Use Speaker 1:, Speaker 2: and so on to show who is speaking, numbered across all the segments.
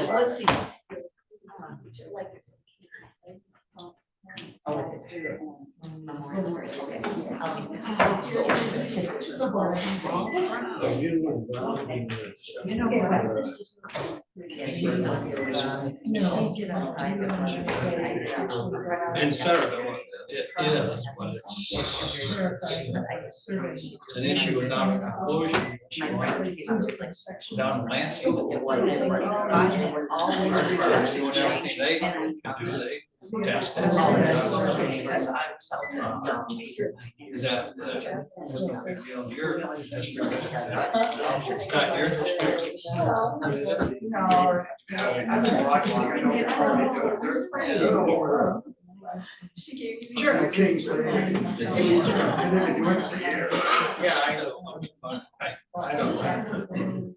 Speaker 1: let's see.
Speaker 2: And Sarah, it is, but it's an issue without a conclusion. Down in Lansing,
Speaker 1: It was always resistant
Speaker 2: doing everything they can do, they test it.
Speaker 1: because I'm so.
Speaker 2: Is that no big deal in your district? It's not your district.
Speaker 1: She gave you.
Speaker 2: Sure.
Speaker 3: Yeah, I know. I don't.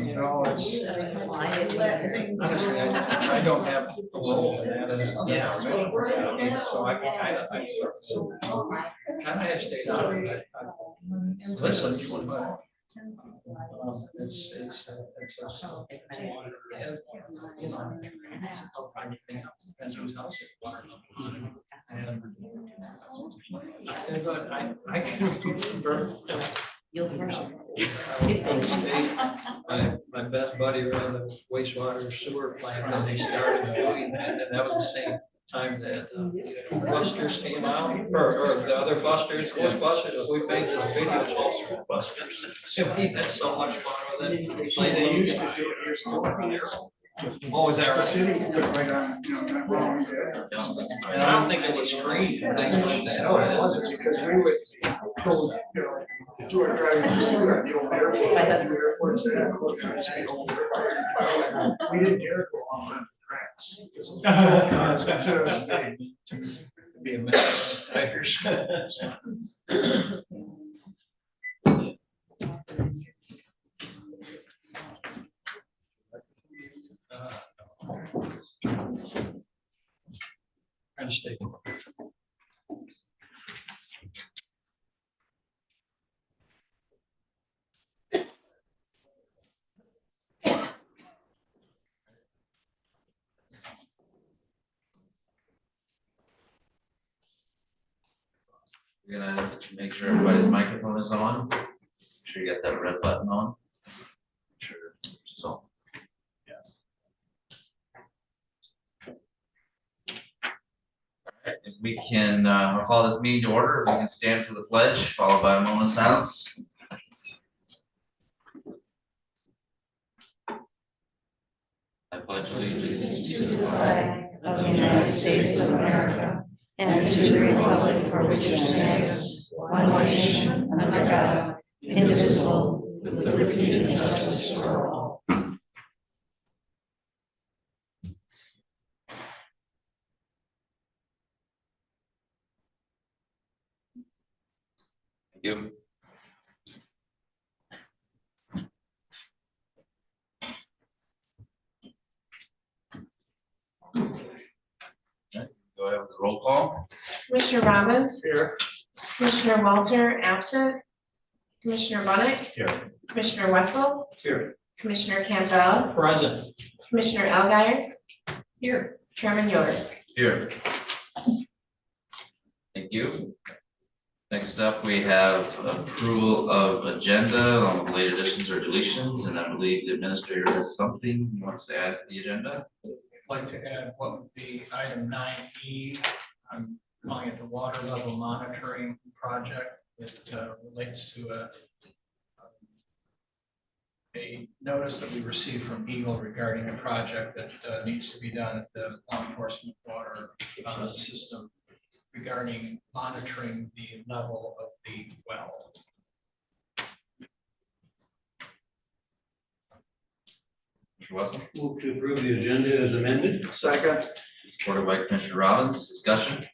Speaker 3: You know, it's honestly, I don't have a role in that as so I kind of stayed out of it. Listen to it, but it's you know, depends whose house it was. But I can remember. My best buddy ran the wastewater sewer plant, and they started doing that, and that was the same time that busters came out, or the other busters, Ghostbusters. We made the videos also with busters. And we had so much fun with it. See, they used to do it.
Speaker 2: Oh, is that
Speaker 3: The
Speaker 2: right?
Speaker 3: city could write on, you know, not wrong.
Speaker 2: And I don't think it was screened and things like that.
Speaker 3: No, it wasn't, because we would go, you know, do our driving to school at the old airport. Airport's there, close to the old airport. We didn't dare go on the tracks.
Speaker 2: Be a mess of tigers. Trying to stay.
Speaker 4: We're gonna make sure everybody's microphone is on. Make sure you got that red button on. Sure. So. Alright, if we can, I'll call this meeting to order. If we can stand for the pledge, followed by a moment of silence. I pledge allegiance to the flag
Speaker 5: of the United States of America and to the republic for which it stands, one nation, under God, indivisible, with liberty and justice for all.
Speaker 4: Thank you. Go ahead with the roll call.
Speaker 6: Commissioner Robbins.
Speaker 3: Here.
Speaker 6: Commissioner Walter, absent. Commissioner Bunnick.
Speaker 3: Here.
Speaker 6: Commissioner Wessel.
Speaker 3: Here.
Speaker 6: Commissioner Campbell.
Speaker 2: Present.
Speaker 6: Commissioner Elguyer.
Speaker 1: Here.
Speaker 6: Chairman York.
Speaker 4: Here. Thank you. Next up, we have approval of agenda on late additions or deletions, and I believe the administrator has something he wants to add to the agenda.
Speaker 7: I'd like to add what would be item 9E. I'm calling it the water level monitoring project. It relates to a notice that we received from Eagle regarding a project that needs to be done at the law enforcement water system regarding monitoring the level of the well.
Speaker 4: Mr. Wessel.
Speaker 8: Move to approve the agenda as amended.
Speaker 3: Second.
Speaker 4: Supported by Commissioner Robbins. Discussion?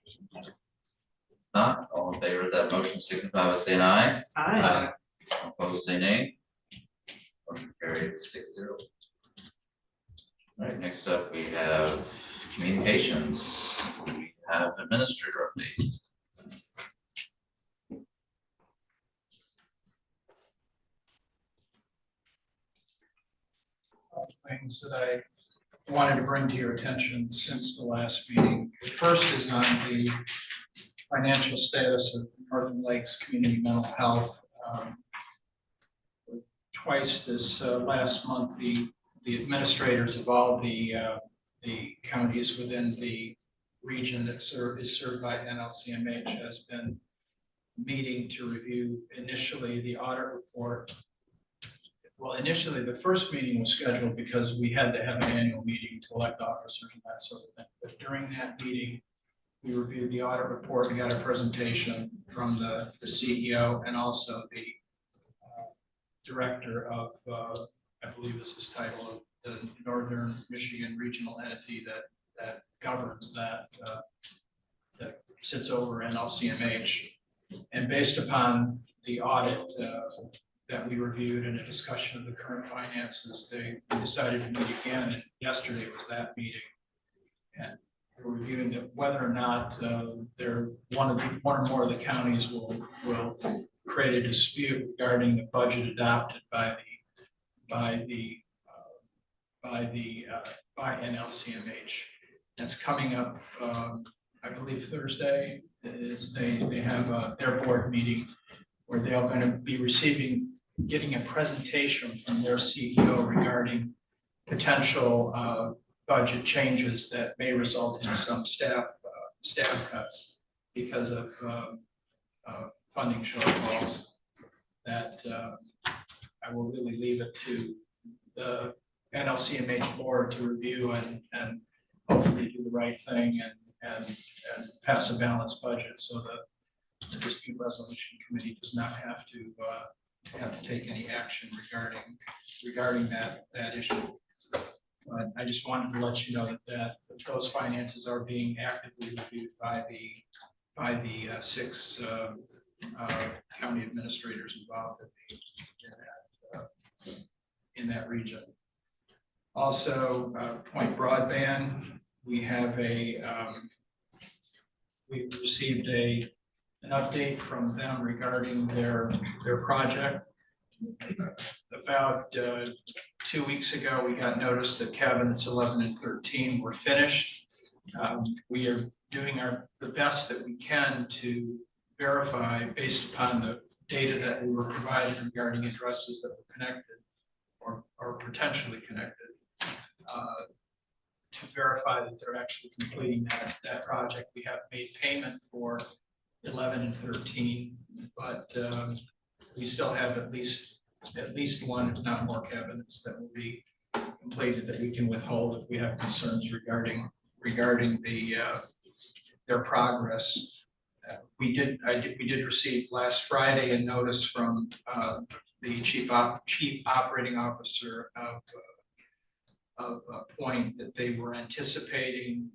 Speaker 4: Not all in favor of that motion signify by saying aye.
Speaker 1: Aye.
Speaker 4: Opposed, say nay. Motion carried 6-0. All right, next up we have communications. We have administrator update.
Speaker 7: things that I wanted to bring to your attention since the last meeting. The first is on the financial status of Northern Lakes Community Mental Health. Twice this last month, the administrators of all the counties within the region that is served by NLCMH has been meeting to review initially the audit report. Well, initially, the first meeting was scheduled because we had to have an annual meeting to elect officers and that sort of thing. But during that meeting, we reviewed the audit report and got a presentation from the CEO and also the director of, I believe is his title, of the Northern Michigan regional entity that governs that sits over NLCMH. And based upon the audit that we reviewed and a discussion of the current finances, they decided to meet again. And yesterday was that meeting. And we're reviewing whether or not one or more of the counties will create a dispute regarding the budget adopted by NLCMH. That's coming up, I believe Thursday. They have their board meeting where they're going to be getting a presentation from their CEO regarding potential budget changes that may result in some staff cuts because of funding shortfalls. That I will really leave it to the NLCMH board to review and hopefully do the right thing and pass a balanced budget so that the dispute resolution committee does not have to take any action regarding that issue. But I just wanted to let you know that those finances are being actively reviewed by the 6 county administrators involved in that region. Also, Point Broadband, we received an update from them regarding their project. About 2 weeks ago, we got notice that cabinets 11 and 13 were finished. We are doing the best that we can to verify, based upon the data that we were provided regarding addresses that were connected or potentially connected, to verify that they're actually completing that project. We have made payment for 11 and 13, but we still have at least one, if not more, cabinets that will be completed that we can withhold if we have concerns regarding their progress. We did receive last Friday a notice from the chief operating officer of Point that they were anticipating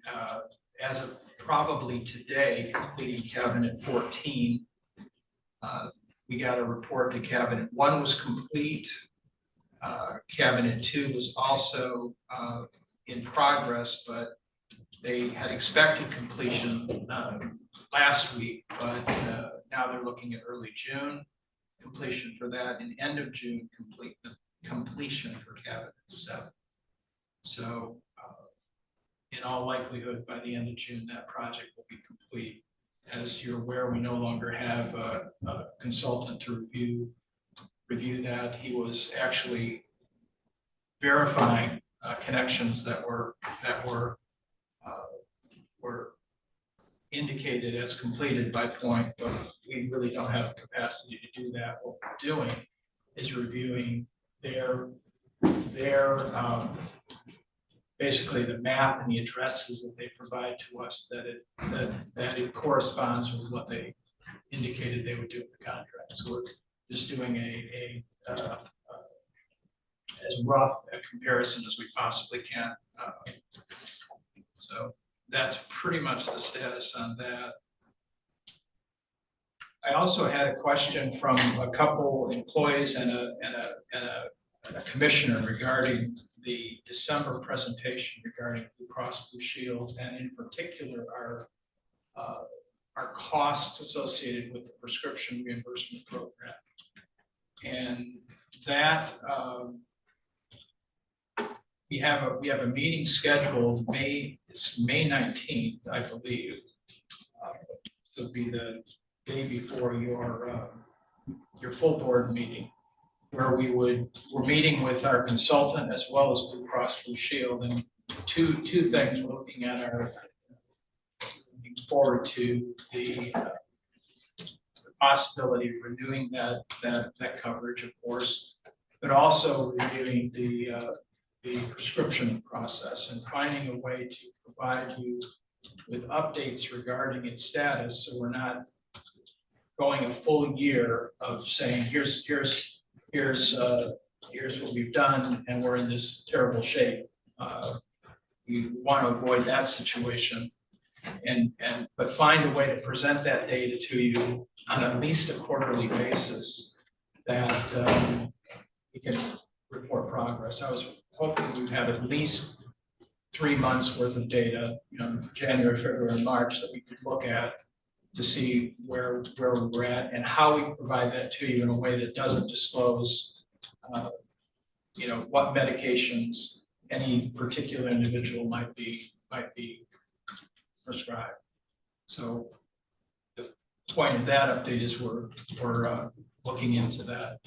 Speaker 7: as of probably today completing cabinet 14. We got a report that cabinet 1 was complete. Cabinet 2 was also in progress, but they had expected completion last week, but now they're looking at early June completion for that, and end of June completion for cabinet 7. So in all likelihood, by the end of June, that project will be complete. As you're aware, we no longer have a consultant to review that. He was actually verifying connections that were indicated as completed by Point, but we really don't have the capacity to do that. What we're doing is reviewing their basically the map and the addresses that they provide to us, that it corresponds with what they indicated they would do in the contract. So we're just doing as rough a comparison as we possibly can. So that's pretty much the status on that. I also had a question from a couple employees and a commissioner regarding the December presentation regarding Blue Cross Blue Shield, and in particular our costs associated with the prescription reimbursement program. And that we have a meeting scheduled it's May 19th, I believe. It'll be the day before your full board meeting, where we're meeting with our consultant as well as Blue Cross Blue Shield, and two things. We're looking at looking forward to the possibility of renewing that coverage, of course, but also reviewing the prescription process and finding a way to provide you with updates regarding its status, so we're not going a full year of saying, here's what we've done and we're in this terrible shape. We want to avoid that situation, but find a way to present that data to you on at least a quarterly basis that we can report progress. I was hoping we'd have at least 3 months worth of data, January, February, and March, that we could look at to see where we're at and how we provide that to you in a way that doesn't disclose, what medications any particular individual might be prescribed. So the point of that update is we're looking into that,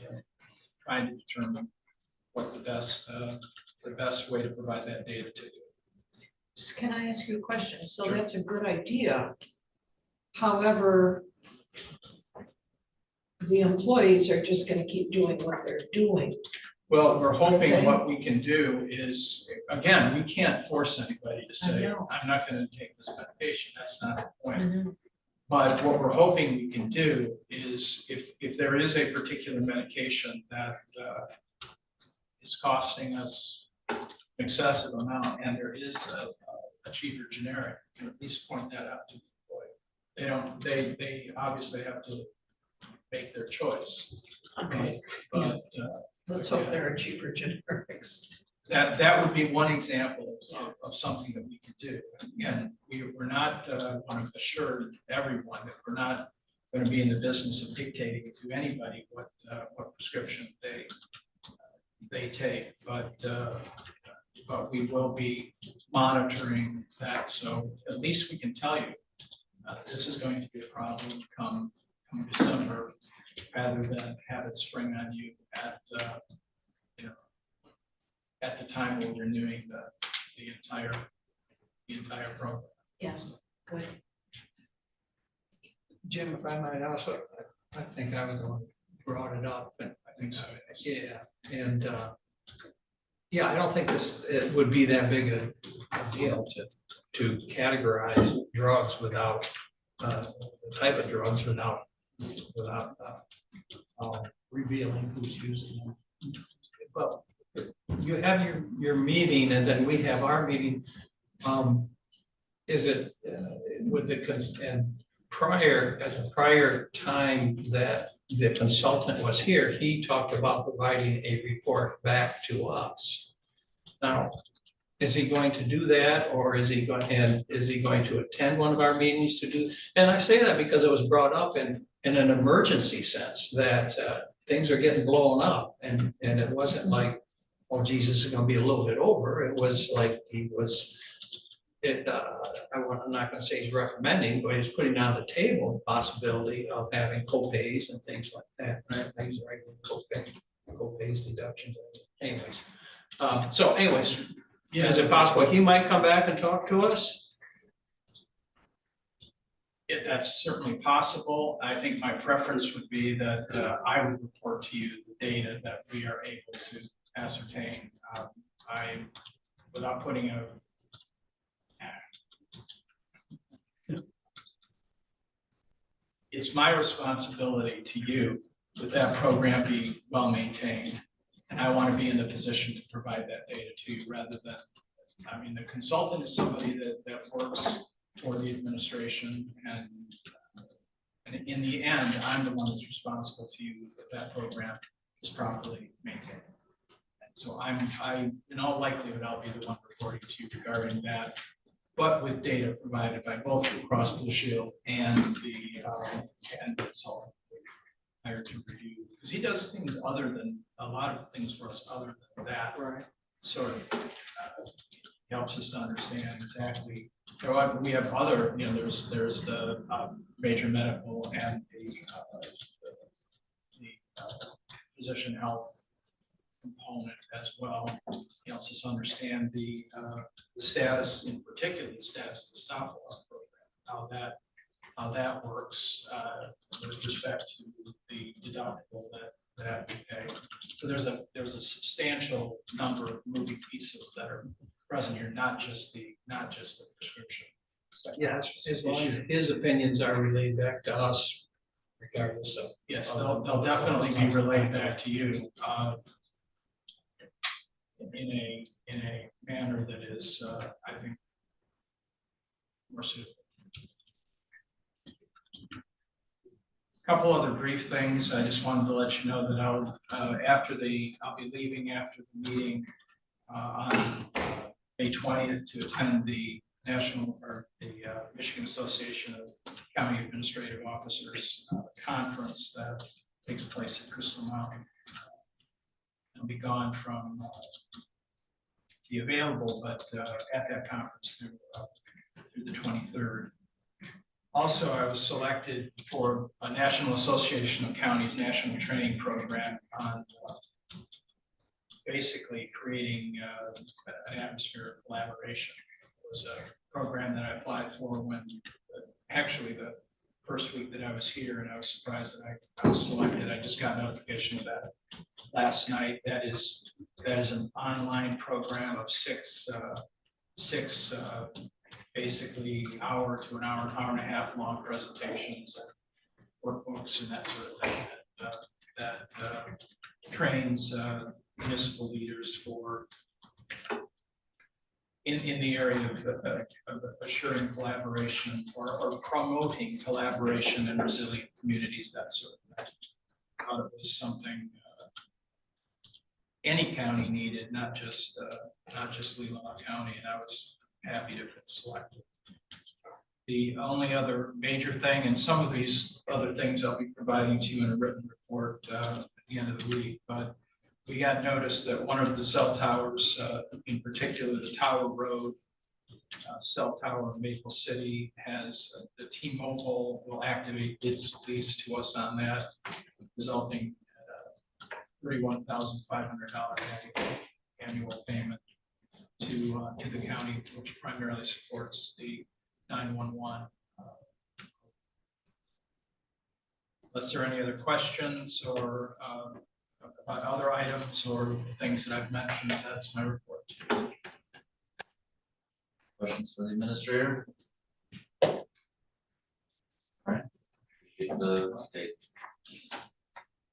Speaker 7: trying to determine what the best way to provide that data to you.
Speaker 1: So can I ask you a question? So
Speaker 7: Sure.
Speaker 1: that's a good idea. However, the employees are just gonna keep doing what they're doing.
Speaker 7: Well, we're hoping
Speaker 1: Okay.
Speaker 7: what we can do is, again, we can't force anybody to say,
Speaker 1: know.
Speaker 7: I'm not going to take this medication. That's not the point. But what we're hoping we can do is if there is a particular medication that is costing us an excessive amount and there is a cheaper generic, we can at least point that out to the employee. They obviously have to make their choice.
Speaker 1: Okay.
Speaker 7: But
Speaker 1: Let's hope there are cheaper generics.
Speaker 7: that would be one example of something that we could do. Again, we're not, want to assure everyone that we're not going to be in the business of dictating to anybody what prescription they take, but we will be monitoring that. So at least we can tell you this is going to be a problem come December, rather than have it spring on you at the time we're renewing the entire program.
Speaker 1: Yes, good.
Speaker 3: Jim, if I might also, I think I was the one who brought it up, and
Speaker 7: I think so.
Speaker 3: yeah, and yeah, I don't think it would be that big a deal to categorize drugs without the type of drugs without revealing who's using them. Well, you have your meeting and then we have our meeting. Is it with and at the prior time that the consultant was here, he talked about providing a report back to us. Now, is he going to do that, or is he going to attend one of our meetings to do? And I say that because it was brought up in an emergency sense that things are getting blown up, and it wasn't like, oh, Jesus is going to be a little bit over. It was like he was. I'm not going to say he's recommending, but he's putting on the table the possibility of having co-pays and things like that. Right? Things like co-pays, deductions. Anyways, yeah, is it possible he might come back and talk to us?
Speaker 7: Yeah, that's certainly possible. I think my preference would be that I would report to you the data that we are able to ascertain. Without putting it's my responsibility to you that that program be well maintained. And I want to be in the position to provide that data to you rather than, the consultant is somebody that works for the administration, and in the end, I'm the one that's responsible to you that program is properly maintained. And so in all likelihood, I'll be the one reporting to you regarding that, but with data provided by both Blue Cross Blue Shield and the consultant hired to review, because he does things a lot of things for us other than that.
Speaker 3: Right.
Speaker 7: sort of helps us to understand exactly. So we have other, there's the major medical and the physician health component as well. It helps us understand the status, in particular, the status of the stop loss program, how that works with respect to the deductible that we pay. So there's a substantial number of moving pieces that are present here, not just the prescription.
Speaker 3: Yes, as long as his opinions are relayed back to us, regardless of.
Speaker 7: Yes, they'll definitely be relayed back to you in a manner that is, I think, more suitable. Couple other brief things. I just wanted to let you know that I'll be leaving after the meeting on May 20th to attend the Michigan Association of County Administrative Officers conference that takes place at Crystal Mountain. I'll be gone from be available, but at that conference through the 23rd. Also, I was selected for a National Association of Counties National Training Program on basically creating an atmosphere of collaboration. It was a program that I applied for when actually the first week that I was here, and I was surprised that I was selected. I just got notification of that last night. That is an online program of six basically hour to an hour and a half long presentations and workbooks and that sort of thing that trains municipal leaders for in the area of assuring collaboration or promoting collaboration and resilient communities, that sort of thing. I thought it was something any county needed, not just Leelanau County, and I was happy to be selected. The only other major thing, and some of these other things I'll be providing to you in a written report at the end of the week, but we got notice that one of the cell towers, in particular the Tower Road cell tower in Maple City, has the T-Mobile will activate its lease to us on that, resulting in $31,500 annual payment to the county, which primarily supports the 911. Unless there are any other questions or about other items or things that I've mentioned, that's my report.
Speaker 4: Questions for the administrator? All right. Appreciate the update.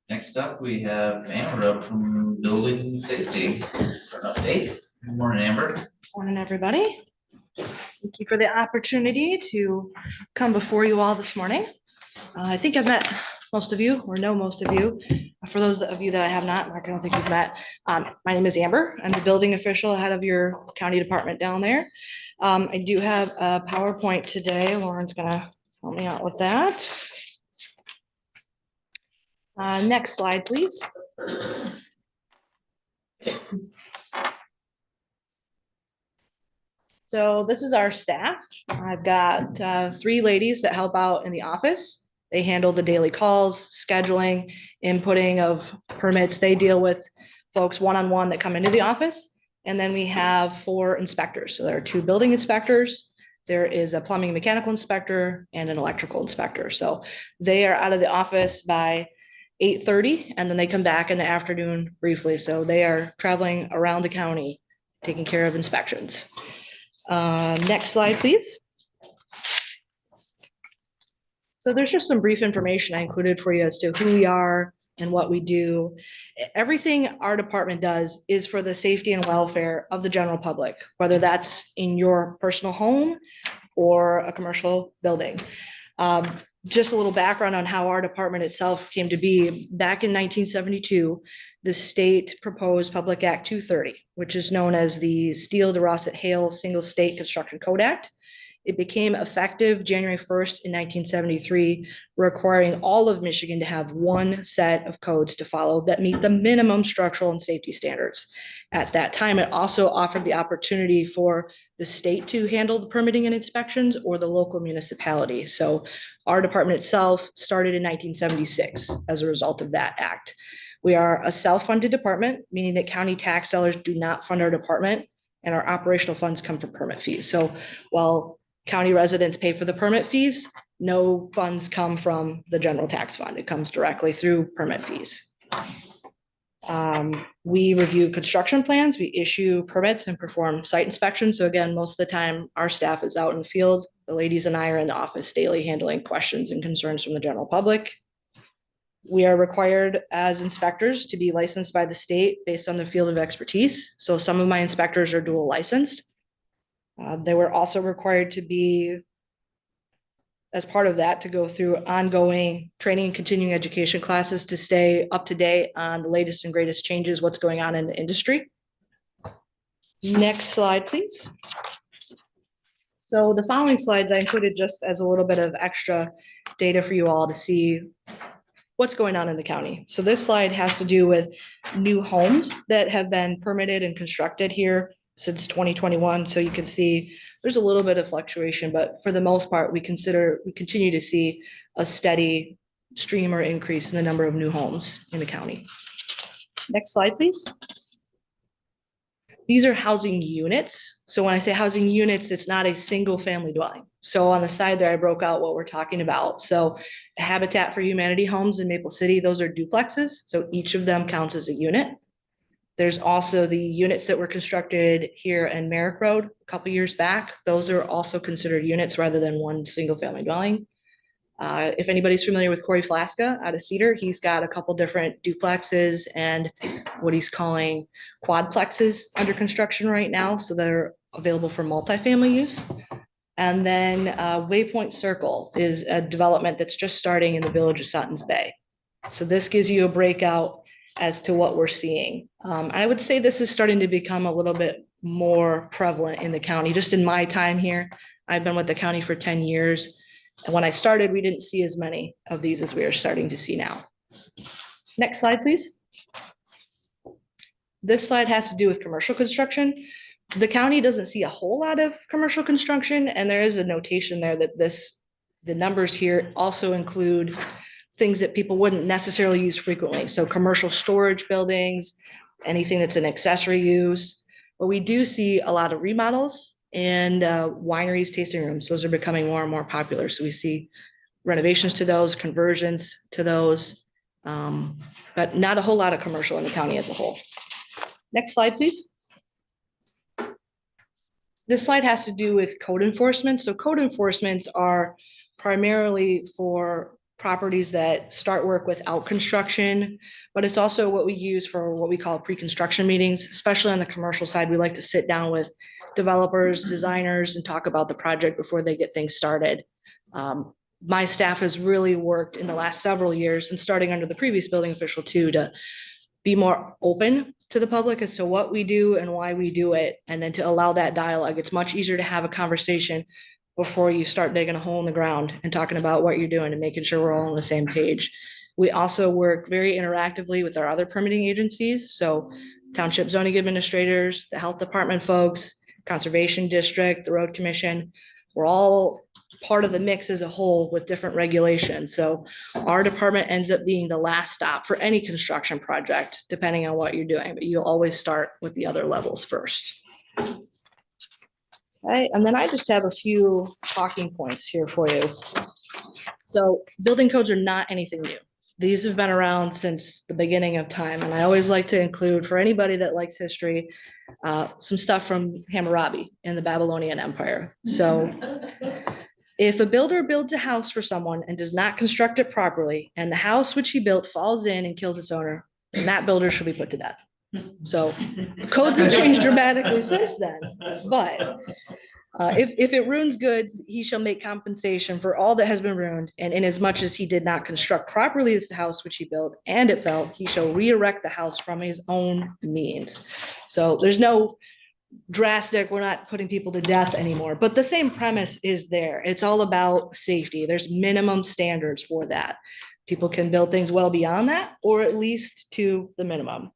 Speaker 4: Next up, we have Amber up from Building Safety for an update. Good morning, Amber.
Speaker 9: Morning, everybody. Thank you for the opportunity to come before you all this morning. I think I've met most of you or know most of you. For those of you that I have not, Mark, I don't think you've met. My name is Amber. I'm the building official head of your county department down there. I do have a PowerPoint today. Lauren's gonna help me out with that. Next slide, please. So this is our staff. I've got 3 ladies that help out in the office. They handle the daily calls, scheduling, inputting of permits. They deal with folks one-on-one that come into the office. And then we have 4 inspectors. So there are 2 building inspectors. There is a plumbing and mechanical inspector and an electrical inspector. So they are out of the office by 8:30, and then they come back in the afternoon briefly. So they are traveling around the county, taking care of inspections. Next slide, please. So there's just some brief information I included for you as to who we are and what we do. Everything our department does is for the safety and welfare of the general public, whether that's in your personal home or a commercial building. Just a little background on how our department itself came to be. Back in 1972, the state proposed Public Act 230, which is known as the Steele DeRossett Hale Single State Construction Code Act. It became effective January 1st in 1973, requiring all of Michigan to have one set of codes to follow that meet the minimum structural and safety standards. At that time, it also offered the opportunity for the state to handle the permitting and inspections or the local municipality. So our department itself started in 1976 as a result of that act. We are a self-funded department, meaning that county tax dollars do not fund our department, and our operational funds come from permit fees. So while county residents pay for the permit fees, no funds come from the general tax fund. It comes directly through permit fees. We review construction plans, we issue permits and perform site inspections. So again, most of the time our staff is out in the field. The ladies and I are in the office daily handling questions and concerns from the general public. We are required as inspectors to be licensed by the state based on their field of expertise. So some of my inspectors are dual licensed. They were also required to be, as part of that, to go through ongoing training and continuing education classes to stay up to date on the latest and greatest changes, what's going on in the industry. Next slide, please. So the following slides I included just as a little bit of extra data for you all to see what's going on in the county. So this slide has to do with new homes that have been permitted and constructed here since 2021. So you can see there's a little bit of fluctuation, but for the most part, we continue to see a steady stream or increase in the number of new homes in the county. Next slide, please. These are housing units. So when I say housing units, it's not a single family dwelling. So on the side there, I broke out what we're talking about. So Habitat for Humanity homes in Maple City, those are duplexes. So each of them counts as a unit. There's also the units that were constructed here in Merrick Road a couple years back. Those are also considered units rather than one single family dwelling. If anybody's familiar with Corey Flaska out of Cedar, he's got a couple different duplexes and what he's calling quadplexes under construction right now. So they're available for multifamily use. And then Waypoint Circle is a development that's just starting in the village of Sutton's Bay. So this gives you a breakout as to what we're seeing. I would say this is starting to become a little bit more prevalent in the county. Just in my time here, I've been with the county for 10 years. And when I started, we didn't see as many of these as we are starting to see now. Next slide, please. This slide has to do with commercial construction. The county doesn't see a whole lot of commercial construction, and there is a notation there that the numbers here also include things that people wouldn't necessarily use frequently. So commercial storage buildings, anything that's an accessory use. But we do see a lot of remodels and wineries, tasting rooms. Those are becoming more and more popular. So we see renovations to those, conversions to those, but not a whole lot of commercial in the county as a whole. Next slide, please. This slide has to do with code enforcement. So code enforcements are primarily for properties that start work without construction, but it's also what we use for what we call pre-construction meetings, especially on the commercial side. We like to sit down with developers, designers, and talk about the project before they get things started. My staff has really worked in the last several years, and starting under the previous building official too, to be more open to the public as to what we do and why we do it, and then to allow that dialogue. It's much easier to have a conversation before you start digging a hole in the ground and talking about what you're doing and making sure we're all on the same page. We also work very interactively with our other permitting agencies. So township zoning administrators, the health department folks, conservation district, the road commission, we're all part of the mix as a whole with different regulations. So our department ends up being the last stop for any construction project, depending on what you're doing, but you'll always start with the other levels first. Right, and then I just have a few talking points here for you. So building codes are not anything new. These have been around since the beginning of time. And I always like to include, for anybody that likes history, some stuff from Hammurabi in the Babylonian Empire. So if a builder builds a house for someone and does not construct it properly, and the house which he built falls in and kills its owner, then that builder shall be put to death. So codes have changed dramatically since then, but if it ruins goods, he shall make compensation for all that has been ruined, and inasmuch as he did not construct properly as the house which he built, and it fell, he shall re-erect the house from his own means. So there's no drastic. We're not putting people to death anymore, but the same premise is there. It's all about safety. There's minimum standards for that. People can build things well beyond that, or at least to the minimum.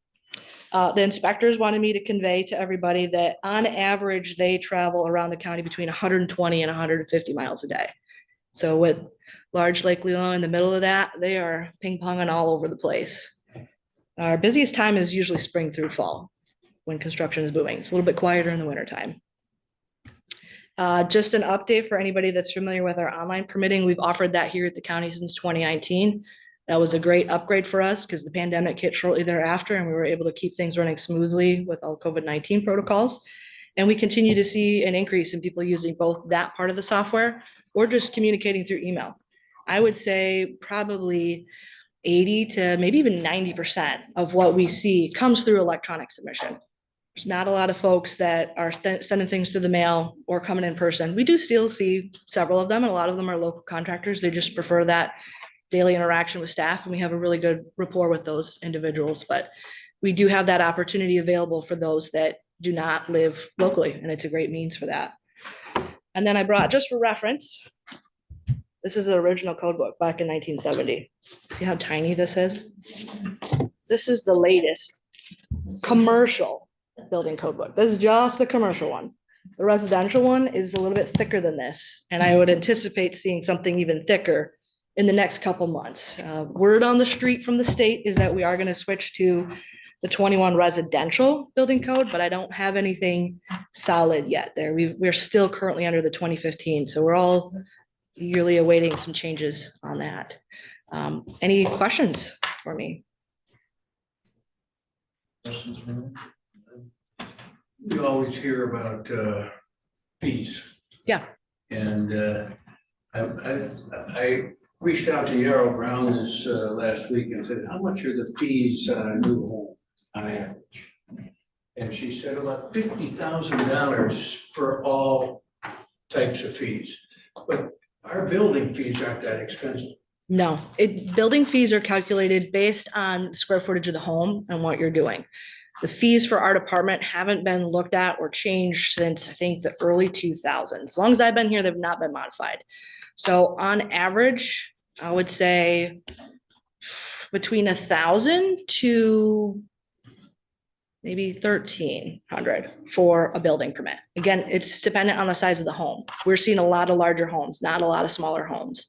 Speaker 9: The inspectors wanted me to convey to everybody that on average, they travel around the county between 120 and 150 miles a day. So with large Lake Leelanau in the middle of that, they are ping ponging all over the place. Our busiest time is usually spring through fall when construction is booming. It's a little bit quieter in the wintertime. Just an update for anybody that's familiar with our online permitting. We've offered that here at the county since 2019. That was a great upgrade for us because the pandemic hit shortly thereafter and we were able to keep things running smoothly with all COVID-19 protocols. And we continue to see an increase in people using both that part of the software or just communicating through email. I would say probably 80 to maybe even 90% of what we see comes through electronic submission. There's not a lot of folks that are sending things through the mail or coming in person. We do still see several of them, and a lot of them are local contractors. They just prefer that daily interaction with staff, and we have a really good rapport with those individuals. But we do have that opportunity available for those that do not live locally, and it's a great means for that. And then I brought, just for reference, this is the original code book back in 1970. See how tiny this is? This is the latest commercial building code book. This is just the commercial one. The residential one is a little bit thicker than this, and I would anticipate seeing something even thicker in the next couple months. Word on the street from the state is that we are going to switch to the 21 residential building code, but I don't have anything solid yet there. We're still currently under the 2015, so we're all eagerly awaiting some changes on that. Any questions for me?
Speaker 4: Questions for me?
Speaker 8: We always hear about fees.
Speaker 9: Yeah.
Speaker 8: And I reached out to Yarrow Brown this last week and said, how much are the fees on a new home on average? And she said about $50,000 for all types of fees. But our building fees aren't that expensive.
Speaker 9: No, building fees are calculated based on the square footage of the home and what you're doing. The fees for our department haven't been looked at or changed since I think the early 2000s. As long as I've been here, they've not been modified. So on average, I would say between 1,000 to maybe 1,300 for a building permit. Again, it's dependent on the size of the home. We're seeing a lot of larger homes, not a lot of smaller homes.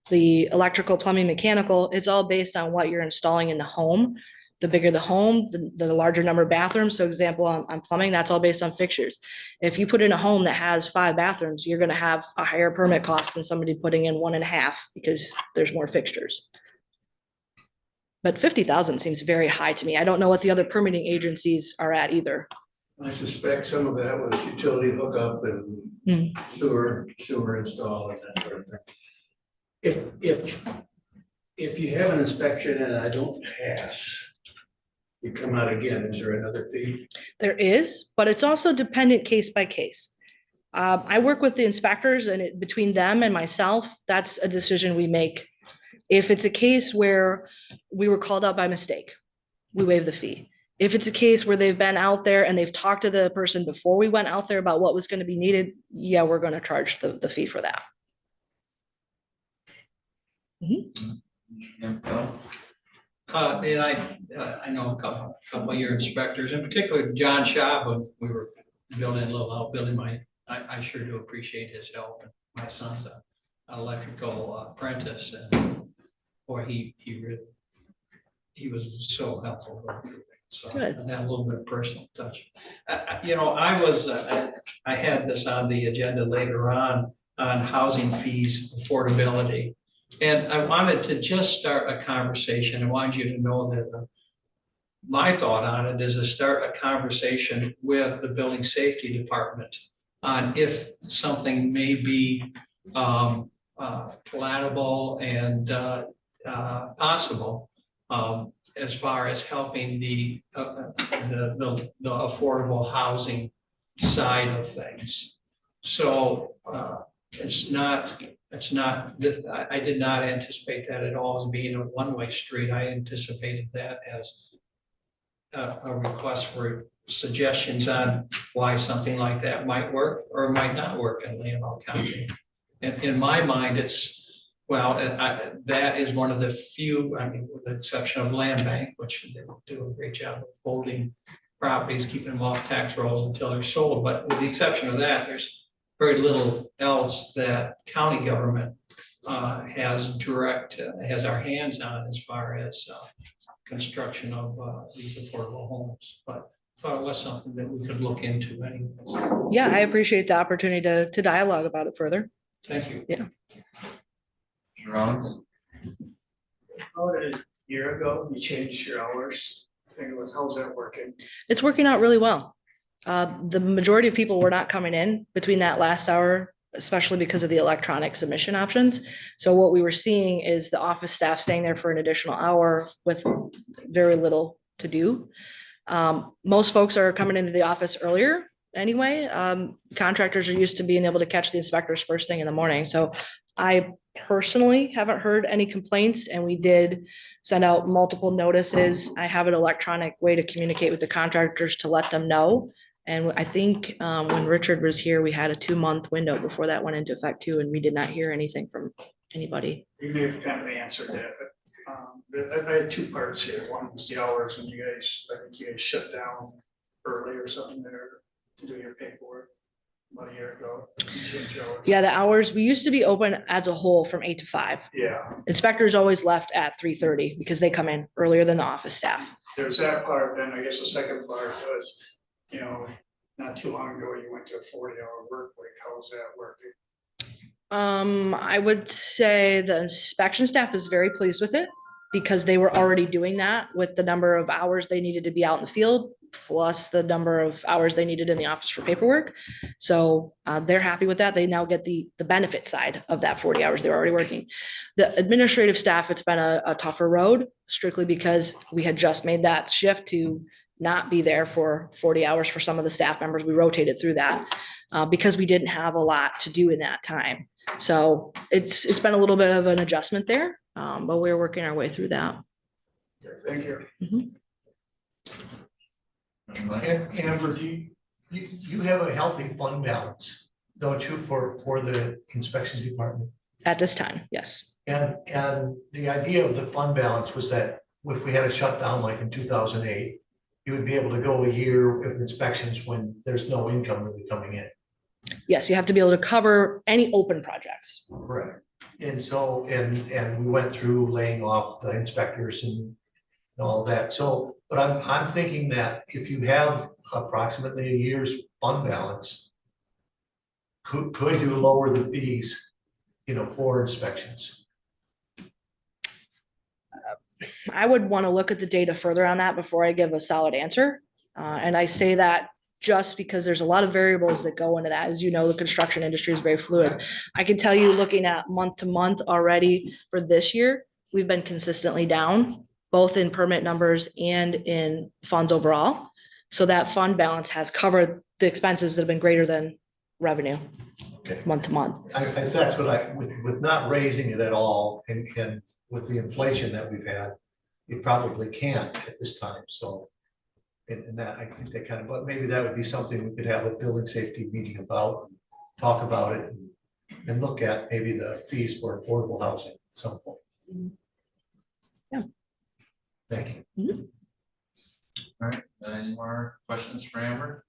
Speaker 9: The electrical, plumbing, mechanical, it's all based on what you're installing in the home. The bigger the home, the larger number of bathrooms. So example, on plumbing, that's all based on fixtures. If you put in a home that has 5 bathrooms, you're going to have a higher permit cost than somebody putting in 1.5 because there's more fixtures. But 50,000 seems very high to me. I don't know what the other permitting agencies are at either.
Speaker 8: I suspect some of that was utility hookup and sewer install and that sort of thing. If you have an inspection and I don't pass, you come out again, is there another fee?
Speaker 9: There is, but it's also dependent case by case. I work with the inspectors, and between them and myself, that's a decision we make. If it's a case where we were called out by mistake, we waive the fee. If it's a case where they've been out there and they've talked to the person before we went out there about what was going to be needed, yeah, we're going to charge the fee for that.
Speaker 4: Yeah, Bill?
Speaker 3: And I know a couple of your inspectors, in particular, John Schaub, when we were building Leelanau, I sure do appreciate his help. And my son's an electrical apprentice, and boy, he was so helpful. So,
Speaker 9: Good.
Speaker 3: and that little bit of personal touch. I had this on the agenda later on housing fees, affordability. And I wanted to just start a conversation. I wanted you to know that my thought on it is to start a conversation with the building safety department on if something may be palatable and possible as far as helping the affordable housing side of things. So I did not anticipate that at all as being a one-way street. I anticipated that as a request for suggestions on why something like that might work or might not work in Leelanau County. And in my mind, that is one of the few, I mean, with the exception of land bank, which they do a great job of holding properties, keeping them off tax rolls until they're sold. But with the exception of that, there's very little else that county government has our hands on as far as construction of these affordable homes. But I thought it was something that we could look into anyways.
Speaker 9: Yeah, I appreciate the opportunity to dialogue about it further.
Speaker 3: Thank you.
Speaker 4: Mr. Rollins?
Speaker 7: About a year ago, you changed your hours. I think it was, how's that working?
Speaker 9: It's working out really well. The majority of people were not coming in between that last hour, especially because of the electronic submission options. So what we were seeing is the office staff staying there for an additional hour with very little to do. Most folks are coming into the office earlier anyway. Contractors are used to being able to catch the inspectors first thing in the morning. So I personally haven't heard any complaints, and we did send out multiple notices. I have an electronic way to communicate with the contractors to let them know. And I think when Richard was here, we had a 2-month window before that went into effect too, and we did not hear anything from anybody.
Speaker 7: You may have kind of answered that, but I had two parts here. One was the hours, and I think you guys shut down early or something there to do your paperwork about a year ago. You changed your hours.
Speaker 9: Yeah, the hours, we used to be open as a whole from 8 to 5.
Speaker 7: Yeah,
Speaker 9: Inspectors always left at 3:30 because they come in earlier than the office staff.
Speaker 7: there's that part. Then I guess the second part was, not too long ago, you went to a 40-hour work week. How's that working?
Speaker 9: I would say the inspection staff is very pleased with it because they were already doing that with the number of hours they needed to be out in the field, plus the number of hours they needed in the office for paperwork. So they're happy with that. They now get the benefit side of that 40 hours they're already working. The administrative staff, it's been a tougher road, strictly because we had just made that shift to not be there for 40 hours for some of the staff members. We rotated through that because we didn't have a lot to do in that time. So it's been a little bit of an adjustment there, but we're working our way through that.
Speaker 7: Thank you.
Speaker 10: And Amber, you have a healthy fund balance, don't you, for the inspections department?
Speaker 9: At this time, yes.
Speaker 10: And the idea of the fund balance was that if we had a shutdown like in 2008, you would be able to go a year of inspections when there's no income really coming in.
Speaker 9: Yes, you have to be able to cover any open projects.
Speaker 10: Correct. And so, and we went through laying off the inspectors and all that. So, but I'm thinking that if you have approximately a year's fund balance, could you lower the fees, for inspections?
Speaker 9: I would want to look at the data further on that before I give a solid answer. And I say that just because there's a lot of variables that go into that. As you know, the construction industry is very fluid. I can tell you, looking at month to month already for this year, we've been consistently down, both in permit numbers and in funds overall. So that fund balance has covered the expenses that have been greater than revenue.
Speaker 10: Okay.
Speaker 9: Month to month.
Speaker 10: That's what with not raising it at all and with the inflation that we've had, you probably can't at this time. So, and that, I think that kind of, but maybe that would be something we could have a building safety meeting about, talk about it, and look at maybe the fees for affordable housing at some point.
Speaker 9: Yeah.
Speaker 10: Thank you.
Speaker 4: All right, any more questions for Amber?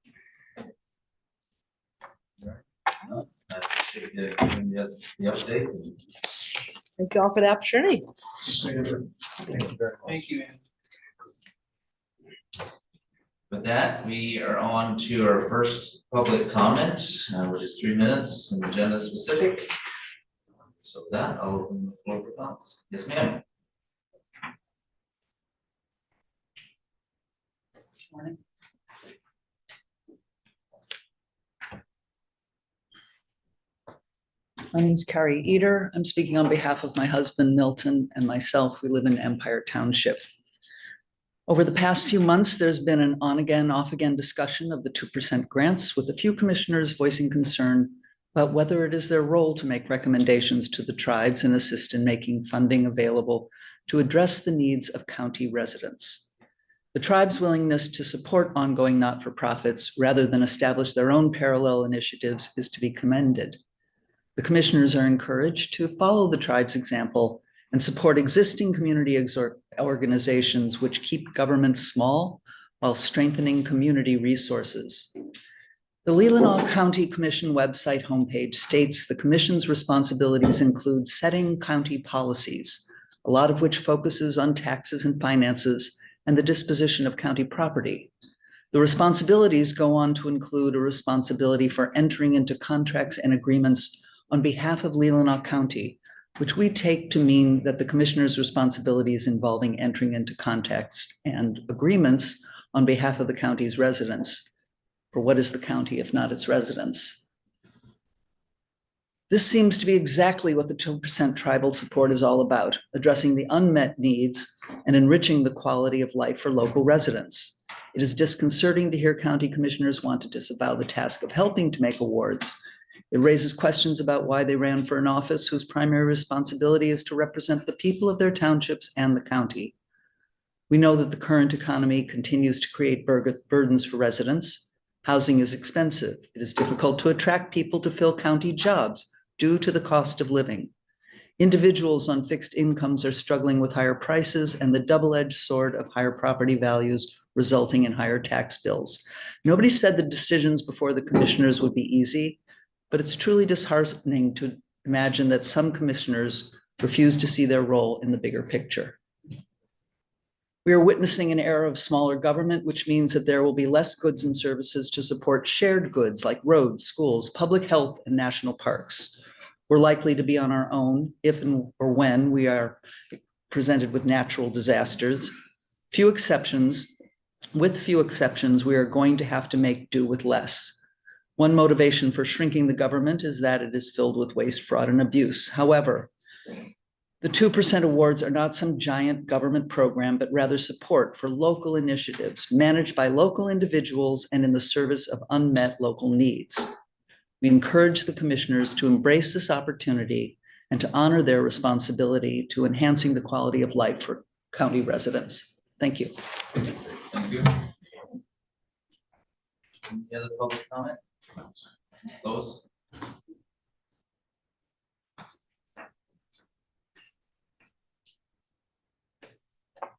Speaker 4: All right. I appreciate you giving us the update.
Speaker 9: Thank you all for the opportunity.
Speaker 10: Sandra, thank you very much.
Speaker 7: Thank you, Ann.
Speaker 4: With that, we are on to our first public comment, which is 3 minutes and agenda specific. So with that, I'll open the floor for thoughts. Yes, ma'am.
Speaker 11: Morning. My name is Carrie Eder. I'm speaking on behalf of my husband, Milton, and myself. We live in Empire Township. Over the past few months, there's been an on-again, off-again discussion of the 2% grants, with a few commissioners voicing concern about whether it is their role to make recommendations to the tribes and assist in making funding available to address the needs of county residents. The tribe's willingness to support ongoing not-for-profits rather than establish their own parallel initiatives is to be commended. The commissioners are encouraged to follow the tribe's example and support existing community organizations which keep government small while strengthening community resources. The Leelanau County Commission website homepage states the commission's responsibilities include setting county policies, a lot of which focuses on taxes and finances and the disposition of county property. The responsibilities go on to include a responsibility for entering into contracts and agreements on behalf of Leelanau County, which we take to mean that the commissioner's responsibilities involving entering into contacts and agreements on behalf of the county's residents. For what is the county if not its residents? This seems to be exactly what the 2% tribal support is all about, addressing the unmet needs and enriching the quality of life for local residents. It is disconcerting to hear county commissioners want to disavow the task of helping to make awards. It raises questions about why they ran for an office whose primary responsibility is to represent the people of their townships and the county. We know that the current economy continues to create burdens for residents. Housing is expensive. It is difficult to attract people to fill county jobs due to the cost of living. Individuals on fixed incomes are struggling with higher prices and the double-edged sword of higher property values resulting in higher tax bills. Nobody said the decisions before the commissioners would be easy, but it's truly disheartening to imagine that some commissioners refuse to see their role in the bigger picture. We are witnessing an era of smaller government, which means that there will be less goods and services to support shared goods like roads, schools, public health, and national parks. We're likely to be on our own if or when we are presented with natural disasters. With few exceptions, we are going to have to make do with less. One motivation for shrinking the government is that it is filled with waste, fraud, and abuse. However, the 2% awards are not some giant government program, but rather support for local initiatives managed by local individuals and in the service of unmet local needs. We encourage the commissioners to embrace this opportunity and to honor their responsibility to enhancing the quality of life for county residents. Thank you.
Speaker 4: Thank you. Any other public comment? Those?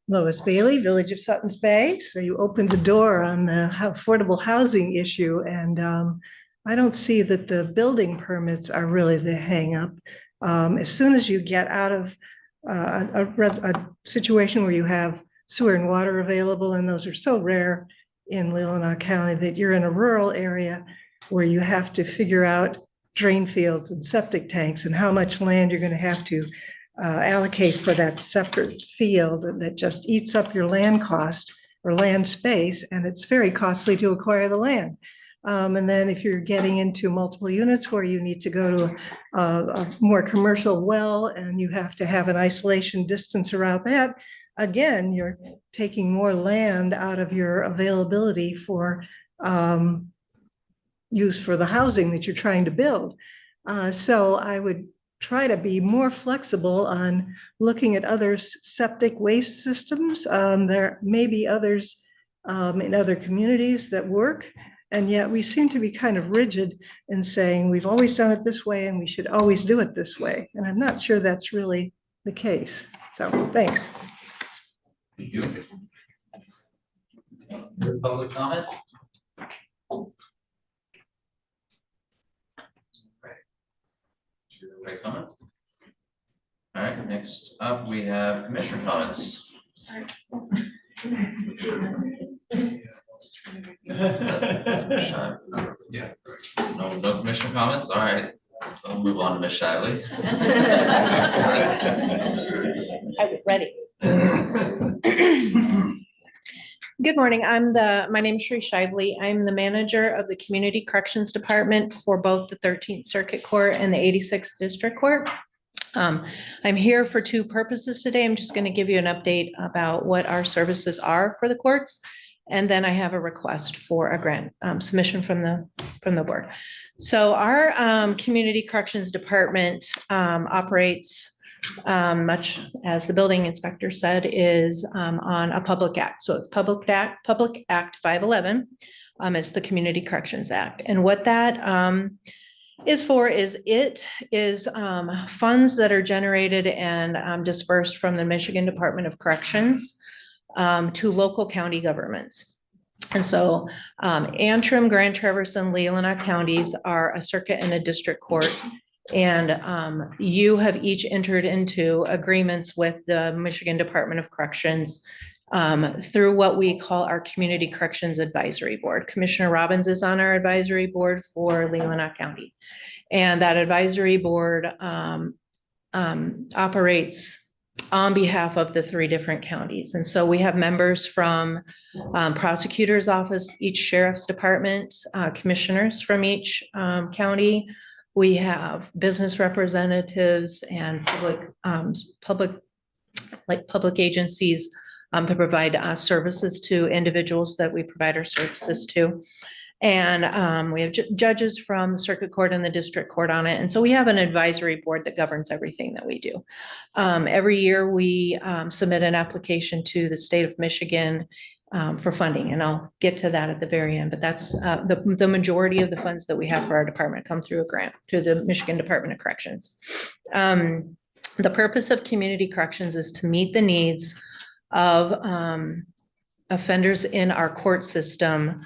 Speaker 1: Lois Bailey, Village of Suttons Bay. So you opened the door on the affordable housing issue, and I don't see that the building permits are really the hangup. As soon as you get out of a situation where you have sewer and water available, and those are so rare in Leelanau County, that you're in a rural area where you have to figure out drain fields and septic tanks and how much land you're going to have to allocate for that separate field that just eats up your land cost or land space, and it's very costly to acquire the land. And then if you're getting into multiple units where you need to go to a more commercial well and you have to have an isolation distance around that, again, you're taking more land out of your availability for use for the housing that you're trying to build. So I would try to be more flexible on looking at other septic waste systems. There may be others in other communities that work, and yet we seem to be kind of rigid in saying we've always done it this way and we should always do it this way. And I'm not sure that's really the case. So thanks.
Speaker 4: Thank you. Your public comment? Right comment. All right, next up we have commissioner comments.
Speaker 7: Yeah.
Speaker 4: No commissioner comments. All right, I'll move on to Ms. Shively.
Speaker 12: I was ready. Good morning. My name is Sri Shively. I'm the manager of the Community Corrections Department for both the 13th Circuit Court and the 86th District Court. I'm here for two purposes today. I'm just going to give you an update about what our services are for the courts, and then I have a request for a grant submission from the board. So our Community Corrections Department operates much as the building inspector said, is on a public act. So it's Public Act 511. It's the Community Corrections Act. And what that is for is it is funds that are generated and dispersed from the Michigan Department of Corrections to local county governments. And so Antrim, Grand Traverse, and Leelanau counties are a circuit and a district court. And you have each entered into agreements with the Michigan Department of Corrections through what we call our Community Corrections Advisory Board. Commissioner Robbins is on our advisory board for Leelanau County. And that advisory board operates on behalf of the 3 different counties. And so we have members from prosecutor's office, each sheriff's department, commissioners from each county. We have business representatives and public agencies to provide services to individuals that we provide our services to. And we have judges from the circuit court and the district court on it. And so we have an advisory board that governs everything that we do. Every year we submit an application to the state of Michigan for funding, and I'll get to that at the very end, but that's the majority of the funds that we have for our department come through a grant through the Michigan Department of Corrections. The purpose of community corrections is to meet the needs of offenders in our court system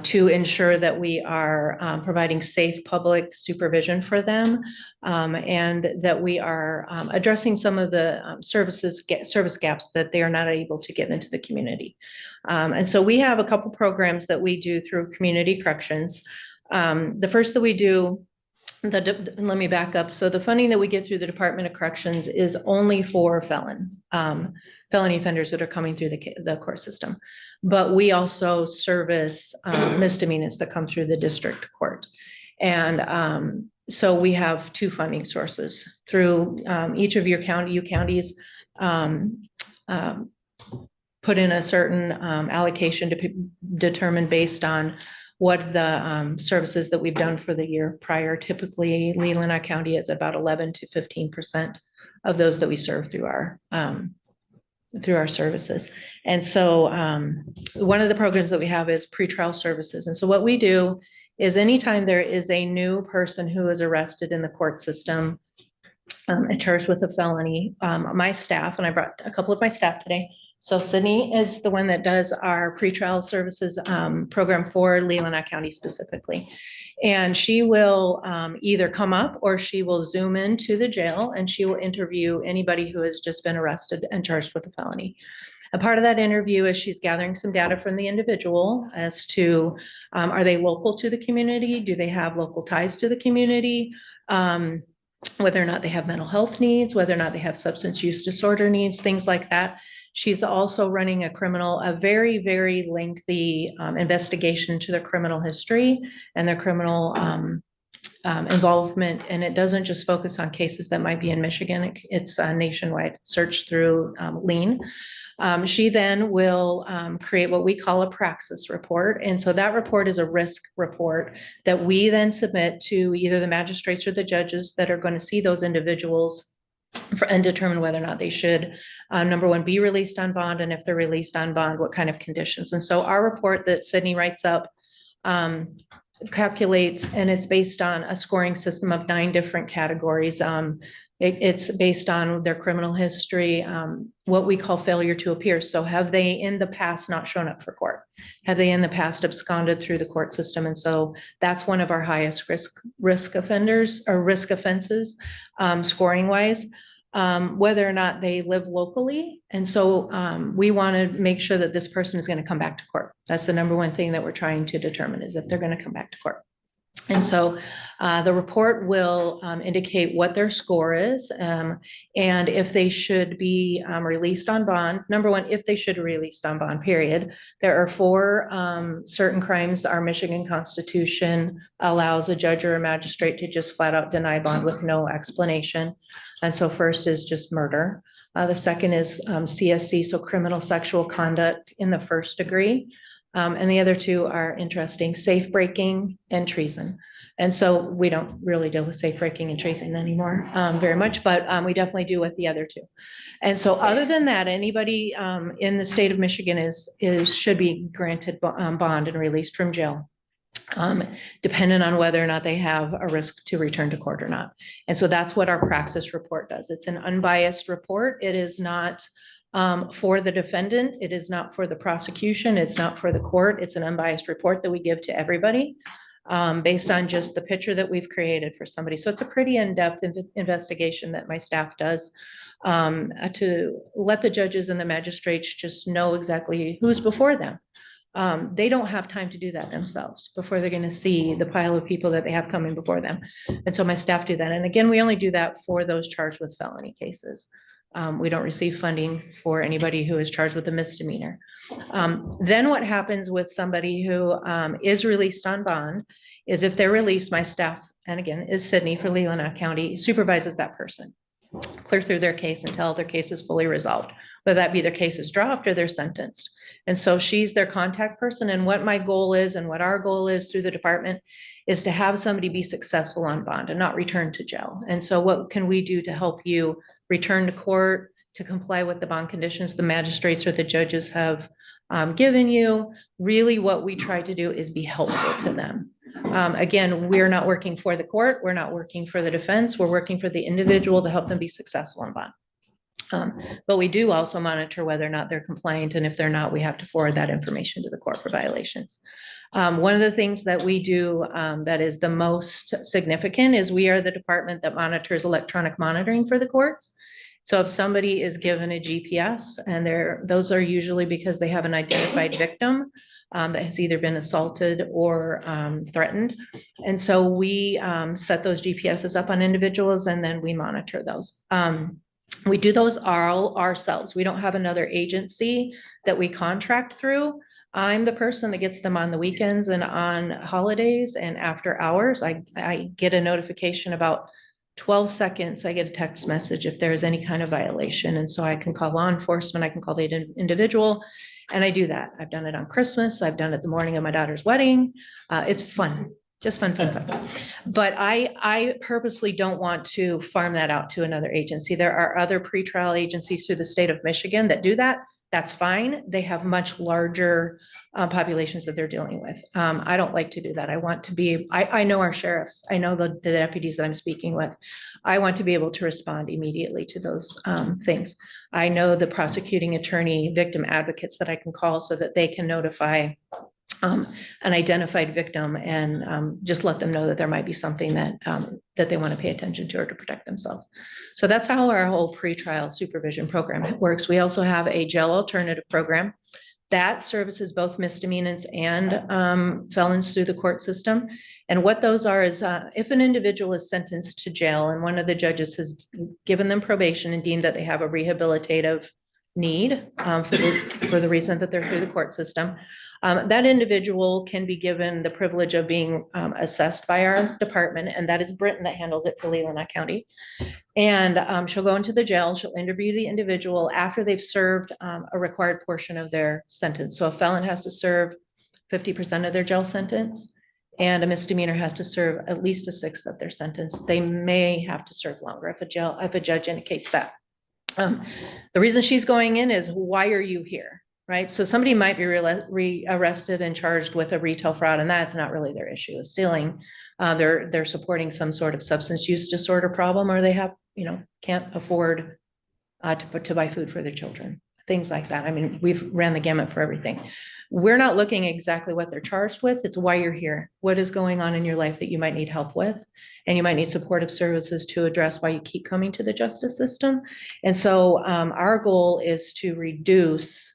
Speaker 12: to ensure that we are providing safe public supervision for them, and that we are addressing some of the service gaps that they are not able to get into the community. And so we have a couple programs that we do through community corrections. The first that we do, let me back up. So the funding that we get through the Department of Corrections is only for felony offenders that are coming through the court system. But we also service misdemeanors that come through the district court. And so we have 2 funding sources through each of your counties put in a certain allocation to determine based on what the services that we've done for the year prior. Typically, Leelanau County is about 11 to 15% of those that we serve through our services. And so one of the programs that we have is pretrial services. And so what we do is anytime there is a new person who is arrested in the court system and charged with a felony, my staff, and I brought a couple of my staff today. So Sydney is the one that does our pretrial services program for Leelanau County specifically. And she will either come up or she will Zoom into the jail and she will interview anybody who has just been arrested and charged with a felony. A part of that interview is she's gathering some data from the individual as to, are they local to the community? Do they have local ties to the community? Whether or not they have mental health needs, whether or not they have substance use disorder needs, things like that. She's also running a very, very lengthy investigation into their criminal history and their criminal involvement. And it doesn't just focus on cases that might be in Michigan. It's a nationwide search through Lean. She then will create what we call a praxis report. And so that report is a risk report that we then submit to either the magistrates or the judges that are going to see those individuals and determine whether or not they should, number one, be released on bond, and if they're released on bond, what kind of conditions. And so our report that Sydney writes up calculates, and it's based on a scoring system of 9 different categories. It's based on their criminal history, what we call failure to appear. So have they in the past not shown up for court? Have they in the past absconded through the court system? And so that's one of our highest risk offenders or risk offenses, scoring wise. Whether or not they live locally. And so we want to make sure that this person is going to come back to court. That's the number one thing that we're trying to determine, is if they're going to come back to court. And so the report will indicate what their score is and if they should be released on bond. Number one, if they should be released on bond, period. There are 4 certain crimes our Michigan Constitution allows a judge or a magistrate to just flat out deny bond with no explanation. And so first is just murder. The second is CSC, so criminal sexual conduct in the 1st degree. And the other 2 are interesting: safe breaking and treason. And so we don't really deal with safe breaking and tracing anymore very much, but we definitely do with the other two. And so other than that, anybody in the state of Michigan should be granted bond and released from jail, depending on whether or not they have a risk to return to court or not. And so that's what our praxis report does. It's an unbiased report. It is not for the defendant. It is not for the prosecution. It's not for the court. It's an unbiased report that we give to everybody based on just the picture that we've created for somebody. So it's a pretty in-depth investigation that my staff does to let the judges and the magistrates just know exactly who's before them. They don't have time to do that themselves before they're going to see the pile of people that they have coming before them. And so my staff do that. And again, we only do that for those charged with felony cases. We don't receive funding for anybody who is charged with a misdemeanor. Then what happens with somebody who is released on bond is if they're released, my staff, and again, is Sydney for Leelanau County, supervises that person, clear through their case until their case is fully resolved, whether that be their case is dropped or they're sentenced. And so she's their contact person. And what my goal is and what our goal is through the department is to have somebody be successful on bond and not return to jail. And so what can we do to help you return to court, to comply with the bond conditions the magistrates or the judges have given you? Really what we try to do is be helpful to them. Again, we're not working for the court. We're not working for the defense. We're working for the individual to help them be successful on bond. But we do also monitor whether or not they're compliant. And if they're not, we have to forward that information to the court for violations. One of the things that we do that is the most significant is we are the department that monitors electronic monitoring for the courts. So if somebody is given a GPS, and those are usually because they have an identified victim that has either been assaulted or threatened. And so we set those GPSs up on individuals and then we monitor those. We do those all ourselves. We don't have another agency that we contract through. I'm the person that gets them on the weekends and on holidays and after hours. I get a notification about 12 seconds. I get a text message if there is any kind of violation. And so I can call law enforcement. I can call the individual. And I do that. I've done it on Christmas. I've done it the morning of my daughter's wedding. It's fun. Just fun. But I purposely don't want to farm that out to another agency. There are other pretrial agencies through the state of Michigan that do that. That's fine. They have much larger populations that they're dealing with. I don't like to do that. I want to be, I know our sheriffs. I know the deputies that I'm speaking with. I want to be able to respond immediately to those things. I know the prosecuting attorney, victim advocates that I can call so that they can notify an identified victim and just let them know that there might be something that that they want to pay attention to or to protect themselves. So that's how our whole pretrial supervision program works. We also have a jail alternative program that services both misdemeanants and felons through the court system. And what those are is if an individual is sentenced to jail and one of the judges has given them probation and deemed that they have a rehabilitative need for the reason that they're through the court system, that individual can be given the privilege of being assessed by our department, and that is Britton that handles it for Leelanau County. And she'll go into the jail, she'll interview the individual after they've served a required portion of their sentence. So a felon has to serve 50% of their jail sentence, and a misdemeanor has to serve at least a sixth of their sentence. They may have to serve longer if a judge indicates that. The reason she's going in is, why are you here? Right? So somebody might be arrested and charged with a retail fraud, and that's not really their issue. Stealing, they're supporting some sort of substance use disorder problem, or they have, can't afford to buy food for their children, things like that. I mean, we've ran the gamut for everything. We're not looking exactly what they're charged with. It's why you're here. What is going on in your life that you might need help with? And you might need supportive services to address why you keep coming to the justice system. And so our goal is to reduce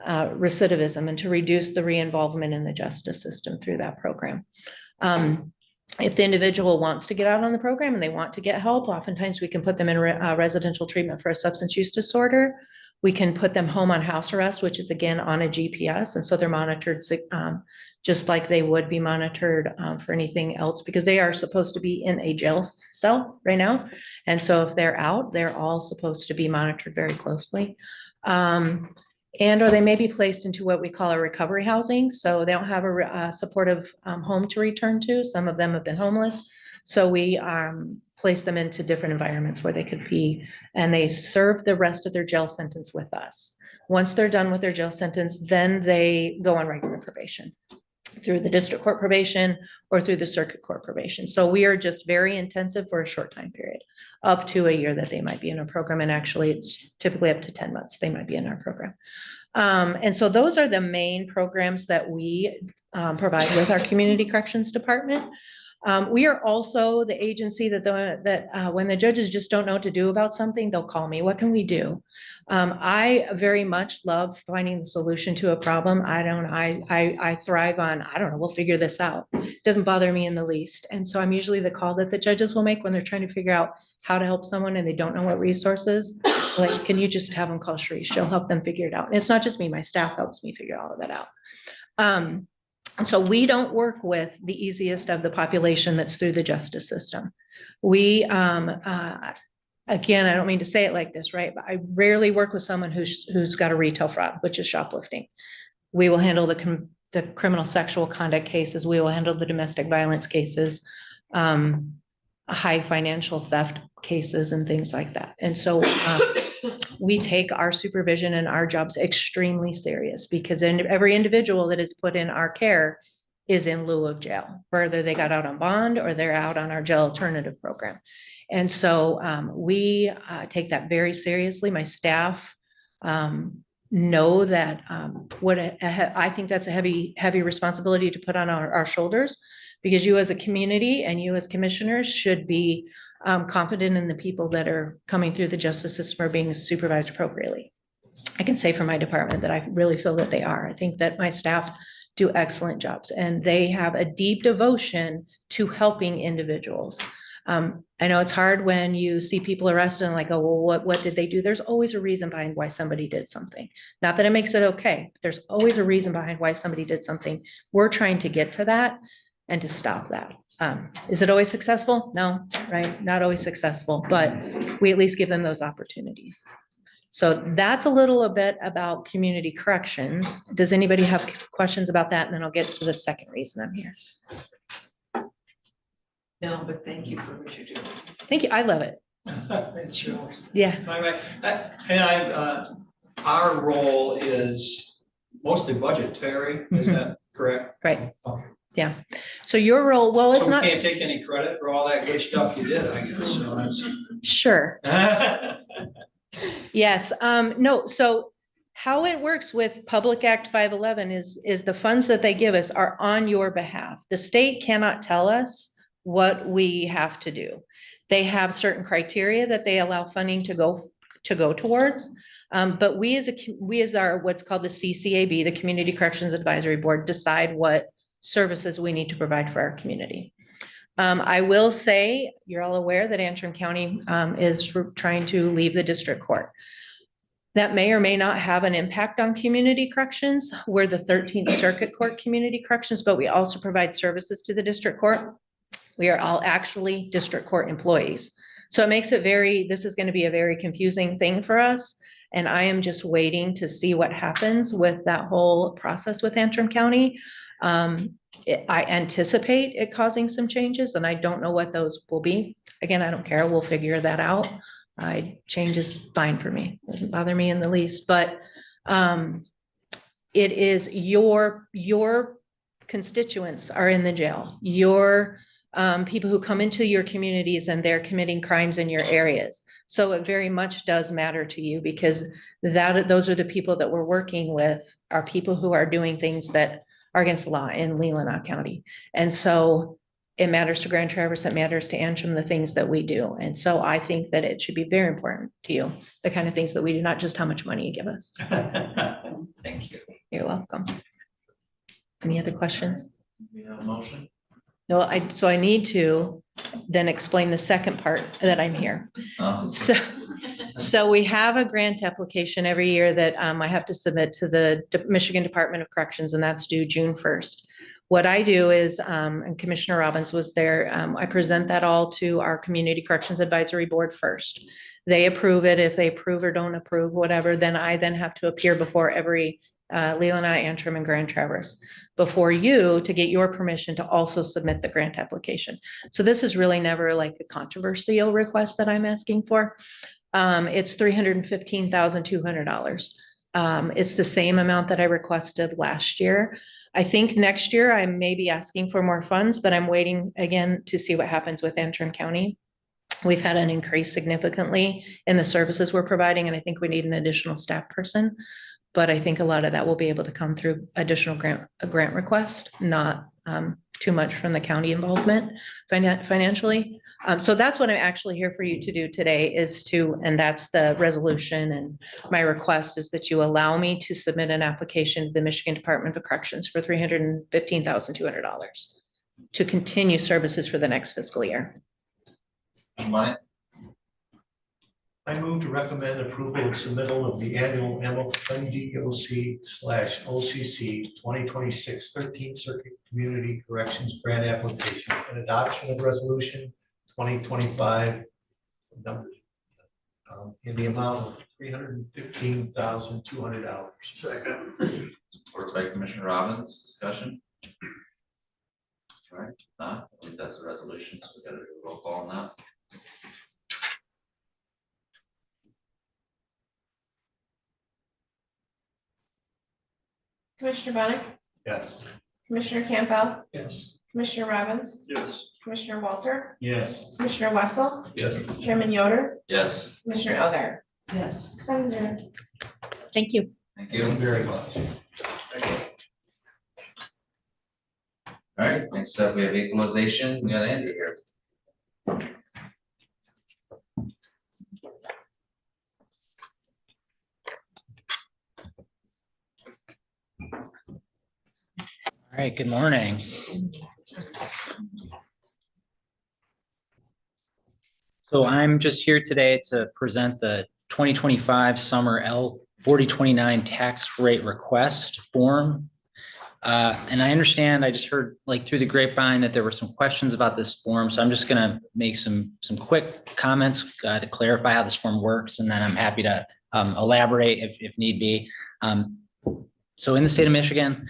Speaker 12: recidivism and to reduce the re-involvement in the justice system through that program. If the individual wants to get out on the program and they want to get help, oftentimes we can put them in residential treatment for a substance use disorder. We can put them home on house arrest, which is again on a GPS. And so they're monitored just like they would be monitored for anything else, because they are supposed to be in a jail cell right now. And so if they're out, they're all supposed to be monitored very closely. or they may be placed into what we call a recovery housing. So they don't have a supportive home to return to. Some of them have been homeless. So we place them into different environments where they could be, and they serve the rest of their jail sentence with us. Once they're done with their jail sentence, then they go on regular probation through the district court probation or through the circuit court probation. So we are just very intensive for a short time period, up to a year that they might be in our program. And actually it's typically up to 10 months they might be in our program. And so those are the main programs that we provide with our community corrections department. We are also the agency that when the judges just don't know what to do about something, they'll call me. What can we do? I very much love finding the solution to a problem. I thrive on, I don't know, we'll figure this out. It doesn't bother me in the least. And so I'm usually the call that the judges will make when they're trying to figure out how to help someone and they don't know what resources. Like, can you just have them call Sharice? She'll help them figure it out. And it's not just me, my staff helps me figure all of that out. So we don't work with the easiest of the population that's through the justice system. We, again, I don't mean to say it like this, right? But I rarely work with someone who's got a retail fraud, which is shoplifting. We will handle the criminal sexual conduct cases. We will handle the domestic violence cases, high financial theft cases and things like that. And so we take our supervision and our jobs extremely serious, because every individual that is put in our care is in lieu of jail, whether they got out on bond or they're out on our jail alternative program. And so we take that very seriously. My staff know that I think that's a heavy responsibility to put on our shoulders, because you as a community and you as commissioners should be confident in the people that are coming through the justice system are being supervised appropriately. I can say for my department that I really feel that they are. I think that my staff do excellent jobs and they have a deep devotion to helping individuals. I know it's hard when you see people arrested and like, oh, well, what did they do? There's always a reason behind why somebody did something. Not that it makes it okay, but there's always a reason behind why somebody did something. We're trying to get to that and to stop that. Is it always successful? No, right? Not always successful, but we at least give them those opportunities. So that's a little bit about community corrections. Does anybody have questions about that? And then I'll get to the second reason I'm here.
Speaker 3: No, but thank you for what you're doing.
Speaker 12: Thank you. I love it.
Speaker 3: It shows.
Speaker 12: Yeah.
Speaker 3: Our role is mostly budgetary, is that correct?
Speaker 12: Right.
Speaker 3: Okay.
Speaker 12: Yeah. So your role, well, it's
Speaker 3: So we
Speaker 12: not.
Speaker 3: can't take any credit for all that good stuff you did, I guess. So that's.
Speaker 12: Sure. Yes. No. So how it works with Public Act 511 is the funds that they give us are on your behalf. The state cannot tell us what we have to do. They have certain criteria that they allow funding to go towards. But we as our what's called the CCAB, the Community Corrections Advisory Board, decide what services we need to provide for our community. I will say, you're all aware that Antrim County is trying to leave the district court. That may or may not have an impact on community corrections. We're the 13th Circuit Court Community Corrections, but we also provide services to the district court. We are all actually district court employees. So it makes it this is going to be a very confusing thing for us. And I am just waiting to see what happens with that whole process with Antrim County. I anticipate it causing some changes and I don't know what those will be. Again, I don't care. We'll figure that out. Change is fine for me. Doesn't bother me in the least, but it is your constituents are in the jail. Your people who come into your communities and they're committing crimes in your areas. So it very much does matter to you, because those are the people that we're working with, are people who are doing things that are against the law in Leelanau County. And so it matters to Grand Traverse, it matters to Antrim, the things that we do. And so I think that it should be very important to you, the kind of things that we do, not just how much money you give us.
Speaker 3: Thank you.
Speaker 12: You're welcome. Any other questions?
Speaker 4: We have a motion.
Speaker 12: No, so I need to then explain the second part that I'm here.
Speaker 4: Oh,
Speaker 12: So we have a grant application every year that I have to submit to the Michigan Department of Corrections, and that's due June 1st. What I do is, and Commissioner Robbins was there, I present that all to our Community Corrections Advisory Board first. They approve it. If they approve or don't approve, whatever, then I then have to appear before every Leelanau, Antrim, and Grand Traverse before you to get your permission to also submit the grant application. So this is really never like a controversial request that I'm asking for. It's $315,200. It's the same amount that I requested last year. I think next year I may be asking for more funds, but I'm waiting again to see what happens with Antrim County. We've had an increase significantly in the services we're providing, and I think we need an additional staff person. But I think a lot of that will be able to come through additional grant request, not too much from the county involvement financially. So that's what I'm actually here for you to do today is to, and that's the resolution. And my request is that you allow me to submit an application to the Michigan Department of Corrections for $315,200 to continue services for the next fiscal year.
Speaker 4: Money?
Speaker 10: I move to recommend approval of submittal of the annual MDOC/OCC 2026 13th Circuit Community Corrections Grant Application and adoption of resolution 2025 numbers in the amount of $315,200.
Speaker 8: Second.
Speaker 4: Support by Commissioner Robbins, discussion. All right, I believe that's a resolution, so we gotta do a roll call on that.
Speaker 6: Commissioner Bennett,
Speaker 10: Yes.
Speaker 6: Commissioner Campbell,
Speaker 7: Yes.
Speaker 6: Commissioner Robbins,
Speaker 8: Yes.
Speaker 6: Commissioner Walter,
Speaker 7: Yes.
Speaker 6: Commissioner Wessel,
Speaker 8: Yes.
Speaker 6: Chairman Yoder,
Speaker 4: Yes,
Speaker 6: Commissioner Elgar.
Speaker 11: Yes.
Speaker 6: 7-0.
Speaker 12: Thank you.
Speaker 4: thank
Speaker 10: Thank you
Speaker 4: you.
Speaker 10: very much.
Speaker 4: All right, next up, we have equalization. We got Andrew here.
Speaker 13: All right, good morning. So I'm just here today to present the 2025 summer L 4029 tax rate request form. And I understand, I just heard like through the grapevine that there were some questions about this form. So I'm just gonna make some quick comments to clarify how this form works, and then I'm happy to elaborate if need be. So in the state of Michigan,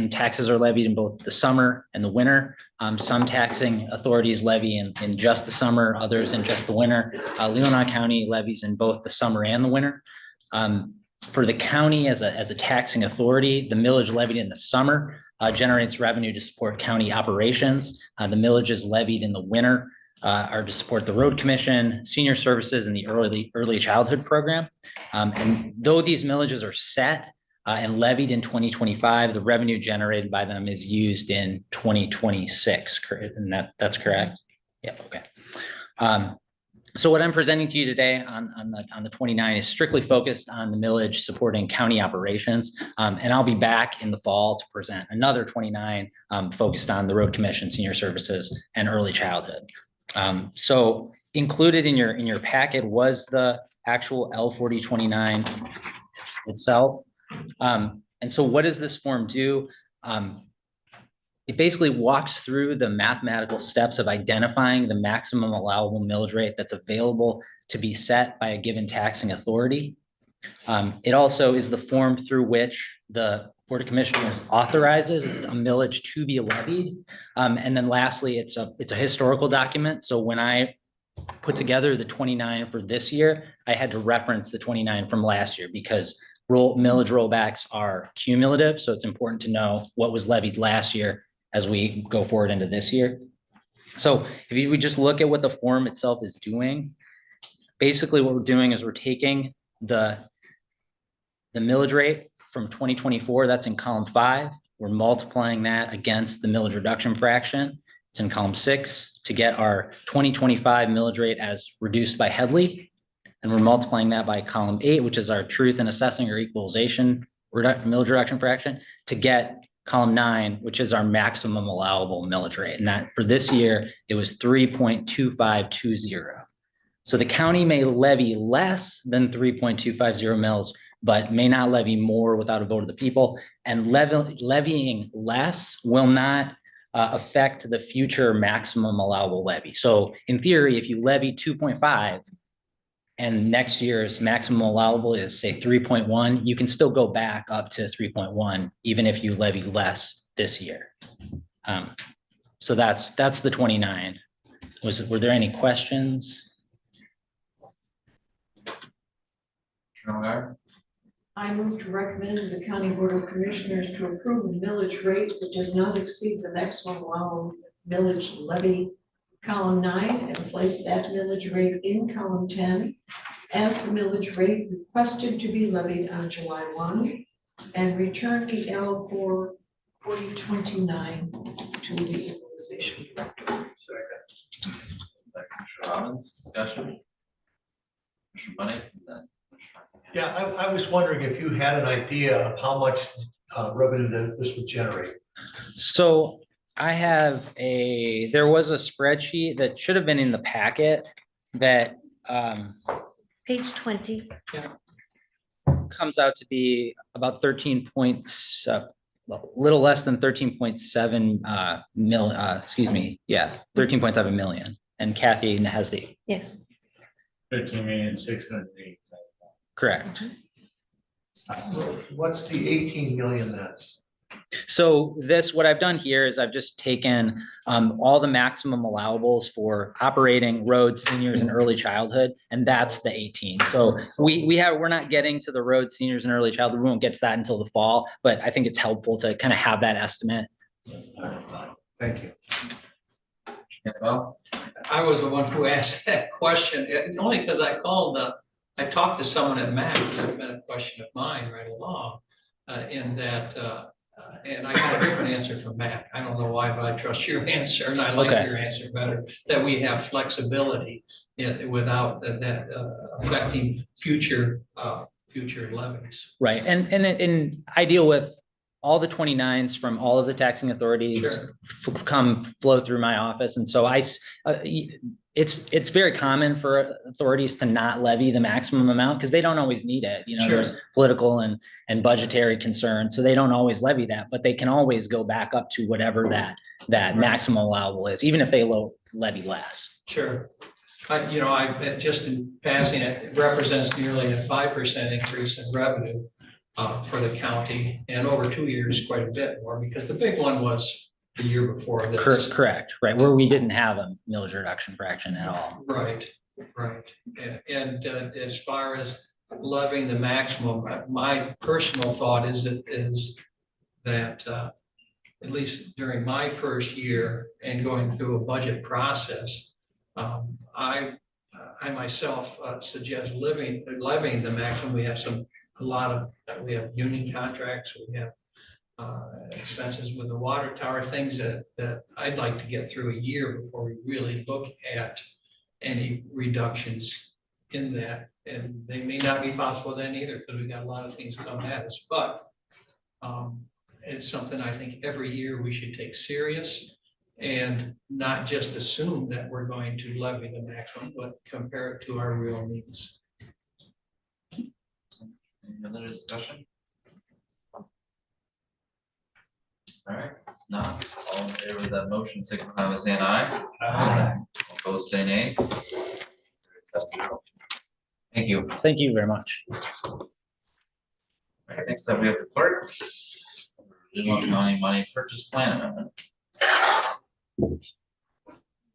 Speaker 13: taxes are levied in both the summer and the winter. Some taxing authorities levy in just the summer, others in just the winter. Leelanau County levies in both the summer and the winter. For the county as a taxing authority, the millage levied in the summer generates revenue to support county operations. The millages levied in the winter are to support the road commission, senior services, and the early childhood program. And though these millages are set and levied in 2025, the revenue generated by them is used in 2026, and that's correct? Yeah, okay. So what I'm presenting to you today on the 29 is strictly focused on the millage supporting county operations. And I'll be back in the fall to present another 29 focused on the road commission, senior services, and early childhood. So included in your packet was the actual L 4029 itself. And so what does this form do? It basically walks through the mathematical steps of identifying the maximum allowable millage rate that's available to be set by a given taxing authority. It also is the form through which the Board of Commissioners authorizes a millage to be levied. And then lastly, it's a historical document. So when I put together the 29 for this year, I had to reference the 29 from last year because millage rollbacks are cumulative. So it's important to know what was levied last year as we go forward into this year. So if we just look at what the form itself is doing, basically what we're doing is we're taking the millage rate from 2024, that's in column 5. We're multiplying that against the millage reduction fraction. It's in column 6 to get our 2025 millage rate as reduced by Headley. And we're multiplying that by column 8, which is our truth in assessing or equalization millage reduction fraction, to get column 9, which is our maximum allowable millage rate. And that for this year, it was 3.2520. So the county may levy less than 3.250 mils, but may not levy more without a vote of the people. And levying less will not affect the future maximum allowable levy. So in theory, if you levy 2.5, and next year's maximum allowable is say 3.1, you can still go back up to 3.1, even if you levy less this year. So that's the 29. Were there any questions?
Speaker 14: I move to recommend to the County Board of Commissioners to approve a millage rate that does not exceed the maximum allowable millage levy, column 9, and place that millage rate in column 10 as the millage rate requested to be levied on July 1, and return the L for 4029 to the equalization director.
Speaker 4: Second. Commissioner Robbins, discussion. Commissioner Bunny, and then Commissioner.
Speaker 10: Yeah, I was wondering if you had an idea of how much revenue that this would generate.
Speaker 13: So there was a spreadsheet that should have been in the packet that
Speaker 5: Page 20.
Speaker 13: comes out to be about 13 points, a little less than 13.7 13.7 million. And Kathy has the
Speaker 5: Yes.
Speaker 2: 13,608,000.
Speaker 13: correct.
Speaker 10: What's the 18 million that's?
Speaker 13: So what I've done here is I've just taken all the maximum allowables for operating roads, seniors and early childhood, and that's the 18. So we're not getting to the road, seniors and early childhood. We won't get to that until the fall, but I think it's helpful to kind of have that estimate.
Speaker 10: Thank you.
Speaker 4: Yeah, well,
Speaker 3: I was the one who asked that question, only because I talked to someone at MAC, it's been a question of mine right along, in that, and I got a different answer from Mac. I don't know why, but I trust your answer, and I like
Speaker 13: Okay.
Speaker 3: your answer better, that we have flexibility without that affecting future levies.
Speaker 13: Right. And I deal with all the 29s from all of the taxing authorities
Speaker 3: Sure.
Speaker 13: flow through my office. And so it's very common for authorities to not levy the maximum amount because they don't always need it. You know,
Speaker 3: Sure.
Speaker 13: there's political and budgetary concerns. So they don't always levy that, but they can always go back up to whatever that
Speaker 3: Right.
Speaker 13: maximum allowable is, even if they levy less.
Speaker 3: Sure. I just in passing, it represents nearly a 5% increase in revenue for the county, and over 2 years, quite a bit more, because the big one was the year before this.
Speaker 13: Correct. Right. Where we didn't have a millage reduction fraction at all.
Speaker 3: Right. And as far as levying the maximum, my personal thought is that at least during my first year and going through a budget process, I myself suggest levying the maximum. We have we have union contracts, we have expenses with the water tower, things that I'd like to get through a year before we really look at any reductions in that. And they may not be possible then either, because we've got a lot of things coming at us, but it's something I think every year we should take serious and not just assume that we're going to levy the maximum, but compare it to our real needs.
Speaker 4: any other discussion? All right, not all in favor of that motion, signify by saying aye.
Speaker 3: Aye.
Speaker 4: Opposed, say nay. Thank you.
Speaker 13: Thank you very much.
Speaker 4: All right, next up, we have the clerk. Leelanau County Money Purchase Plan Amendment.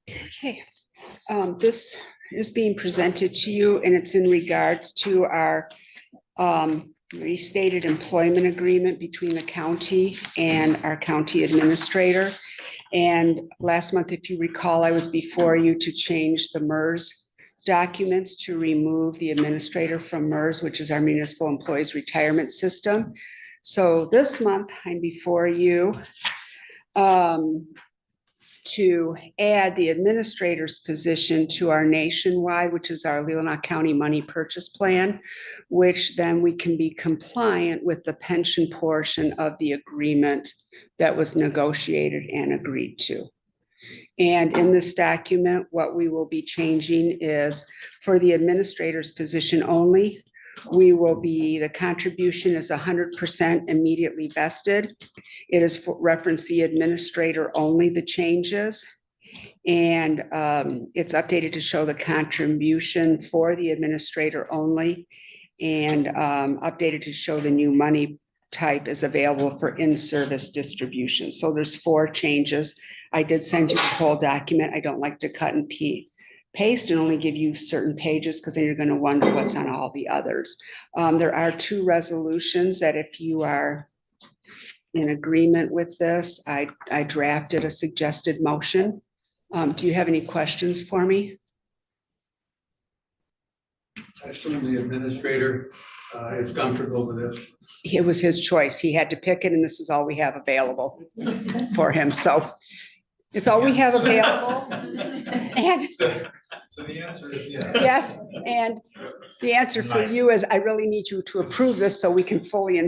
Speaker 15: Okay, this is being presented to you and it's in regards to our restated employment agreement between the county and our county administrator. And last month, if you recall, I was before you to change the MERS documents to remove the administrator from MERS, which is our Municipal Employees Retirement System. So this month, I'm before you to add the administrator's position to our nationwide, which is our Leelanau County Money Purchase Plan, which then we can be compliant with the pension portion of the agreement that was negotiated and agreed to. And in this document, what we will be changing is for the administrator's position only, the contribution is 100% immediately vested. It is for reference the administrator only, the changes. And it's updated to show the contribution for the administrator only, and updated to show the new money type is available for in-service distribution. So there's 4 changes. I did send you the whole document. I don't like to cut and paste and only give you certain pages, because then you're going to wonder what's on all the others. There are 2 resolutions that if you are in agreement with this, I drafted a suggested motion. Do you have any questions for me?
Speaker 8: I assume the administrator is comfortable with this.
Speaker 15: It was his choice. He had to pick it, and this is all we have available for him. So it's all we have available. And
Speaker 7: So the answer is yes.
Speaker 15: yes, and the answer for you is I really need you to approve this so we can fully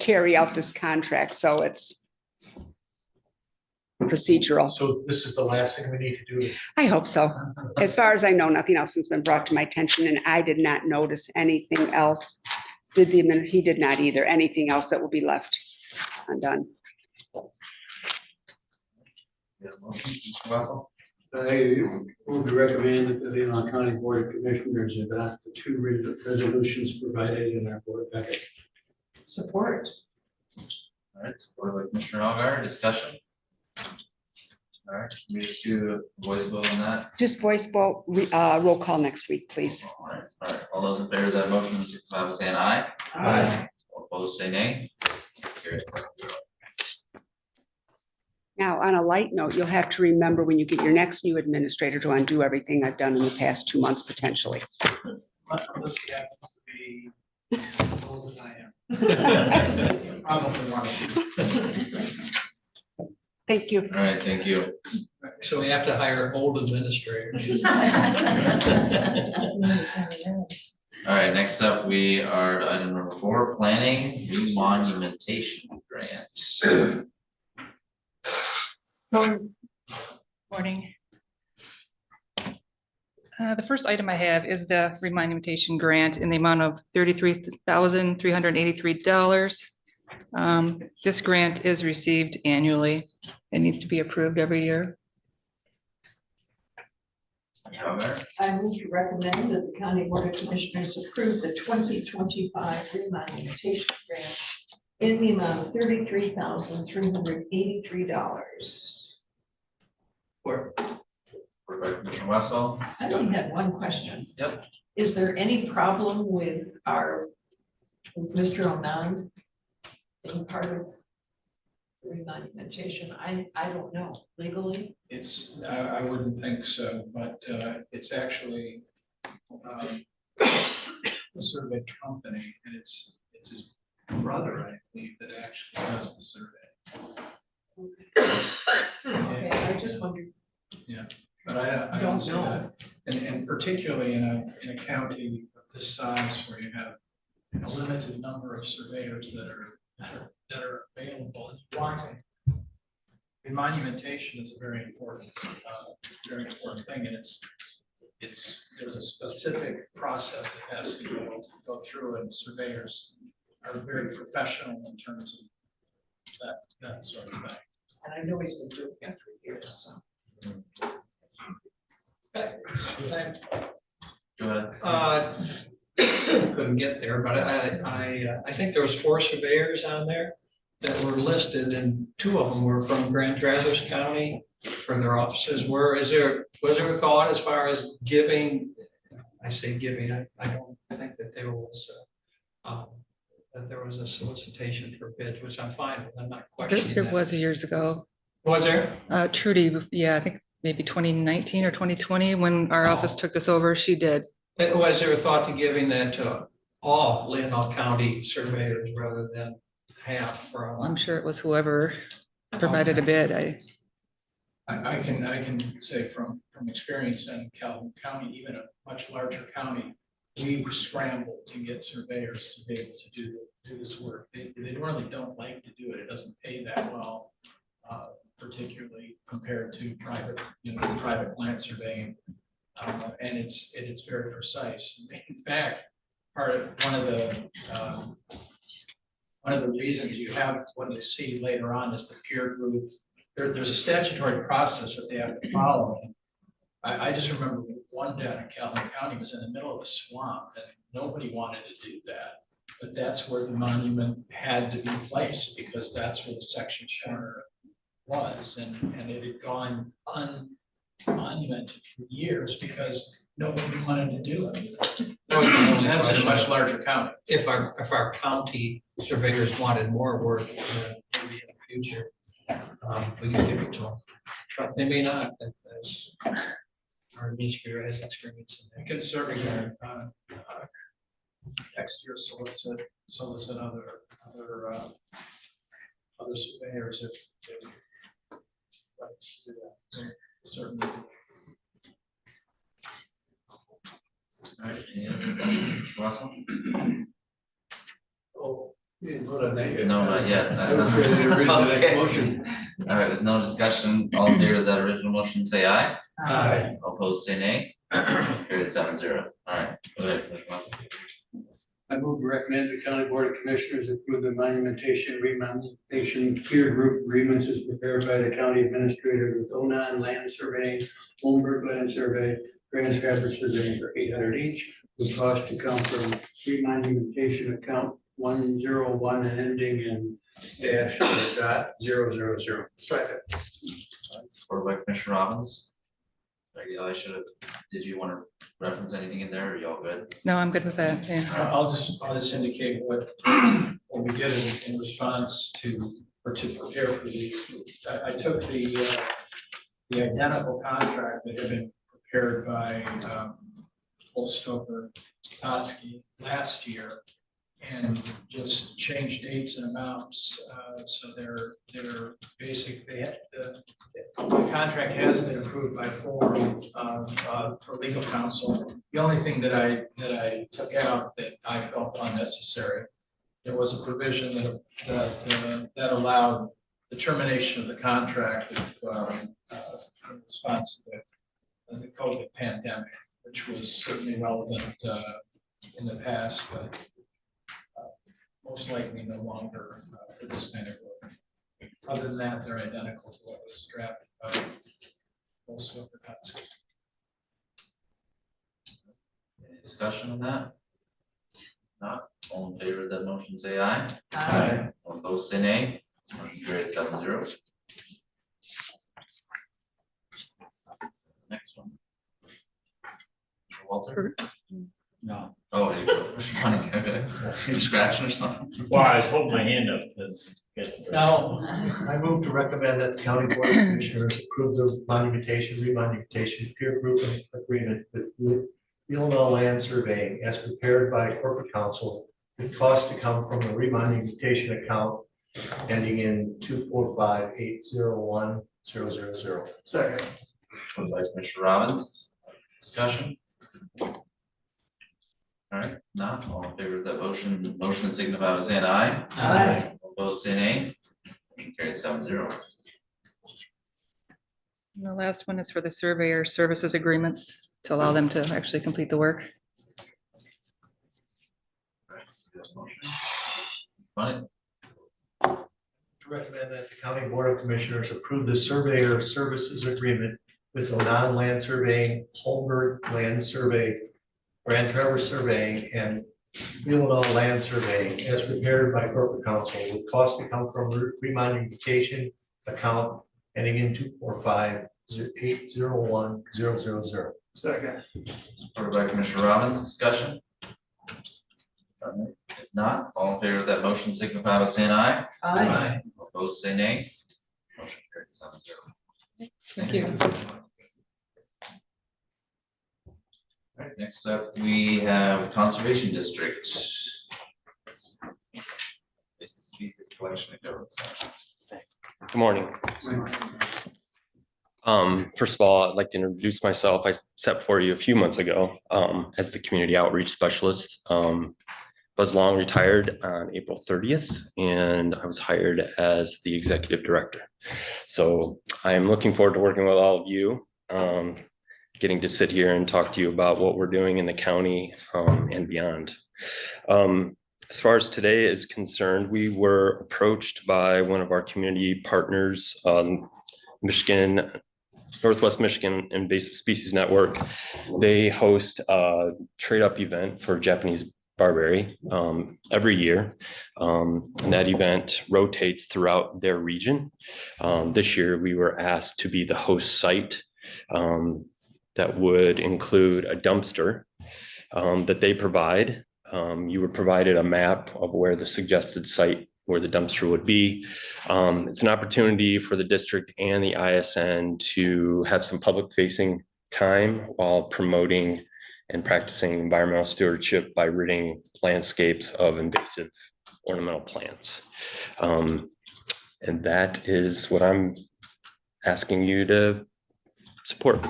Speaker 15: carry out this contract. So it's procedural.
Speaker 10: So this is the last thing we need to do.
Speaker 15: I hope so. As far as I know, nothing else has been brought to my attention, and I did not notice anything else. He did not either. Anything else that will be left undone.
Speaker 4: Yeah, motion, Mr. Russell?
Speaker 8: I move to recommend that the Leelanau County Board of Commissioners adopt the 2 resolutions provided in our board packet.
Speaker 14: Support.
Speaker 4: All right, supported by Commissioner Algar, discussion? All right, move to voice vote on that.
Speaker 15: Just voice vote, roll call next week, please.
Speaker 4: All right, all those in favor of that motion, signify by saying aye.
Speaker 14: Aye.
Speaker 4: All opposed, say nay. Carried 7-0.
Speaker 15: Now, on a light note, you'll have to remember when you get your next new administrator to undo everything I've done in the past 2 months, potentially.
Speaker 7: Unless he happens to be as old as I am. Probably one of you.
Speaker 15: Thank you.
Speaker 4: All right, thank you.
Speaker 3: So we have to hire old administrators.
Speaker 4: All right, next up, we are to item number 4, planning remonumentation grants.
Speaker 16: Morning. The first item I have is the remonumentation grant in the amount of $33,383. This grant is received annually. It needs to be approved every year.
Speaker 14: I move to recommend that the County Board of Commissioners approve the 2025 remonumentation grant in the amount of $33,383.
Speaker 3: Or
Speaker 4: Supported by Commissioner Wessel.
Speaker 14: I only had one question.
Speaker 4: Yep.
Speaker 14: Is there any problem with with Mr. Onan being part of the remonumentation? I don't know legally.
Speaker 7: I wouldn't think so, but it's actually a survey company, and it's his brother, I believe, that actually does the survey.
Speaker 14: Okay, I just wondered.
Speaker 7: Yeah, but I don't see that. And particularly in a county of this size where you have a limited number of surveyors that are available and wanting. Monumentation is a very important thing, and there's a specific process that has to go through, and surveyors are very professional in terms of that sort of thing.
Speaker 14: And I know he's been doing it for years, so.
Speaker 4: Go ahead.
Speaker 3: Couldn't get there, but I think there was 4 surveyors on there that were listed, and 2 of them were from Grand Traverse County, where their offices were. Was there a thought as far as giving? I say giving, I don't think that there was a solicitation for bids, which I'm fine with. I'm not questioning
Speaker 16: There
Speaker 3: that.
Speaker 16: was years ago.
Speaker 3: Was there?
Speaker 16: Trudy, yeah, I think maybe 2019 or 2020, when our office took this over, she did.
Speaker 3: Was there a thought to giving that to all Leelanau County surveyors rather than half from?
Speaker 16: I'm sure it was whoever provided a bid.
Speaker 7: I can say from experience in Calhoun County, even a much larger county, we scrambled to get surveyors to be able to do this work. They really don't like to do it. It doesn't pay that well, particularly compared to private plant surveying. And it's very precise. In fact, one of the reasons you have what you see later on is the peer group there's a statutory process that they have to follow. I just remember one down in Calhoun County was in the middle of a swamp and nobody wanted to do that. But that's where the monument had to be placed because that's where the section corner was. And it had gone unmonumented for years because nobody wanted to do it.
Speaker 3: That was my only
Speaker 7: That's in a
Speaker 3: question.
Speaker 7: much larger county.
Speaker 3: If our county surveyors wanted more work, maybe in the future, we can give it to them. But they may not, as our administrator has experience in
Speaker 7: I
Speaker 3: that.
Speaker 7: can certainly next year solicit other surveyors if they would like to do that. Certainly.
Speaker 4: All right, any other discussion? Mr. Russell?
Speaker 8: Oh, you didn't vote on that yet.
Speaker 4: No, not yet.
Speaker 8: I was ready to read the next
Speaker 4: Okay.
Speaker 8: motion.
Speaker 4: All right, with no discussion, all in favor of that original motion, say aye.
Speaker 8: Aye.
Speaker 4: All opposed, say nay. Carried 7-0. All right, go ahead, Mr. Russell.
Speaker 8: I move to recommend the county board of commissioners approve the monumentation, remonumentation peer group agreements as prepared by the county administrator with Onan Land Surveying, Holmberg Land Survey, Grand Traverse Surveying for $800 each, with cost to come from remonumentation account 101 and ending in -.000.
Speaker 7: Second.
Speaker 4: Supported by Commissioner Robbins. I should have, did you want to reference anything in there? Are y'all good?
Speaker 16: No, I'm good with that. Yeah.
Speaker 7: I'll just indicate what we did in response to, or to prepare for these. I took the identical contract that had been prepared by Holstover Totsky last year and just changed dates and amounts. So they're basic, the contract has been approved by forum for legal counsel. The only thing that I took out that I felt unnecessary, there was a provision that allowed the termination of the contract in response to the COVID pandemic, which was certainly relevant in the past, but most likely no longer for this kind of work. Other than that, they're identical to what was drafted by also for that system.
Speaker 4: Any discussion on that? Not, all in favor of that motion, say aye.
Speaker 7: Aye.
Speaker 4: All opposed, say nay. Motion carried 7-0. Next one. Mr. Walter?
Speaker 17: No.
Speaker 4: Oh, you go. Mr. Money, okay. You scratching or something?
Speaker 17: Well, I was holding my hand up to get.
Speaker 7: No.
Speaker 10: I move to recommend that the county board of commissioners approve the monumentation, remonumentation peer group agreement with Leelanau Land Surveying as prepared by corporate counsel with costs to come from the remonumentation account ending in 245801000.
Speaker 7: Second.
Speaker 4: Vice Commissioner Robbins, discussion? All right, not all in favor of that motion signify by saying aye.
Speaker 7: Aye.
Speaker 4: All opposed, say nay. Motion carried 7-0.
Speaker 16: And the last one is for the surveyor services agreements to allow them to actually complete the work.
Speaker 4: Money,
Speaker 10: To recommend that the county board of commissioners approve the surveyor services agreement with Onan Land Surveying, Holmberg Land Survey, Grand Traverse Surveying, and Leelanau Land Surveying as prepared by corporate counsel with costs to come from remonumentation account ending in 245801000.
Speaker 7: Second.
Speaker 4: supported by Commissioner Robbins, discussion? If not, all in favor of that motion signify by saying aye.
Speaker 7: Aye.
Speaker 4: All opposed, say nay. Motion carried 7-0.
Speaker 16: Thank you.
Speaker 4: All right, next up, we have Conservation District. This is species collection and governance.
Speaker 18: Good morning. First of all, I'd like to introduce myself. I sat before you a few months ago as the community outreach specialist. Buzz Long retired on April 30th, and I was hired as the executive director. So I'm looking forward to working with all of you, getting to sit here and talk to you about what we're doing in the county and beyond. As far as today is concerned, we were approached by one of our community partners Michigan, Northwest Michigan Invasive Species Network. They host a trade-up event for Japanese barberry every year. And that event rotates throughout their region. This year, we were asked to be the host site. That would include a dumpster that they provide. You were provided a map of where the suggested site, where the dumpster would be. It's an opportunity for the district and the ISN to have some public facing time while promoting and practicing environmental stewardship by ridding landscapes of invasive ornamental plants. And that is what I'm asking you to support.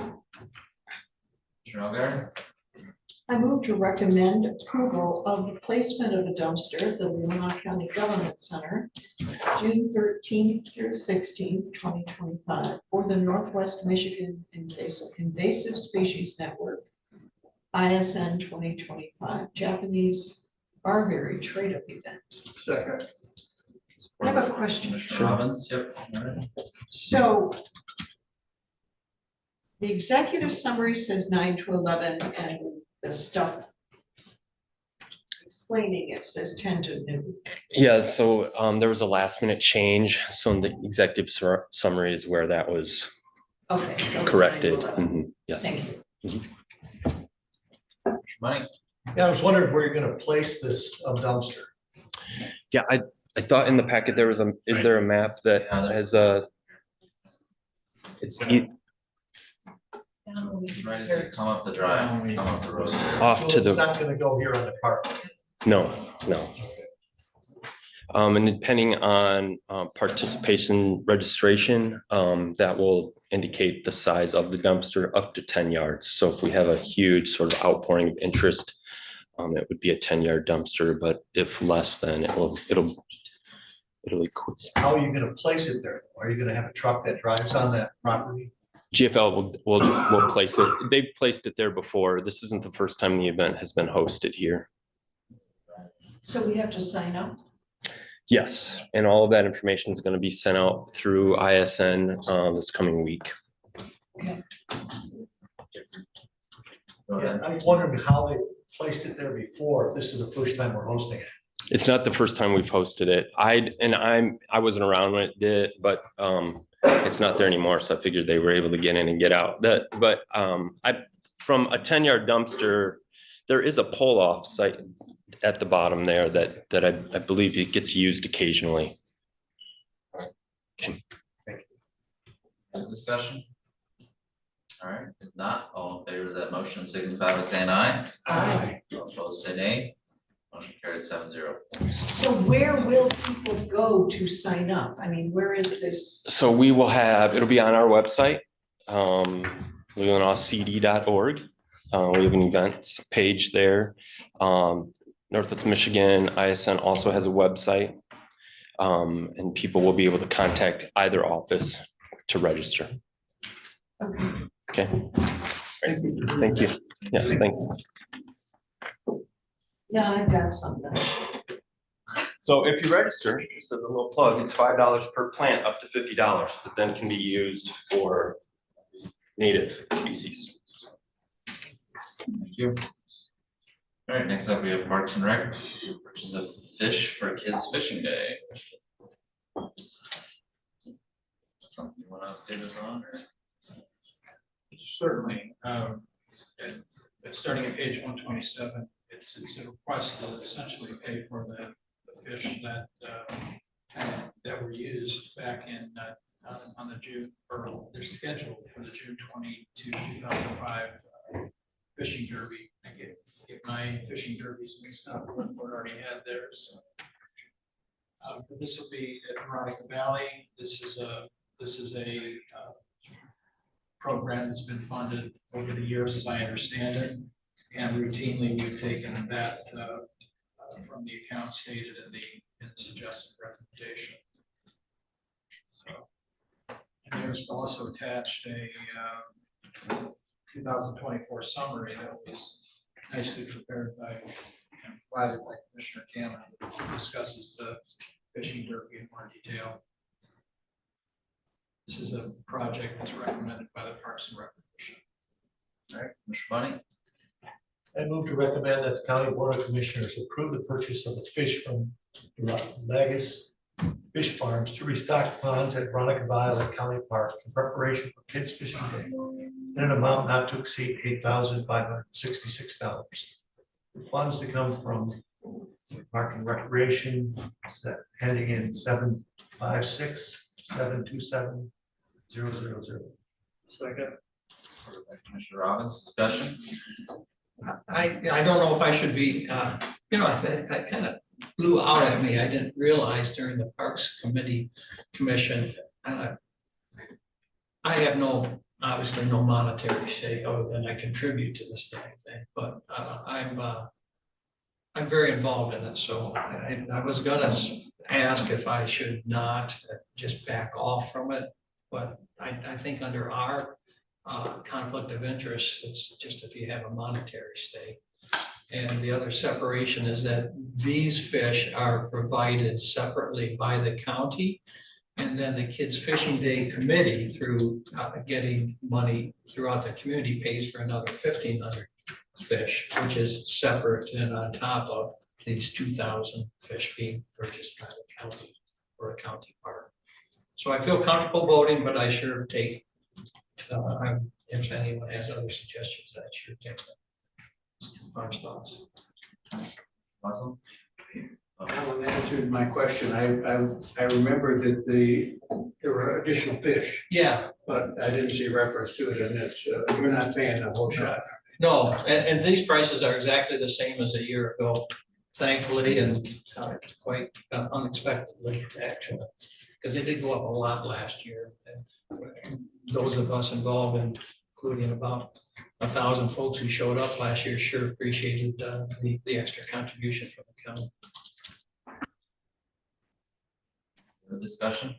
Speaker 14: I move to recommend approval of the placement of a dumpster at the Leelanau County Government Center, June 13th through 16th, 2025, for the Northwest Michigan Invasive Species Network, ISN 2025 Japanese Barberry Trade-up event.
Speaker 8: Second.
Speaker 14: I have a question.
Speaker 4: Robbins, yep. All right.
Speaker 14: So the executive summary says 9 to 11, and the stuff explaining it says 10 to noon.
Speaker 18: Yeah, so there was a last minute change. So in the executive summary is where that was
Speaker 14: Okay, so it's
Speaker 18: corrected.
Speaker 14: 9 to 11.
Speaker 18: Mhm, yes.
Speaker 14: Thank you.
Speaker 4: Money.
Speaker 10: Yeah, I was wondering where you're gonna place this dumpster.
Speaker 18: Yeah, I thought in the packet there was is there a map that has it's
Speaker 4: Right as you come up the drive, come up the road.
Speaker 18: off
Speaker 10: So
Speaker 18: to
Speaker 10: it's
Speaker 18: the,
Speaker 10: not gonna go here on the park.
Speaker 18: no. And depending on participation registration, that will indicate the size of the dumpster up to 10 yards. So if we have a huge sort of outpouring of interest, it would be a 10-yard dumpster, but if less, then it'll
Speaker 10: How are you gonna place it there? Are you gonna have a truck that drives on that property?
Speaker 18: GFL will place it. They've placed it there before. This isn't the first time the event has been hosted here.
Speaker 14: So we have to sign up?
Speaker 18: Yes, and all of that information is going to be sent out through ISN this coming week.
Speaker 14: Okay.
Speaker 10: Yeah, I was wondering how they placed it there before, if this is the first time we're hosting it.
Speaker 18: It's not the first time we've hosted it. I wasn't around when it did, but it's not there anymore. So I figured they were able to get in and get out. From a 10-yard dumpster, there is a pull-off site at the bottom there that I believe it gets used occasionally.
Speaker 4: Discussion? All right, if not, all in favor of that motion signify by saying aye.
Speaker 14: Aye.
Speaker 4: All opposed, say nay. Motion carried 7-0.
Speaker 14: So where will people go to sign up? I mean, where is this?
Speaker 18: So it'll be on our website, leelanaucd.org. We have an events page there. Northwest Michigan ISN also has a website, and people will be able to contact either office to register. Okay. Thank you. Yes, thanks.
Speaker 14: Yeah, I've got something.
Speaker 18: So if you register, just as a little plug, it's $5 per plant, up to $50 that then can be used for native species.
Speaker 4: Thank you. All right, next up we have Parks and Rec, which is a fish for kids fishing day. Something you want to update us on? Or?
Speaker 7: Certainly. Starting at page 127, it's a request to essentially pay for the fish that were used back in on the June, or they're scheduled for the June 22, 2005 fishing derby. I get my fishing derbies mixed up. We're already had theirs. But this will be at Veronica Valley. This is a program that's been funded over the years, as I understand it, and routinely we've taken that from the account stated in the suggested recommendation. So, and there's also attached a 2024 summary that was nicely prepared by and provided by Commissioner Cameron, who discusses the fishing derby in more detail. This is a project that's recommended by the Parks and Rec.
Speaker 4: All right, Mr. Bunny,
Speaker 10: I move to recommend that the County Board of Commissioners approve the purchase of the fish from Lagos Fish Farms to restock ponds at Veronica Violet County Park in preparation for Kids Fishing Day in an amount not to exceed $8,566. The funds to come from Park and Recreation, set heading in 756-727-000.
Speaker 7: Second.
Speaker 4: Commissioner Robbins, discussion?
Speaker 3: I don't know if I should be, that kind of blew out at me. I didn't realize during the Parks Commission, I have obviously no monetary stake other than I contribute to this damn thing, but I'm very involved in it, so I was gonna ask if I should not just back off from it, but I think under our conflict of interest, it's just if you have a monetary stake. And the other separation is that these fish are provided separately by the county. And then the Kids Fishing Day Committee, through getting money throughout the community, pays for another 1,500 fish, which is separate and on top of these 2,000 fish being purchased by the county for a county park. So I feel comfortable voting, but I sure take, if anyone has other suggestions, I sure take them. First thoughts.
Speaker 4: Russell?
Speaker 8: Alan answered my question. I remember that there were additional fish,
Speaker 3: Yeah,
Speaker 8: but I didn't see reference to it, and it's, you're not paying the whole shot.
Speaker 3: no, and these prices are exactly the same as a year ago, thankfully, and quite unexpectedly, actually, because they did go up a lot last year. And those of us involved, including about 1,000 folks who showed up last year, sure appreciated the extra contribution from the county.
Speaker 4: The discussion?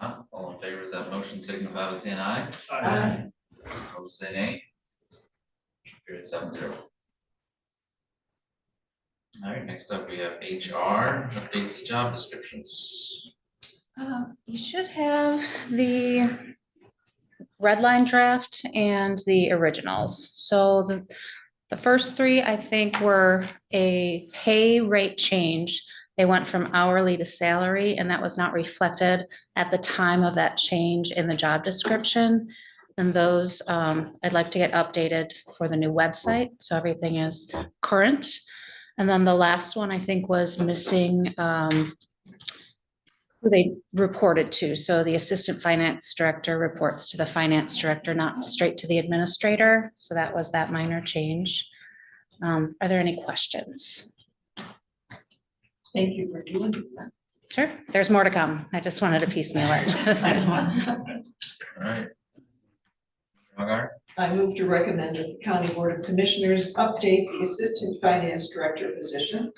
Speaker 4: Not all in favor of that motion signify by saying aye.
Speaker 14: Aye.
Speaker 4: Opposed, say nay. Carried 7-0. All right, next up we have HR, updates to job descriptions.
Speaker 9: You should have the red line draft and the originals. So the first three, I think, were a pay rate change. They went from hourly to salary, and that was not reflected at the time of that change in the job description. And those I'd like to get updated for the new website, so everything is current. And then the last one, I think, was missing who they reported to. So the assistant finance director reports to the finance director, not straight to the administrator. So that was that minor change. Are there any questions?
Speaker 14: Thank you for doing that.
Speaker 9: Sure, there's more to come. I just wanted to piecemeal it.
Speaker 4: All right. Hagar?
Speaker 14: I move to recommend that the County Board of Commissioners update the Assistant Finance Director position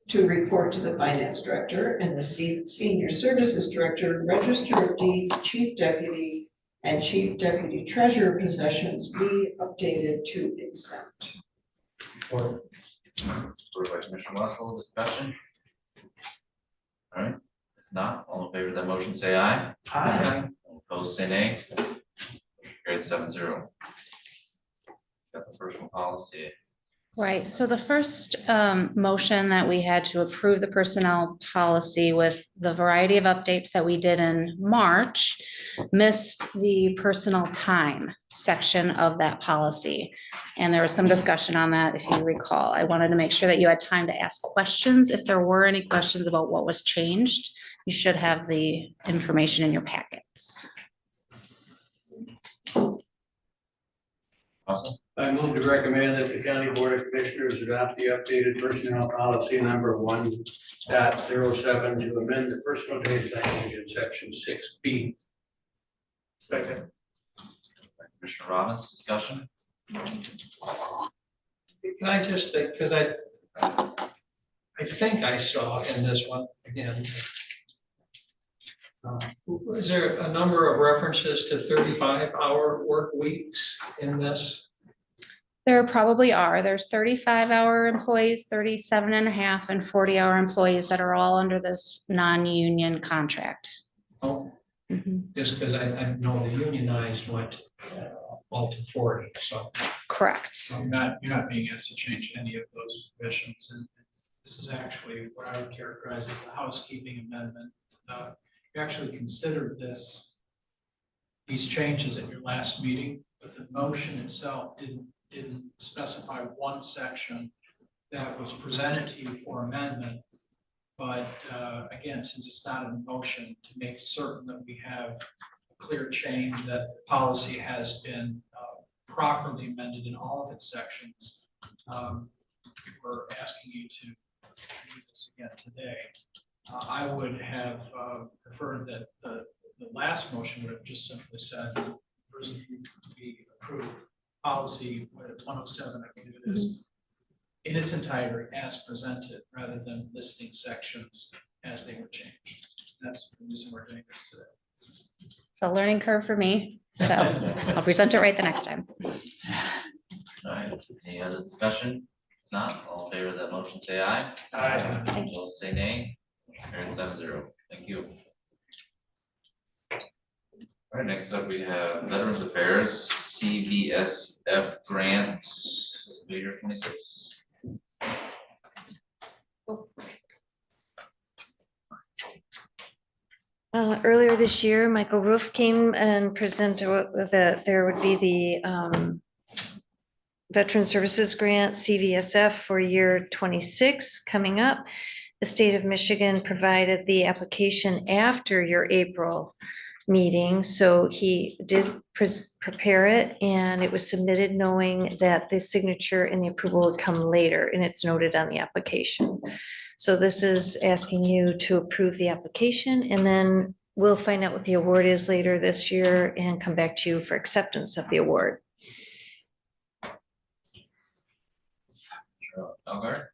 Speaker 14: to report to the Finance Director, and the Senior Services Director, Register of Deeds, Chief Deputy, and Chief Deputy Treasurer positions be updated to exempt.
Speaker 4: Support by Commissioner Wessel, discussion? All right, if not, all in favor of that motion, say aye.
Speaker 3: Aye.
Speaker 4: All opposed, say nay. Carried 7-0. Got the personal policy.
Speaker 9: Right, so the first motion that we had to approve the personnel policy with the variety of updates that we did in March missed the personal time section of that policy. And there was some discussion on that, if you recall. I wanted to make sure that you had time to ask questions. If there were any questions about what was changed, you should have the information in your packets.
Speaker 4: Awesome.
Speaker 8: I move to recommend that the County Board of Commissioners adopt the updated personnel policy number 1.07 to amend the personal days language in section 6B.
Speaker 7: Second.
Speaker 4: Commissioner Robbins, discussion?
Speaker 3: Can I just, because I think I saw in this one, again, is there a number of references to 35-hour work weeks in this?
Speaker 15: There probably are. There's 35-hour employees, 37 and a half, and 40-hour employees that are all under this non-union contract.
Speaker 7: Oh,
Speaker 15: Mhm.
Speaker 7: just because I know the unionized went all to 40, so.
Speaker 15: Correct.
Speaker 7: So you're not being asked to change any of those provisions, and this is actually what I would characterize as a housekeeping amendment. You actually considered these changes at your last meeting, but the motion itself didn't specify one section that was presented to you for amendment. But again, since it's not a motion, to make certain that we have a clear change that the policy has been properly amended in all of its sections, we're asking you to do this again today. I would have preferred that the last motion would have just simply said, we approve policy 107, I believe it is, in its entirety as presented, rather than listing sections as they were changed. That's the reason we're doing this today.
Speaker 15: It's a learning curve for me, so I'll present it right the next time.
Speaker 4: All right, any other discussion? Not, all in favor of that motion, say aye.
Speaker 7: Aye.
Speaker 4: Opposed, say nay. Carried 7-0. Thank you. All right, next up, we have Veterans Affairs, CVSF grant, fiscal year 26.
Speaker 5: Earlier this year, Michael Roof came and presented that there would be the Veteran Services Grant, CVSF, for year 26 coming up. The state of Michigan provided the application after your April meeting, so he did prepare it, and it was submitted knowing that the signature and the approval would come later, and it's noted on the application. So this is asking you to approve the application, and then we'll find out what the award is later this year and come back to you for acceptance of the award.
Speaker 4: Elgar?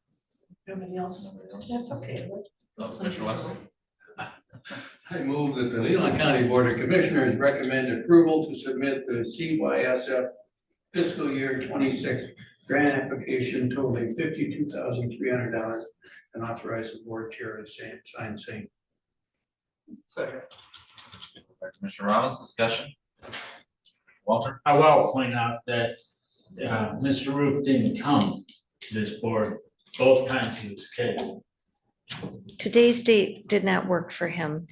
Speaker 14: Nobody else? That's okay.
Speaker 4: Commissioner Wesley?
Speaker 8: I move that the Leelanau County Board of Commissioners recommend approval to submit the CYSF fiscal year 26 grant application totaling $52,300 and authorize the board chair to sign same.
Speaker 7: Second.
Speaker 4: Commissioner Rollins, discussion? Walter?
Speaker 17: I will point out that Mr. Roof didn't come to this board both times he was scheduled.
Speaker 5: Today's date did not work for him,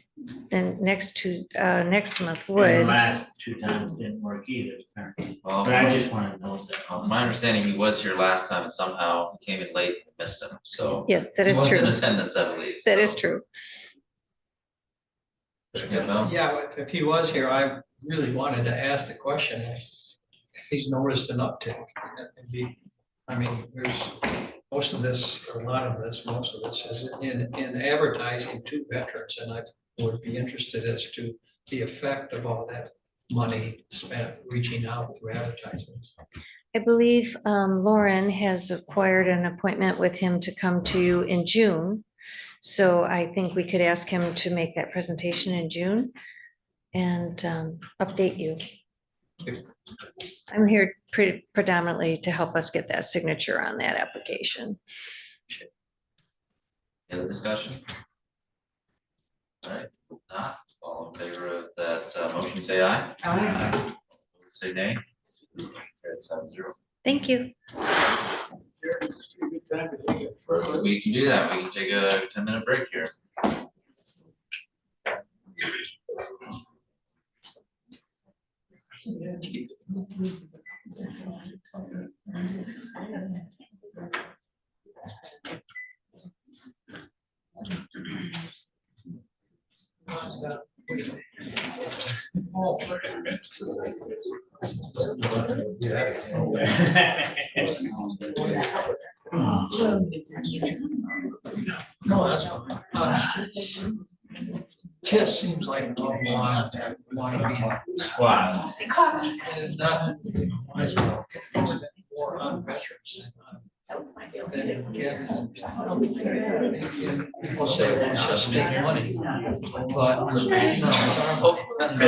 Speaker 5: and next month
Speaker 17: And the
Speaker 5: would.
Speaker 17: last two times didn't work either, apparently.
Speaker 4: Well,
Speaker 17: But I just want to note that.
Speaker 4: my understanding, he was here last time and somehow he came in late and missed him, so.
Speaker 5: Yes, that is
Speaker 4: He was in
Speaker 5: true.
Speaker 4: attendance, I believe.
Speaker 5: That is
Speaker 4: so.
Speaker 5: true.
Speaker 3: Yeah, if he was here, I really wanted to ask the question if he's noticed an uptick. I mean, there's most of this, or a lot of this, most of this is in advertising to veterans, and I would be interested as to the effect of all that money spent reaching out through advertisements.
Speaker 5: I believe Lauren has acquired an appointment with him to come to you in June. So I think we could ask him to make that presentation in June and update you. I'm here predominantly to help us get that signature on that application.
Speaker 4: Any other discussion? All right, not, all in favor of that motion, say aye.
Speaker 14: Aye.
Speaker 4: Say nay. Carried 7-0.
Speaker 5: Thank you.
Speaker 4: We can do that. We can take a 10-minute break here.
Speaker 3: No, that's just seems like a lot to want to be.
Speaker 17: Wow.
Speaker 3: And more on veterans. People say, well, it's just state money, but, you know, hope that's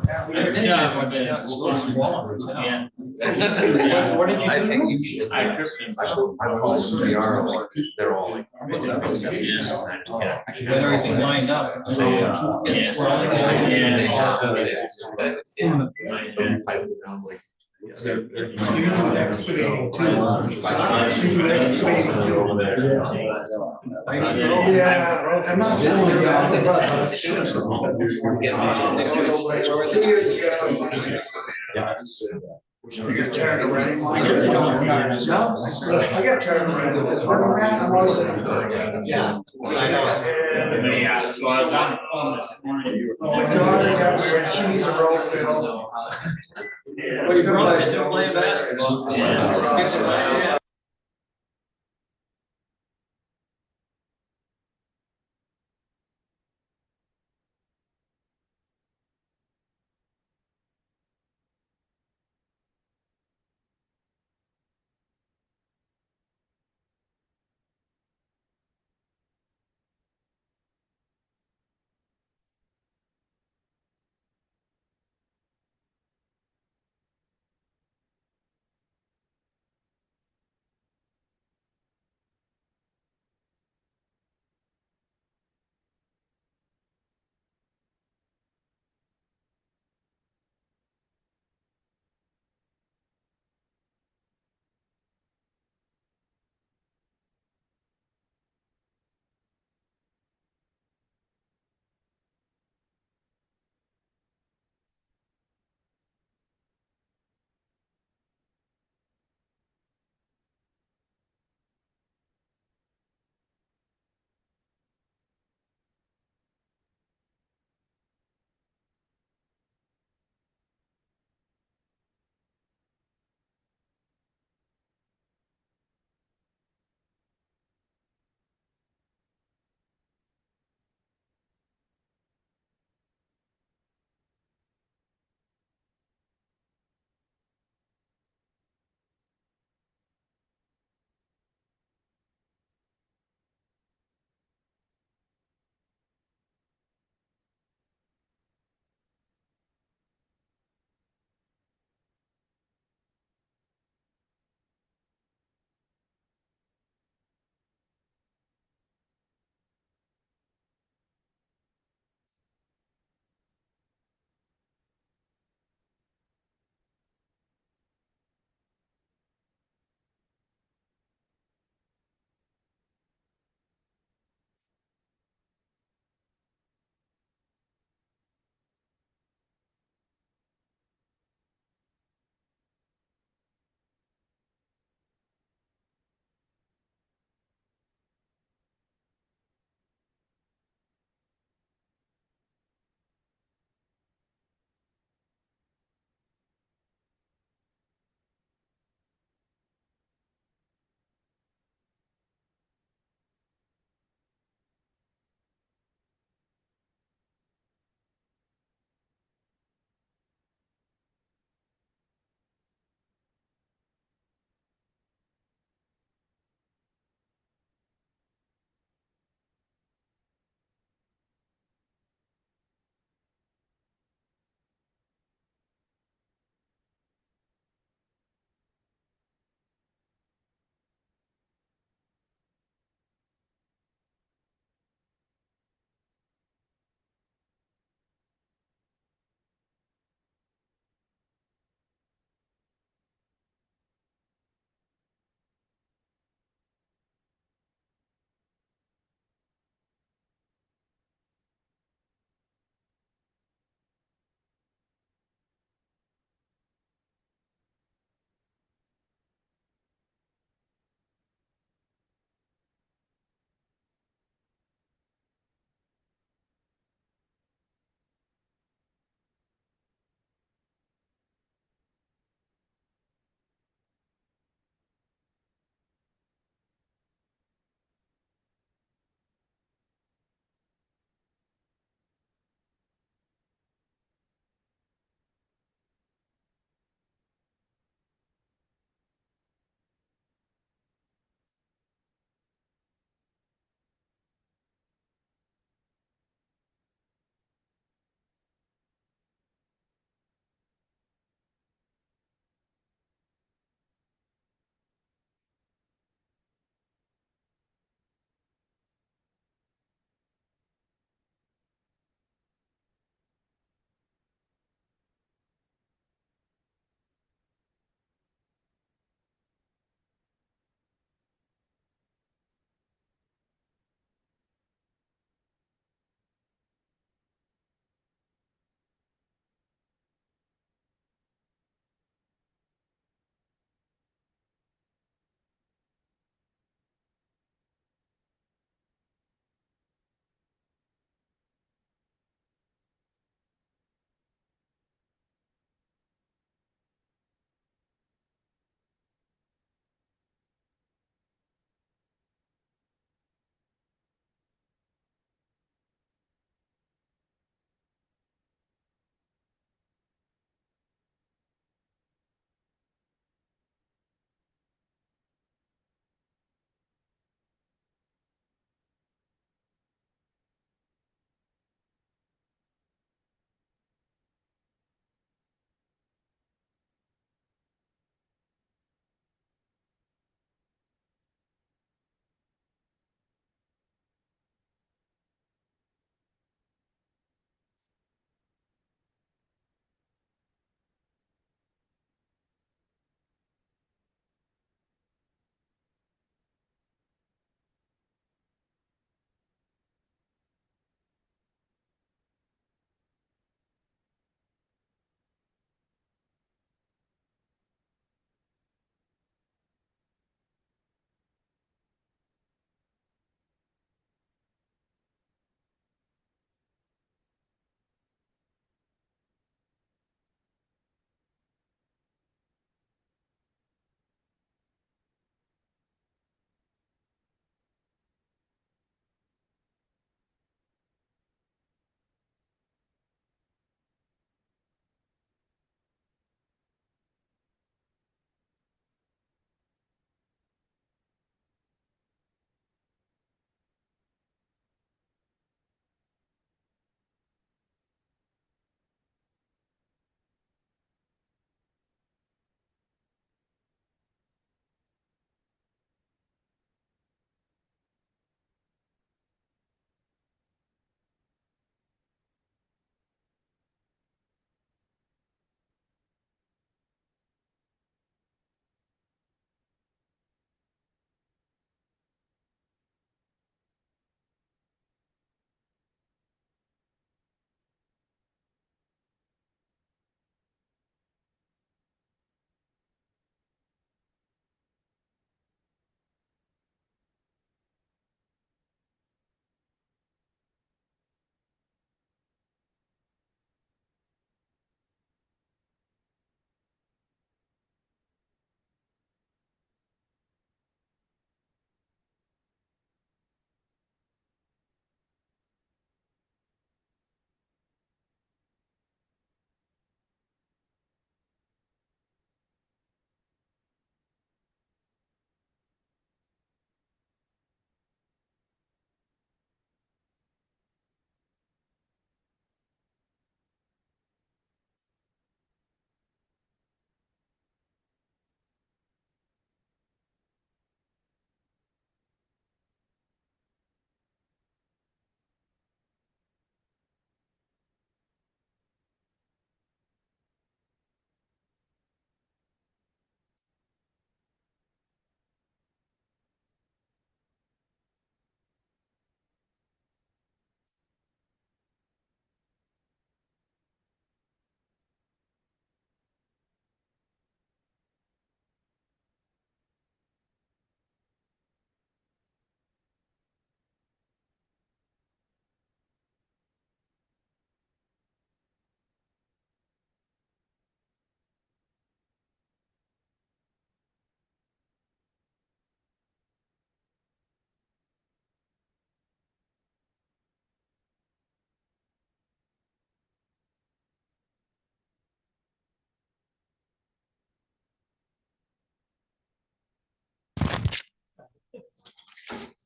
Speaker 17: Yeah, but then it's going to Walmart, yeah.
Speaker 3: What did you
Speaker 4: I
Speaker 3: do?
Speaker 4: think you should just.
Speaker 17: I tripped and stuff.
Speaker 4: They're all like.
Speaker 3: You got everything lined up.
Speaker 10: Using excavating too. Using excavating too. Yeah, I'm not selling it out. 2 years ago. I got tired of renting. I got tired of renting. It's where I'm at, I'm always. Yeah.
Speaker 17: Yeah, so I was on the phone this morning.
Speaker 10: My daughter got married, she needs a rope fiddle.
Speaker 3: Well, your brother's still playing basketball.
Speaker 17: Yeah.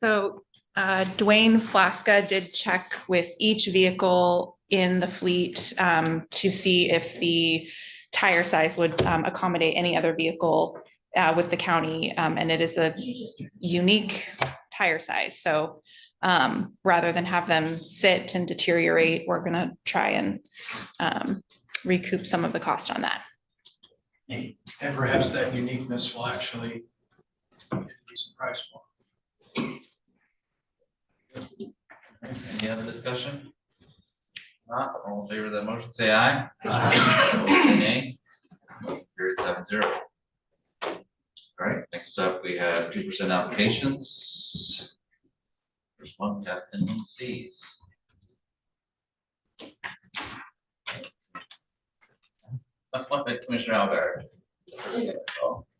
Speaker 12: So Dwayne Flaska did check with each vehicle in the fleet to see if the tire size would accommodate any other vehicle with the county. And it is a unique tire size. So rather than have them sit and deteriorate, we're going to try and recoup some of the cost on that.
Speaker 7: And perhaps that uniqueness will actually be surprised for.
Speaker 4: Any other discussion? Not all in favor of that motion, say aye.
Speaker 6: Aye.
Speaker 4: Opposed, say nay. Motion carried 7-0. All right, next up, we have 2% applications. First one, Captain C's. Commissioner Albert.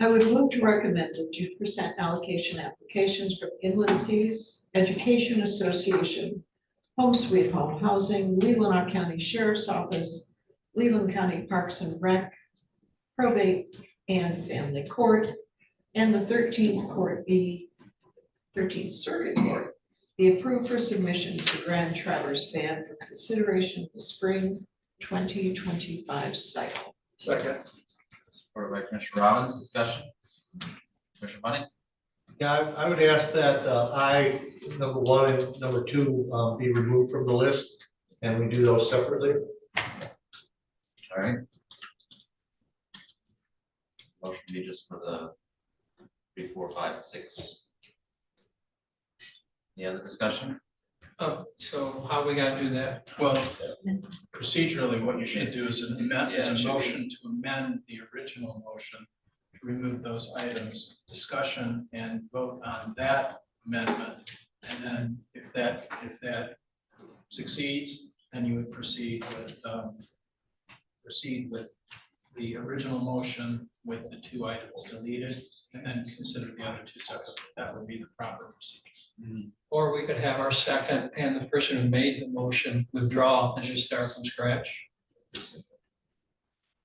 Speaker 14: I would move to recommend the 2% allocation applications for Inland Seas Education Association, Home Sweet Home Housing, Leelanau County Sheriff's Office, Leland County Parks and Rec, Probate and Family Court, and the 13th Circuit Court be approved for submission to Grand Traverse Band for consideration for spring 2025 cycle.
Speaker 7: Second.
Speaker 4: Supported by Commissioner Robbins, discussion. Commissioner Bunny?
Speaker 10: Yeah, I would ask that I, number one and number two, be removed from the list, and we do those separately.
Speaker 4: All right. Motion be just for the 3, 4, 5, and 6. Any other discussion?
Speaker 3: So how we gotta do that?
Speaker 7: Well, procedurally, what you should do is amend, is
Speaker 4: Yeah, it
Speaker 7: a
Speaker 4: should be.
Speaker 7: motion to amend the original motion, to remove those items, discussion and vote on that amendment. And then if that succeeds, then you would proceed with the original motion with the 2 items deleted, and then consider the other 2 separate. That would be the proper procedure.
Speaker 3: Or we could have our second and the person who made the motion withdraw and just start from scratch.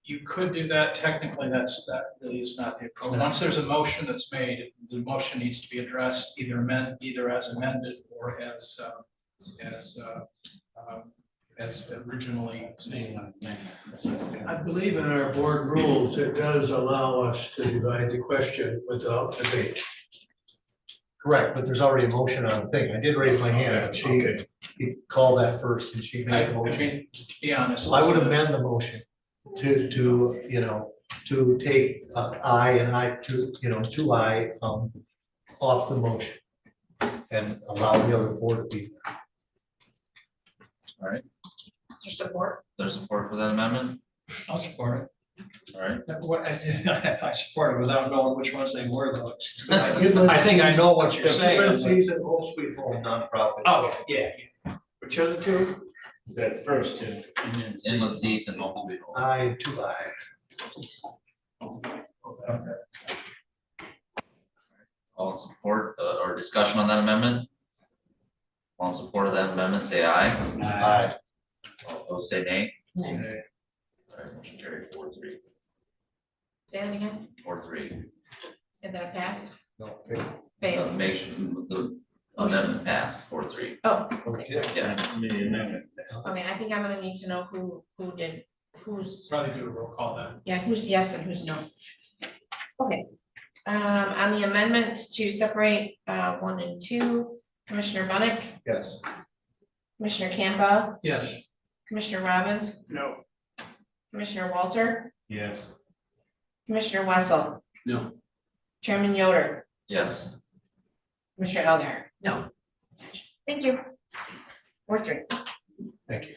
Speaker 7: You could do that. Technically, that really is not the approach. Once there's a motion that's made, the motion needs to be addressed either as amended or as originally.
Speaker 8: I believe in our board rules, it does allow us to divide the question without debate.
Speaker 10: Correct, but there's already a motion on the thing. I did raise my hand, but she called that first and she made the motion.
Speaker 7: mean, to be honest.
Speaker 10: I would amend the motion to take I and I to, 2I off the motion and allow the other 4 to be.
Speaker 4: All right,
Speaker 6: Is there support?
Speaker 4: there's support for that amendment?
Speaker 3: I'll support it.
Speaker 4: All right.
Speaker 3: I support it without knowing which ones they were though. I think I know what you're saying.
Speaker 10: Inland
Speaker 3: but-
Speaker 10: Seas and Home Sweet Home nonprofit.
Speaker 3: Oh, yeah.
Speaker 8: Which other 2?
Speaker 17: That first two.
Speaker 4: Inland Seas and Home Sweet Home.
Speaker 10: I and 2I.
Speaker 4: All in support or discussion on that amendment? All in support of that amendment, say aye.
Speaker 10: Aye.
Speaker 4: All opposed, say nay.
Speaker 14: Nay.
Speaker 4: All right, motion carried 4-3.
Speaker 6: Say that again,
Speaker 4: 4-3.
Speaker 6: and that passed,
Speaker 10: No,
Speaker 6: failed.
Speaker 4: The amendment passed 4-3.
Speaker 6: Oh, okay, sorry.
Speaker 4: Yeah.
Speaker 17: The amendment.
Speaker 6: Okay, I think I'm gonna need to know who did, who's,
Speaker 7: Probably do a roll call then.
Speaker 6: yeah, who's yes and who's no. Okay, on the amendment to separate 1 and 2, Commissioner Bunnick,
Speaker 10: Yes.
Speaker 6: Commissioner Campbell,
Speaker 3: Yes.
Speaker 6: Commissioner Robbins,
Speaker 7: No.
Speaker 6: Commissioner Walter,
Speaker 17: Yes.
Speaker 6: Commissioner Wessel,
Speaker 8: No.
Speaker 6: Chairman Yoder,
Speaker 4: Yes.
Speaker 6: Commissioner Elgar.
Speaker 14: No.
Speaker 6: Thank you. 4-3.
Speaker 10: Thank you.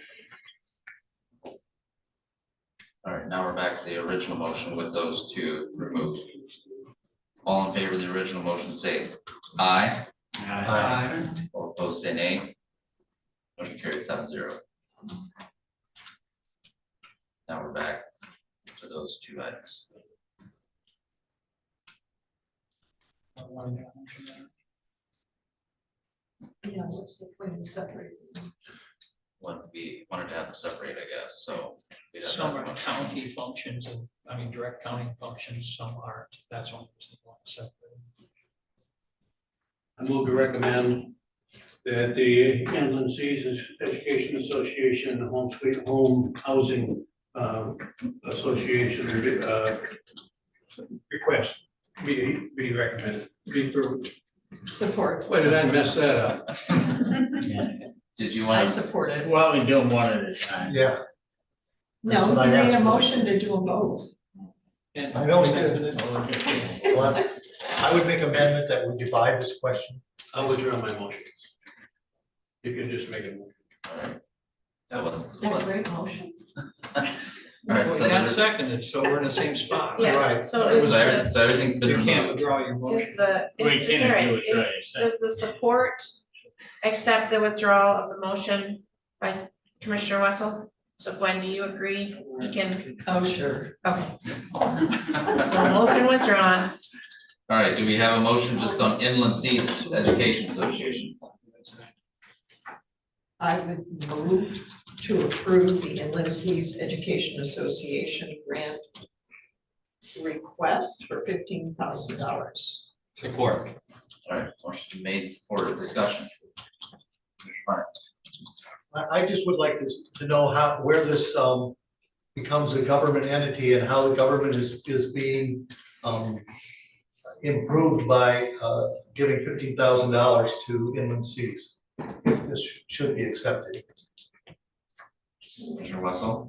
Speaker 4: All right, now we're back to the original motion with those 2 removed. All in favor of the original motion, say aye.
Speaker 10: Aye.
Speaker 4: All opposed, say nay. Motion carried 7-0. Now we're back to those 2 items.
Speaker 14: Yeah, what's the point of separating?
Speaker 4: When we wanted to have them separate, I guess, so. we'd have
Speaker 3: Some
Speaker 4: that
Speaker 3: are
Speaker 4: motion.
Speaker 3: county functions and, direct county functions, some aren't. That's one reason why it's separated.
Speaker 8: I move to recommend that the Inland Seas Education Association, and the Home Sweet Home Housing Association request be recommended, be approved.
Speaker 14: Support.
Speaker 8: Why did I mess that up?
Speaker 4: Did you
Speaker 14: I
Speaker 4: want to?
Speaker 14: support it.
Speaker 17: Why don't we do them one at a time?
Speaker 10: Yeah,
Speaker 14: No,
Speaker 10: That's what
Speaker 14: he
Speaker 10: I
Speaker 14: made a
Speaker 10: asked for.
Speaker 14: motion to do them both.
Speaker 3: And
Speaker 10: I know he did. Well, I would make amendment that we divide this question.
Speaker 8: I'll withdraw my motion. You can just make it.
Speaker 4: That was.
Speaker 14: That's a great motion.
Speaker 4: All right, so
Speaker 3: That's
Speaker 4: there's-
Speaker 3: seconded, so we're in the same spot.
Speaker 6: Yes,
Speaker 10: Right.
Speaker 6: so it's
Speaker 4: so everything's been
Speaker 3: You can't
Speaker 4: removed.
Speaker 3: withdraw your
Speaker 6: is
Speaker 3: motion.
Speaker 6: the,
Speaker 17: We
Speaker 6: is
Speaker 17: can't
Speaker 6: all right,
Speaker 17: do it,
Speaker 6: is,
Speaker 17: right,
Speaker 6: does the support accept the withdrawal of the motion by Commissioner Wessel? So Gwen, do you agree? You can,
Speaker 14: Oh, sure.
Speaker 6: okay. So motion withdrawn.
Speaker 4: All right, do we have a motion just on Inland Seas Education Association?
Speaker 14: I would move to approve the Inland Seas Education Association grant request for $15,000.
Speaker 4: Support. All right, motion made, supported, discussion.
Speaker 10: I just would like to know how, where this becomes a government entity and how the government is being improved by giving $15,000 to Inland Seas, if this should be accepted.
Speaker 4: Commissioner Wessel?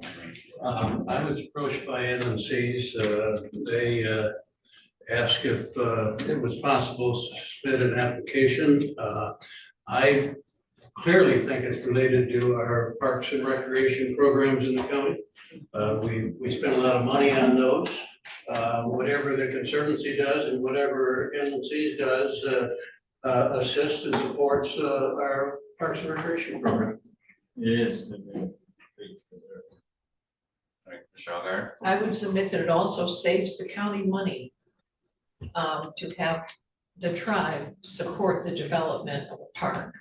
Speaker 8: I was approached by Inland Seas. They asked if it was possible to submit an application. I clearly think it's related to our parks and recreation programs in the county. We spend a lot of money on those. Whatever the Conservancy does and whatever Inland Seas does assists and supports our parks and recreation program.
Speaker 17: It is.
Speaker 4: All right, Commissioner Algar?
Speaker 14: I would submit that it also saves the county money to have the tribe support the development of a park.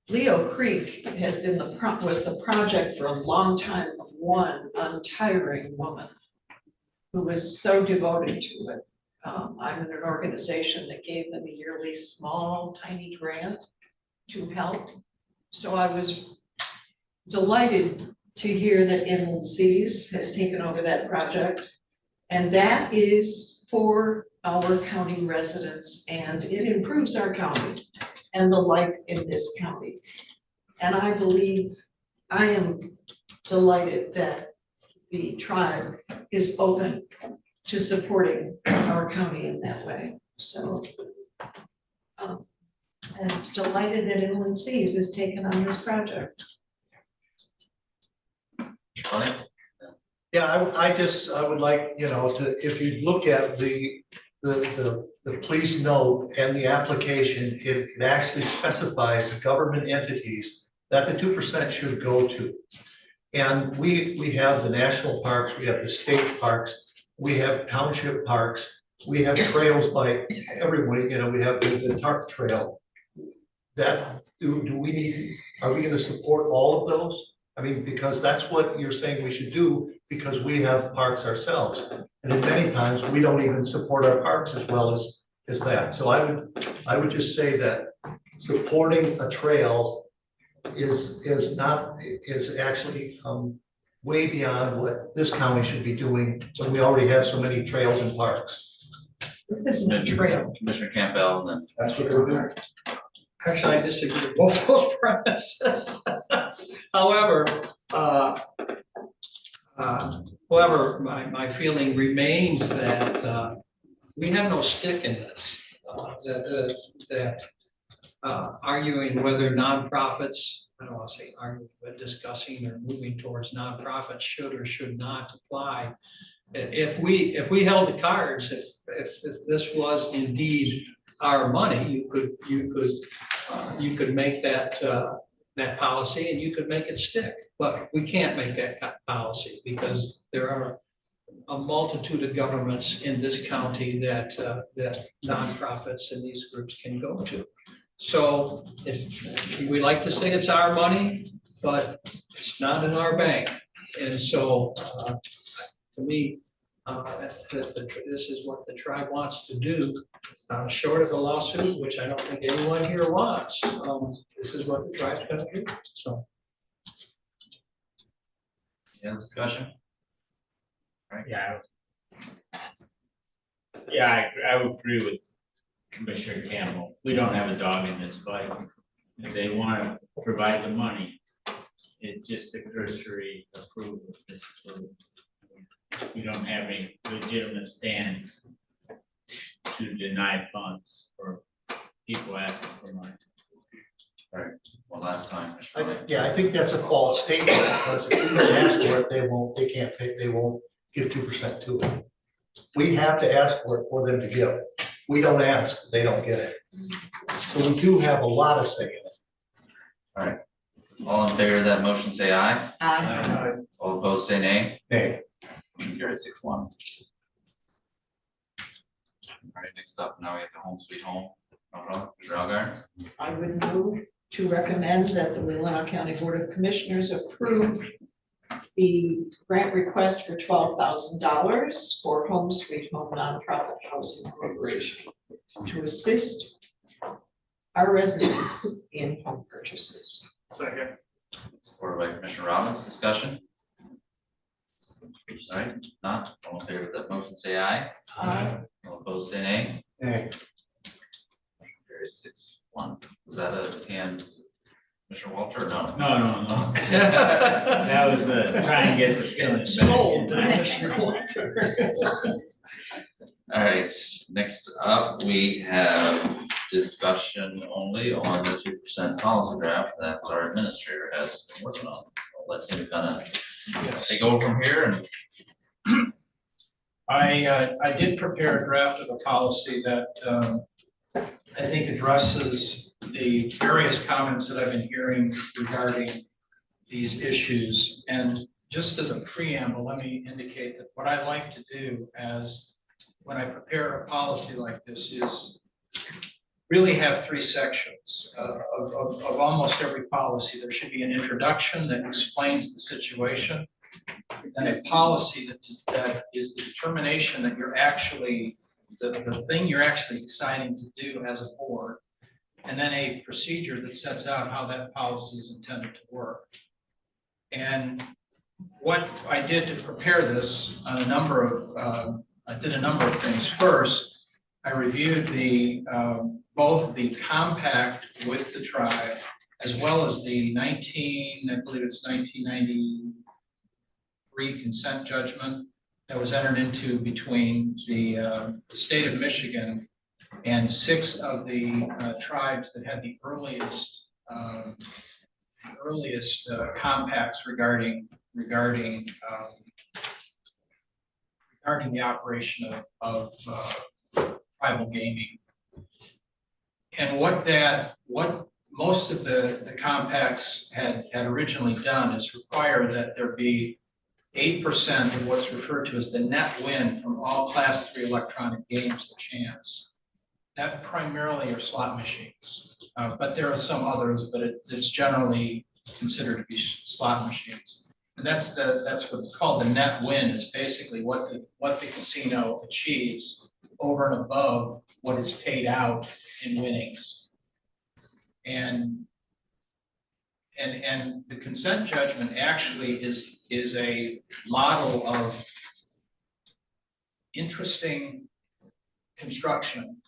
Speaker 14: Leo Creek has been was the project for a long time of one untiring woman who was so devoted to it. I'm in an organization that gave them a yearly small, tiny grant to help. So I was delighted to hear that Inland Seas has taken over that project. And that is for our county residents, and it improves our county and the life in this county. And I believe, I am delighted that the tribe is open to supporting our county in that way. So I'm delighted that Inland Seas has taken on this project.
Speaker 10: Yeah, I would like, if you look at the police note and the application, it actually specifies the government entities that the 2% should go to. And we have the national parks, we have the state parks, we have township parks, we have trails by everyone, we have the TARP trail. That, do we need, are we gonna support all of those? I mean, because that's what you're saying we should do, because we have parks ourselves. And in many times, we don't even support our parks as well as that. So I would just say that supporting a trail is actually way beyond what this county should be doing when we already have so many trails and parks.
Speaker 14: This isn't a trail.
Speaker 4: Commissioner Campbell, and then.
Speaker 10: That's what they're doing.
Speaker 3: Actually, I disagree with both those premises. However, my feeling remains that we have no stick in this. Arguing whether nonprofits, I don't want to say arguing, but discussing or moving towards nonprofits should or should not apply. If we held the cards, if this was indeed our money, you could make that policy and you could make it stick. But we can't make that policy because there are a multitude of governments in this county that nonprofits and these groups can go to. So if we like to say it's our money, but it's not in our bank. And so to me, This is what the tribe wants to do, short of the lawsuit, which I don't think anyone here wants. This is what the tribe's gonna do, so.
Speaker 4: Any other discussion?
Speaker 17: Yeah. Yeah, I would agree with Commissioner Campbell. We don't have a dog in this fight. If they want to provide the money, it's just a cursory approval. Disapproval. We don't have any legitimate stance to deny funds for people asking for money.
Speaker 4: Right, well, last time.
Speaker 10: Yeah, I think that's a false statement, because if we don't ask for it, they can't pay, they won't give 2% to it. We have to ask for it for them to give. We don't ask, they don't get it. So we do have a lot of say in it.
Speaker 4: All right, all in favor of that motion, say aye.
Speaker 14: Aye.
Speaker 4: All opposed, say nay.
Speaker 10: Nay.
Speaker 4: Motion carried 6-1. All right, next up, now we have the home sweet home. Algar.
Speaker 14: I would move to recommend that the Leelanau County Board of Commissioners approve the grant request for $12,000 for Home Sweet Home Nonprofit Housing Corporation to assist our residents in home purchases.
Speaker 3: Second.
Speaker 4: Supported by Commissioner Robbins, discussion. All right, not, all in favor of that motion, say aye.
Speaker 14: Aye.
Speaker 4: All opposed, say nay.
Speaker 10: Nay.
Speaker 4: Carried 6-1. Was that a hand, Commissioner Walter, or no?
Speaker 17: No. That was try and get the feeling.
Speaker 10: Sold, Commissioner Walter.
Speaker 4: All right, next up, we have discussion only on the 2% policy draft that our administrator has been working on. I'll let him kind of take over from here and.
Speaker 7: I did prepare a draft of a policy that I think addresses the various comments that I've been hearing regarding these issues. And just as a preamble, let me indicate that what I like to do as when I prepare a policy like this is really have three sections of almost every policy. There should be an introduction that explains the situation, then a policy that is the determination that you're actually, the thing you're actually deciding to do as a board, and then a procedure that sets out how that policy is intended to work. And what I did to prepare this on I did a number of things. First, I reviewed both the compact with the tribe as well as the 1993 consent judgment that was entered into between the state of Michigan and 6 of the tribes that had the earliest compacts regarding the operation of tribal gaming. And what most of the compacts had originally done is require that there be 8% of what's referred to as the net win from all Class 3 electronic games of chance. That primarily are slot machines, but there are some others, but it's generally considered to be slot machines. And that's what's called the net win, is basically what the casino achieves over and above what is paid out in winnings. And the consent judgment actually is a model of interesting construction.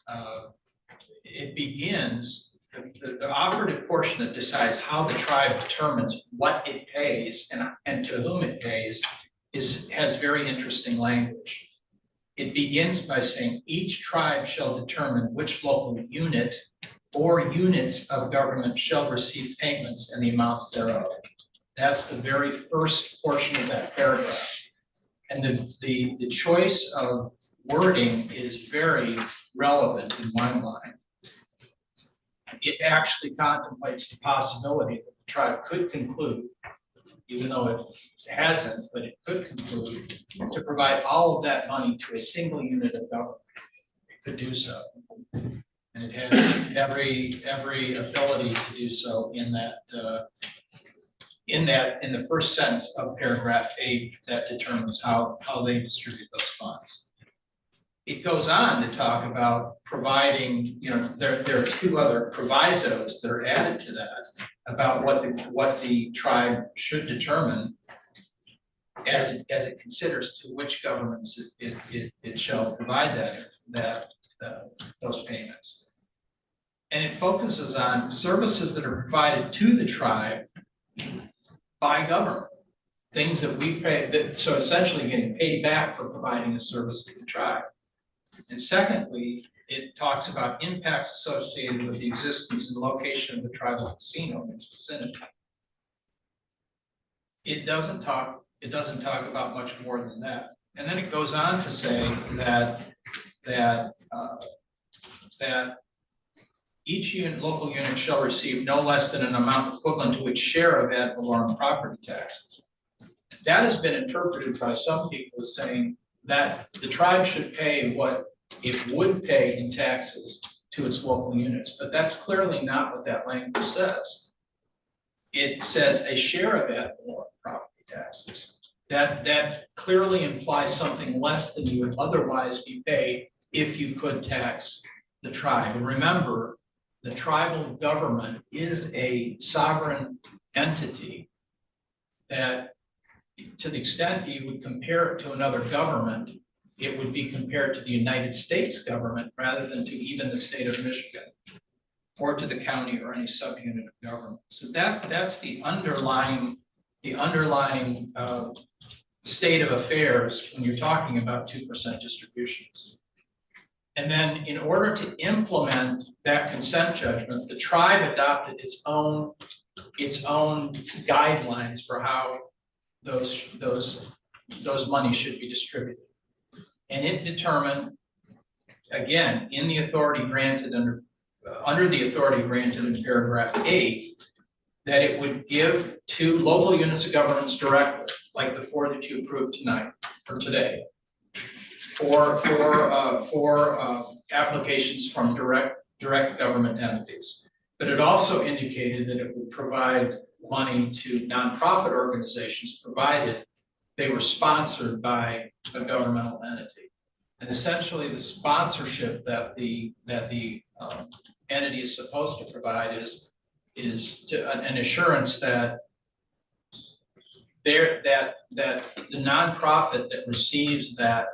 Speaker 7: It begins, the operative portion that decides how the tribe determines what it pays and to whom it pays has very interesting language. It begins by saying each tribe shall determine which local unit or units of government shall receive payments and the amounts thereof. That's the very first portion of that paragraph. And the choice of wording is very relevant in my mind. It actually contemplates the possibility that the tribe could conclude, even though it hasn't, but it could conclude to provide all of that money to a single unit of government. It could do so. And it has every ability to do so in in the first sentence of paragraph 8, that determines how they distribute those funds. It goes on to talk about providing, there are 2 other provisos that are added to that about what the tribe should determine as it considers to which governments it shall provide those payments. And it focuses on services that are provided to the tribe by government, things that we pay, so essentially getting paid back for providing a service to the tribe. And secondly, it talks about impacts associated with the existence and location of the tribal casino in its vicinity. It doesn't talk about much more than that. And then it goes on to say that each local unit shall receive no less than an amount equivalent to its share of ad valorem property taxes. That has been interpreted by some people as saying that the tribe should pay what it would pay in taxes to its local units, but that's clearly not what that language says. It says a share of ad valorem property taxes. That clearly implies something less than you would otherwise be paid if you could tax the tribe. And remember, the tribal government is a sovereign entity that, to the extent you would compare it to another government, it would be compared to the United States government rather than to even the state of Michigan or to the county or any subunit of government. So that's the underlying state of affairs when you're talking about 2% distributions. And then in order to implement that consent judgment, the tribe adopted its own guidelines for how those monies should be distributed. And it determined, again, in the authority granted under the authority granted in paragraph 8, that it would give to local units of governments directly, like the 4 that you approved tonight or today, for applications from direct government entities. But it also indicated that it would provide money to nonprofit organizations provided they were sponsored by a governmental entity. And essentially the sponsorship that the entity is supposed to provide is an assurance that that the nonprofit that receives that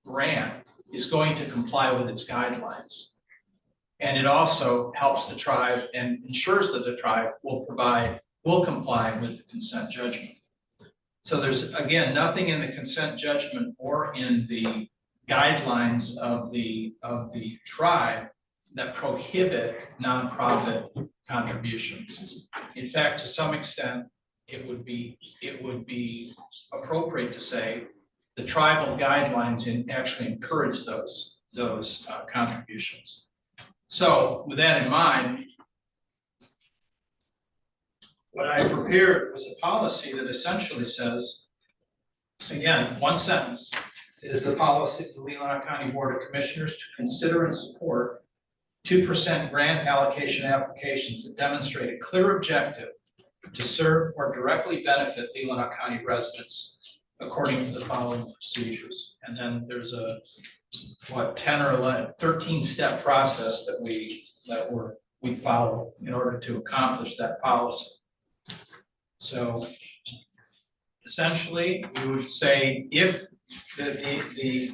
Speaker 7: grant is going to comply with its guidelines. And it also helps the tribe and ensures that the tribe will comply with the consent judgment. So there's, again, nothing in the consent judgment or in the guidelines of the tribe that prohibit nonprofit contributions. In fact, to some extent, it would be appropriate to say the tribal guidelines actually encourage those contributions. So with that in mind, what I prepared was a policy that essentially says, again, one sentence, is the policy of the Leelanau County Board of Commissioners to consider and support 2% grant allocation applications that demonstrate a clear objective to serve or directly benefit Leelanau County residents according to the following procedures. And then there's a 10 or 11, 13-step process that we follow in order to accomplish that policy. So essentially, we would say if the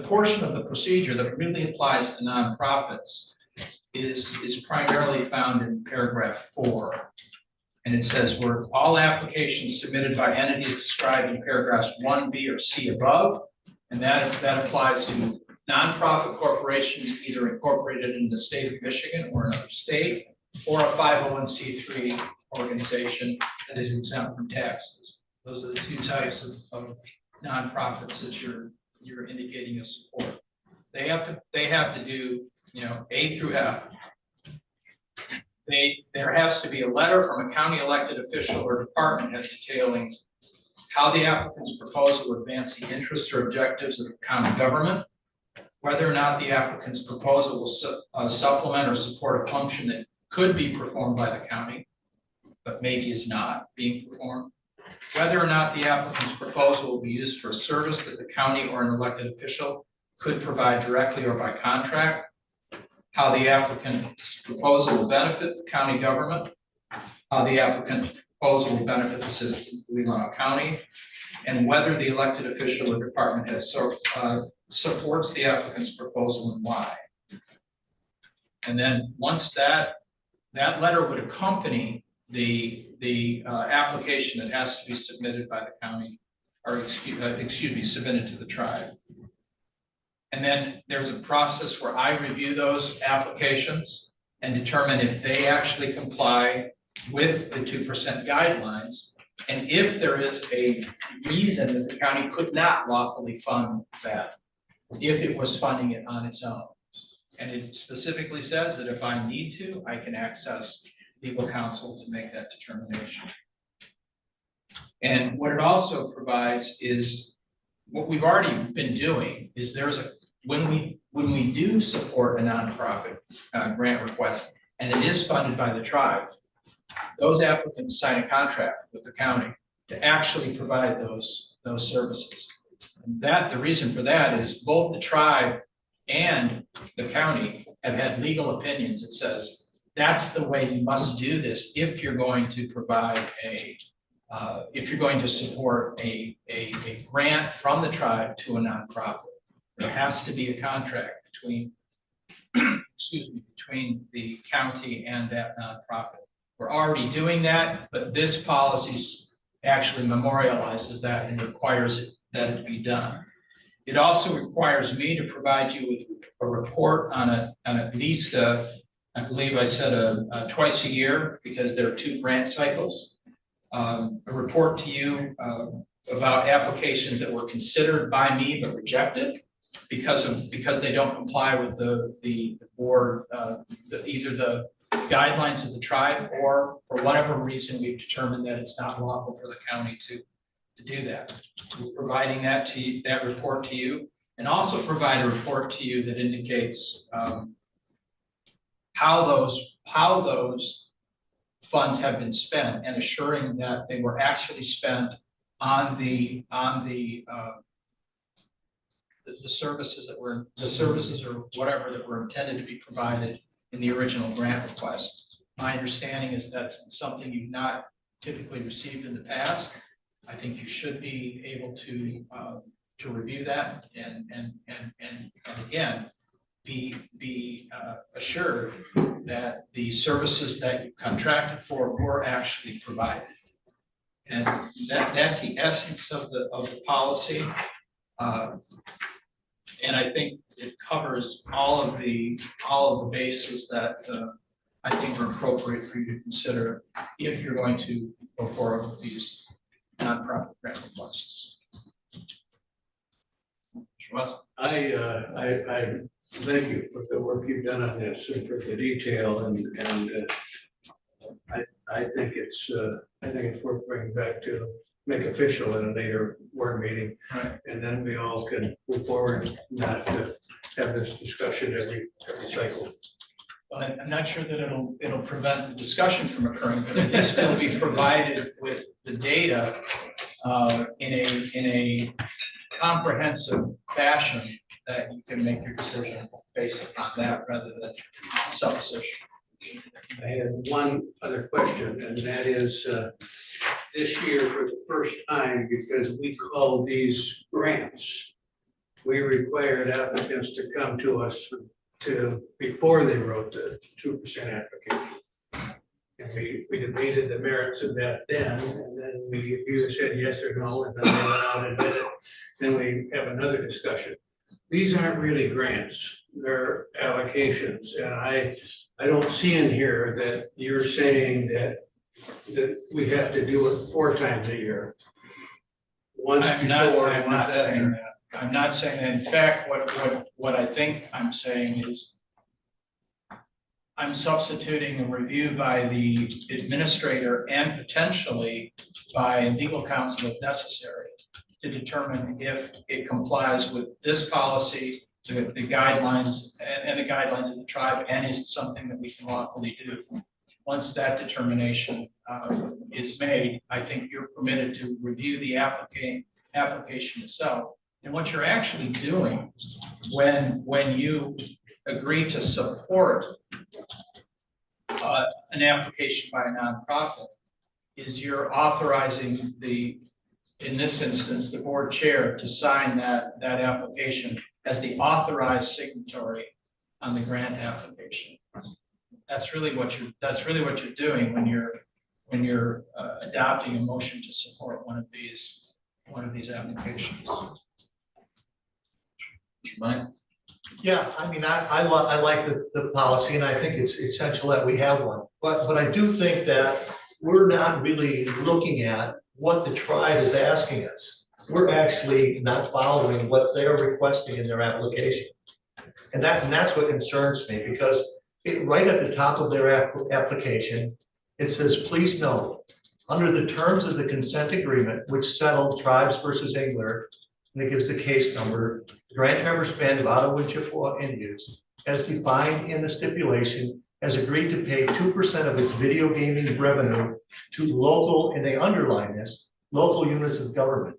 Speaker 7: portion of the procedure that really applies to nonprofits is primarily found in paragraph 4. And it says where all applications submitted by entities described in paragraphs 1, B, or C above, and that applies to nonprofit corporations either incorporated in the state of Michigan or another state, or a 501c3 organization that is exempt from taxes. Those are the 2 types of nonprofits that you're indicating your support. They have to do, A through F. There has to be a letter from a county elected official or department head detailing how the applicant's proposal will advance the interests or objectives of the county government, whether or not the applicant's proposal will supplement or support a function that could be performed by the county, but maybe is not being performed. Whether or not the applicant's proposal will be used for a service that the county or an elected official could provide directly or by contract. How the applicant's proposal will benefit the county government. How the applicant's proposal will benefit the citizens of Leelanau County. And whether the elected official or department head supports the applicant's proposal and why. And then once that letter would accompany the application that has to be submitted by the county, or excuse me, submitted to the tribe. And then there's a process where I review those applications and determine if they actually comply with the 2% guidelines. And if there is a reason that the county could not lawfully fund that, if it was funding it on its own. And it specifically says that if I need to, I can access legal counsel to make that determination. And what it also provides is what we've already been doing is when we do support a nonprofit grant request and it is funded by the tribe, those applicants sign a contract with the county to actually provide those services. And the reason for that is both the tribe and the county have had legal opinions that says that's the way you must do this if you're going to provide if you're going to support a grant from the tribe to a nonprofit. There has to be a contract between between the county and that nonprofit. We're already doing that, but this policy actually memorializes that and requires that it be done. It also requires me to provide you with a report on at least, I believe I said twice a year, because there are 2 grant cycles. A report to you about applications that were considered by me but rejected because they don't comply with the board, either the guidelines of the tribe, or for whatever reason we've determined that it's not lawful for the county to do that. We're providing that report to you, and also provide a report to you that indicates how those funds have been spent, and assuring that they were actually spent on the services or whatever that were intended to be provided in the original grant request. My understanding is that's something you've not typically received in the past. I think you should be able to review that and again be assured that the services that you contracted for were actually provided. And that's the essence of the policy. And I think it covers all of the bases that I think are appropriate for you to consider if you're going to go forward with these nonprofit grant requests.
Speaker 8: I thank you for the work you've done on this and for the detail, and I think it's worth bringing back to make official in a later board meeting.
Speaker 7: Right.
Speaker 8: And then we all can move forward, not to have this discussion every cycle.
Speaker 7: Well, I'm not sure that it'll prevent the discussion from occurring, but it will still be provided with the data in a comprehensive fashion that you can make your decision based upon that rather than supposition.
Speaker 8: I had one other question, and that is this year for the first time, because we call these grants, we required applicants to come to us before they wrote the 2% application. And we debated the merits of that then, and then we either said yes or no, and then they went out and did it. Then we have another discussion. These aren't really grants, they're allocations, and I don't see in here that you're saying that we have to do it 4 times a year. Once
Speaker 7: I'm
Speaker 8: before,
Speaker 7: not
Speaker 8: once
Speaker 7: saying
Speaker 8: after.
Speaker 7: that. I'm not saying that. In fact, what I think I'm saying is I'm substituting a review by the administrator and potentially by legal counsel if necessary to determine if it complies with this policy, the guidelines and the guidelines of the tribe, and is it something that we can lawfully do. Once that determination is made, I think you're permitted to review the application itself. And what you're actually doing when you agree to support an application by a nonprofit is you're authorizing in this instance, the board chair to sign that application as the authorized signatory on the grant application. That's really what you're doing when you're adopting a motion to support one of these applications.
Speaker 4: Mike?
Speaker 10: Yeah, I mean, I like the policy and I think it's essential that we have one. But I do think that we're not really looking at what the tribe is asking us. We're actually not following what they're requesting in their application. And that's what concerns me, because right at the top of their application, it says, please note, under the terms of the consent agreement, which settled Tribes versus Engler, and it gives the case number, the Grand Traverse Band of Ottawa Chippewa Indians, as defined in the stipulation, has agreed to pay 2% of its video gaming revenue to local, and they underline this, local units of government.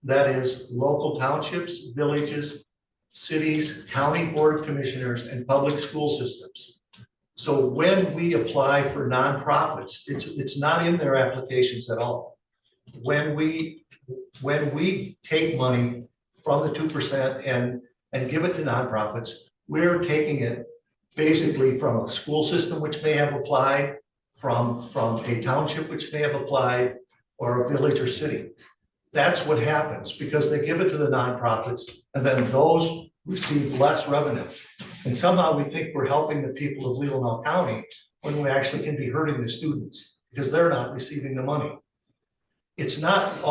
Speaker 10: That is local townships, villages, cities, county board of commissioners, and public school systems. So when we apply for nonprofits, it's not in their applications at all. When we take money from the 2% and give it to nonprofits, we're taking it basically from a school system which may have applied, from a township which may have applied, or a village or city. That's what happens, because they give it to the nonprofits and then those receive less revenue. And somehow we think we're helping the people of Leelanau County when we actually can be hurting the students because they're not receiving the money. It's not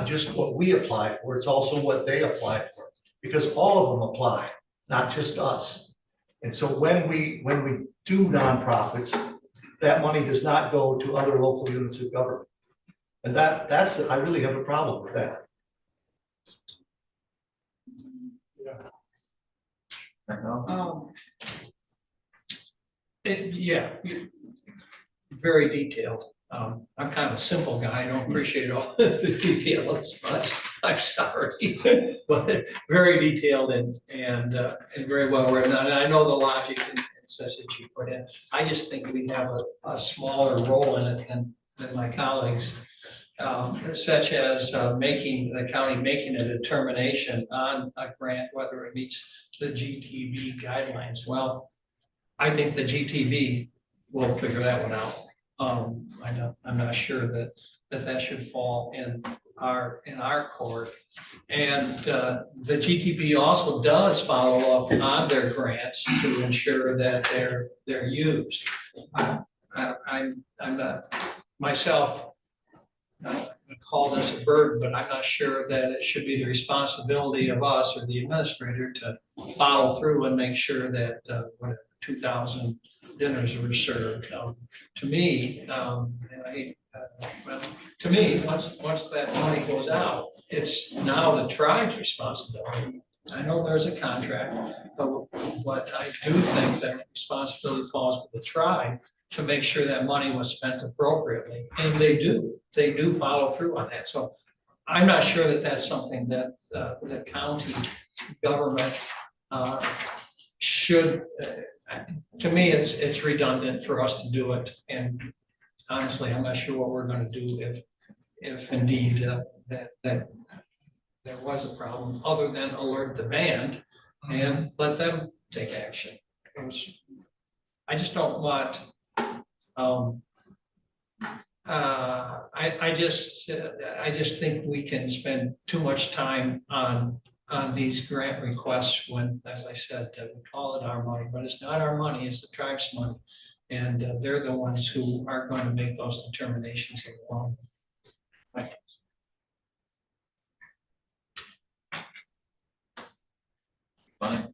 Speaker 10: just what we apply for, it's also what they apply for, because all of them apply, not just us. And so when we do nonprofits, that money does not go to other local units of government. And I really have a problem with that.
Speaker 3: Yeah, very detailed. I'm kind of a simple guy. I don't appreciate all the details, but I'm sorry. But very detailed and very well written. And I know the logic and such that you put in. I just think we have a smaller role in it than my colleagues, such as the county making a determination on a grant, whether it meets the GTV guidelines. Well, I think the GTV will figure that one out. I'm not sure that should fall in our court. And the GTB also does follow up on their grants to ensure that they're used. I'm not myself. I call this a burden, but I'm not sure that it should be the responsibility of us or the administrator to follow through and make sure that whatever 2,000 dinners were served. To me, once that money goes out, it's now the tribe's responsibility. I know there's a contract, but I do think that responsibility falls with the tribe to make sure that money was spent appropriately, and they do follow through on that. So I'm not sure that that's something that the county government should. To me, it's redundant for us to do it, and honestly, I'm not sure what we're going to do if indeed that there was a problem, other than alert the band and let them take action. I just don't want. I just think we can spend too much time on these grant requests when, as I said, we call it our money, but it's not our money, it's the tribe's money. And they're the ones who are going to make those determinations in the long run.
Speaker 4: Fine.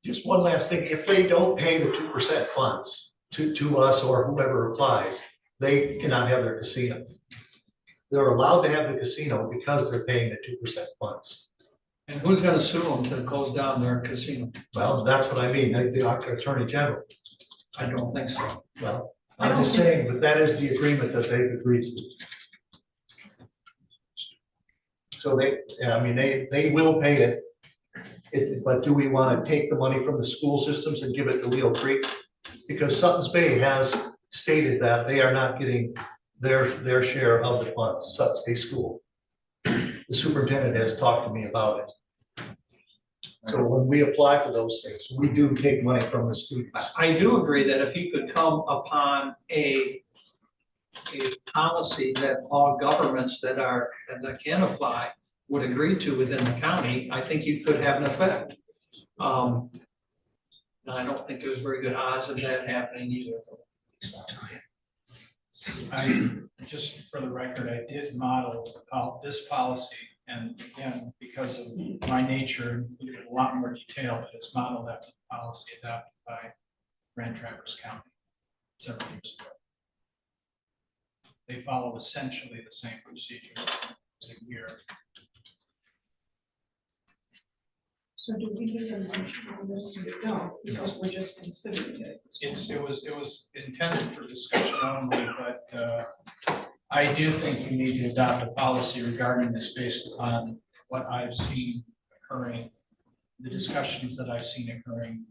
Speaker 10: Just one last thing, if they don't pay the 2% funds to us or whoever applies, they cannot have their casino. They're allowed to have the casino because they're paying the 2% funds.
Speaker 3: And who's going to sue them to close down their casino?
Speaker 10: Well, that's what I mean, the Attorney General.
Speaker 3: I don't think so.
Speaker 10: Well, I'm just saying, but that is the agreement that they've agreed to. So I mean, they will pay it. But do we want to take the money from the school systems and give it to Leo Creek? Because Sutton's Bay has stated that they are not getting their share of the funds, Sutton's Bay School. The superintendent has talked to me about it. So when we apply for those things, we do take money from the students.
Speaker 3: I do agree that if he could come upon a policy that all governments that can apply would agree to within the county, I think you could have an effect. And I don't think there's very good odds of that happening either.
Speaker 7: Just for the record, I did model this policy, and again, because of my nature, included a lot more detail, but it's modeled after the policy adopted by Grand Traverse County several years ago. They follow essentially the same procedure as a year.
Speaker 14: So do we need a motion on this? No, because we're just considering it.
Speaker 7: It was intended for discussion only, but I do think you need to adopt a policy regarding this based upon what I've seen occurring, the discussions that I've seen occurring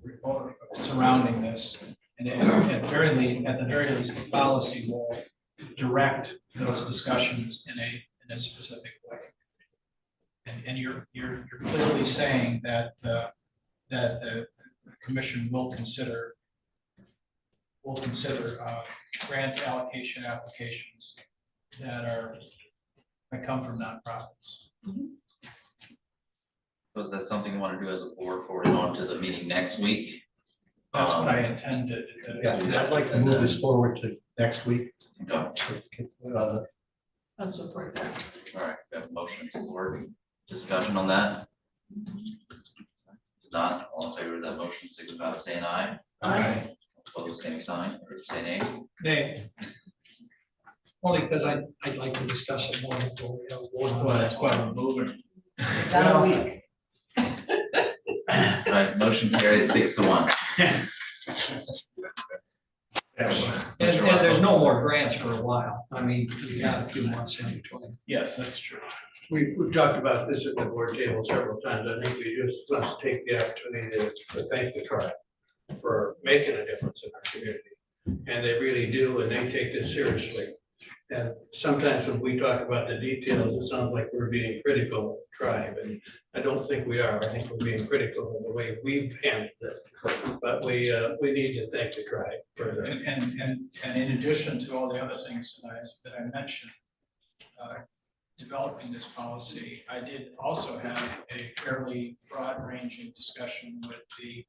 Speaker 7: surrounding this. And at the very least, the policy will direct those discussions in a specific way. And you're clearly saying that the commission will consider grant allocation applications that come from nonprofits.
Speaker 4: So is that something you want to do as a board forward on to the meeting next week?
Speaker 7: That's what I intended.
Speaker 10: Yeah, I'd like to move this forward to next week.
Speaker 4: Okay.
Speaker 14: I'll support that.
Speaker 4: All right, we have a motion support. Discussion on that? If not, all in favor of that motion, signify by saying aye.
Speaker 14: Aye.
Speaker 4: Opposed, same sign, or say nay.
Speaker 3: Nay. Only because I'd like to discuss it more before we have a board.
Speaker 7: Well, that's why we're moving.
Speaker 14: About a week.
Speaker 4: All right, motion carried 6-1.
Speaker 3: And there's no more grants for a while. I mean, we got a few months in between.
Speaker 7: Yes, that's true.
Speaker 8: We've talked about this at the board table several times. I think we just must take the opportunity to thank the tribe for making a difference in our community. And they really do, and they take this seriously. And sometimes when we talk about the details, it sounds like we're being critical of the tribe, and I don't think we are. I think we're being critical of the way we've handled this. But we need to thank the tribe for that.
Speaker 7: And in addition to all the other things that I mentioned, developing this policy, I did also have a fairly broad-ranging discussion with the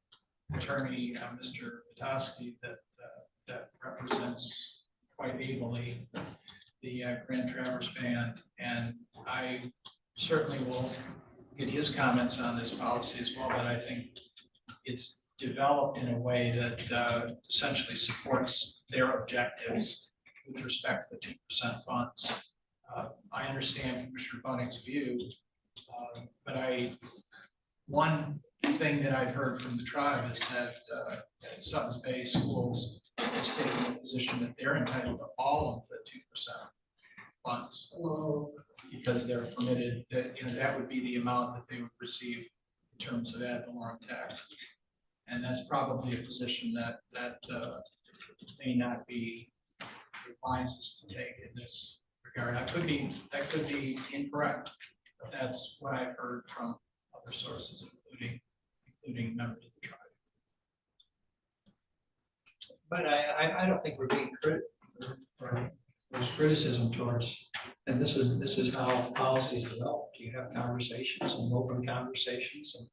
Speaker 7: attorney, Mr. Petoskey, that represents quite ably the Grand Traverse Band, and I certainly will get his comments on this policy as well, but I think it's developed in a way that essentially supports their objectives with respect to the 2% funds. I understand Commissioner Bunning's view, but one thing that I've heard from the tribe is that Sutton's Bay Schools is taking a position that they're entitled to all of the 2% funds. Because they're permitted, that would be the amount that they would receive in terms of ad valorem taxes. And that's probably a position that may not be wisest to take in this regard. That could be incorrect, but that's what I've heard from other sources, including members of the tribe.
Speaker 3: But I don't think we're being critical. There's criticism towards, and this is how policy is developed. You have conversations and open conversations, and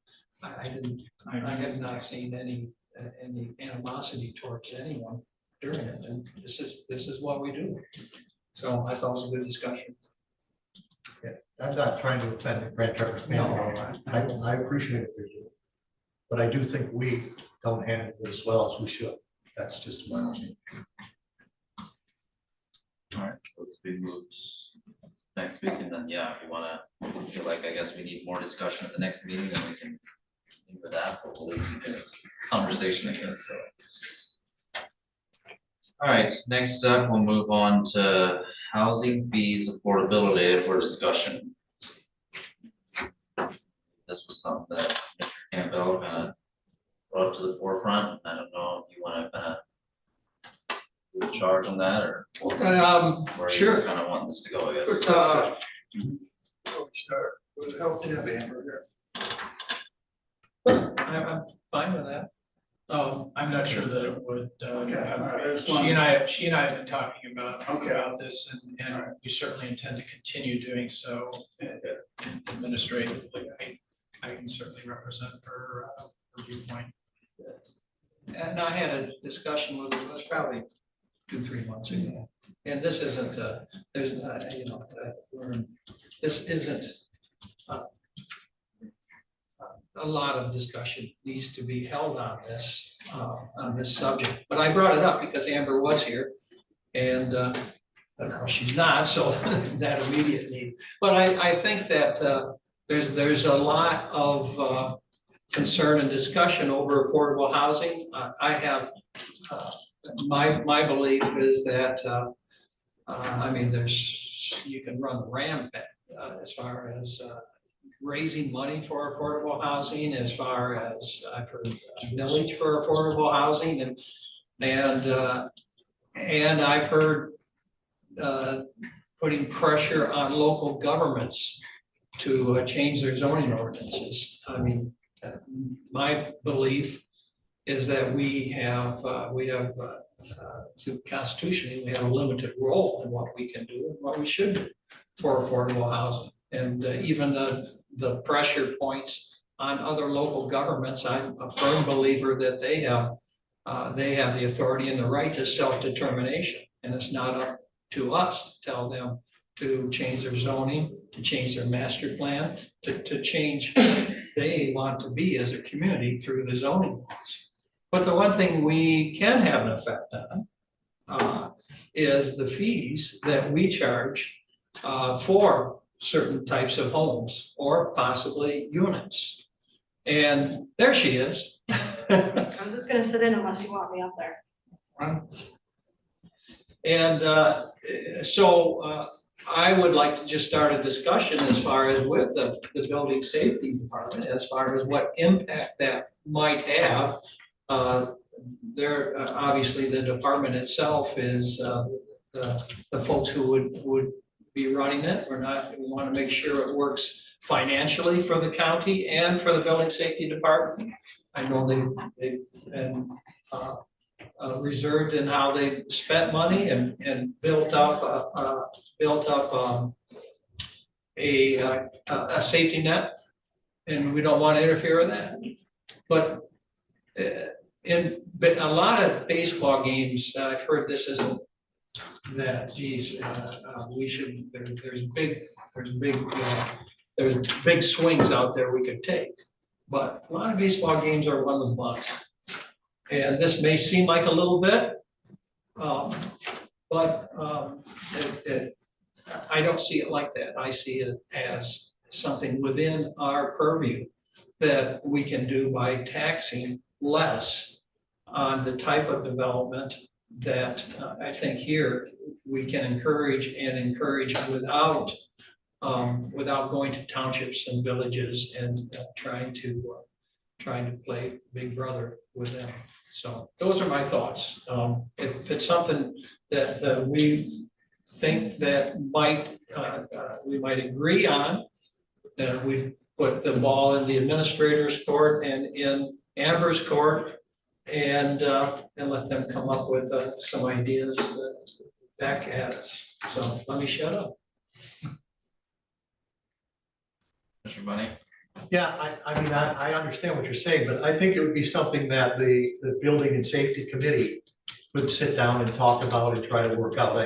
Speaker 3: I have not seen any animosity towards anyone during it, and this is what we do. So I thought it was a good discussion.
Speaker 10: Yeah, I'm not trying to offend the Grand Traverse Band at all. I appreciate it, but I do think we don't handle it as well as we should. That's just my opinion.
Speaker 4: All right, so let's be moved next week, and then, yeah, if you wanna, feel like, I guess we need more discussion at the next meeting, then we can leave with that, but at least we can, it's conversation, I guess, so. All right, next up, we'll move on to housing fees affordability for discussion. This was something that Mr. Campbell kind of brought up to the forefront. I don't know if you want to kind of do a charge on that or where
Speaker 3: Sure.
Speaker 4: you kind of want this to go, I guess.
Speaker 7: Start with help Deb Amber
Speaker 3: I'm fine with that.
Speaker 7: I'm not sure that it would,
Speaker 8: Okay.
Speaker 7: she and I have been talking about this and we certainly intend to continue doing so administratively. I can certainly represent her viewpoint.
Speaker 3: And I had a discussion with, it was probably 2-3 months ago. And this isn't, there's not, this isn't a lot of discussion needs to be held on this subject. But I brought it up because Amber was here and but now she's not, so that immediate need. But I think that there's a lot of concern and discussion over affordable housing. I have, my belief is that, I mean, you can run rampant as far as raising money for affordable housing, as far as I've heard millage for affordable housing, and I've heard putting pressure on local governments to change their zoning ordinances. I mean, my belief is that we have through constitutionally, we have a limited role in what we can do and what we should do for affordable housing. And even the pressure points on other local governments, I'm a firm believer that they have the authority and the right to self-determination. And it's not up to us to tell them to change their zoning, to change their master plan, to change who they want to be as a community through the zoning laws. But the one thing we can have an effect on is the fees that we charge for certain types of homes or possibly units. And there she is.
Speaker 9: I was just gonna sit in unless you want me up there.
Speaker 3: And so I would like to just start a discussion as far as with the building safety department, as far as what impact that might have. There, obviously, the department itself is the folks who would be running it. We want to make sure it works financially for the county and for the building safety department. I know they've been reserved in how they spent money and built up a safety net, and we don't want to interfere with that. But in a lot of baseball games, I've heard this isn't that, geez, we should, there's big swings out there we could take. But a lot of baseball games are won with bunts. And this may seem like a little bit, but I don't see it like that. I see it as something within our purview that we can do by taxing less on the type of development that I think here we can encourage without going to townships and villages and trying to play big brother with them. So those are my thoughts. If it's something that we think that we might agree on, then we put the ball in the administrator's court and in Amber's court, and let them come up with some ideas back at us. So let me shut up.
Speaker 4: Mr. Bunny?
Speaker 10: Yeah, I mean, I understand what you're saying, but I think it would be something that the Building and Safety Committee would sit down and talk about and try to work out.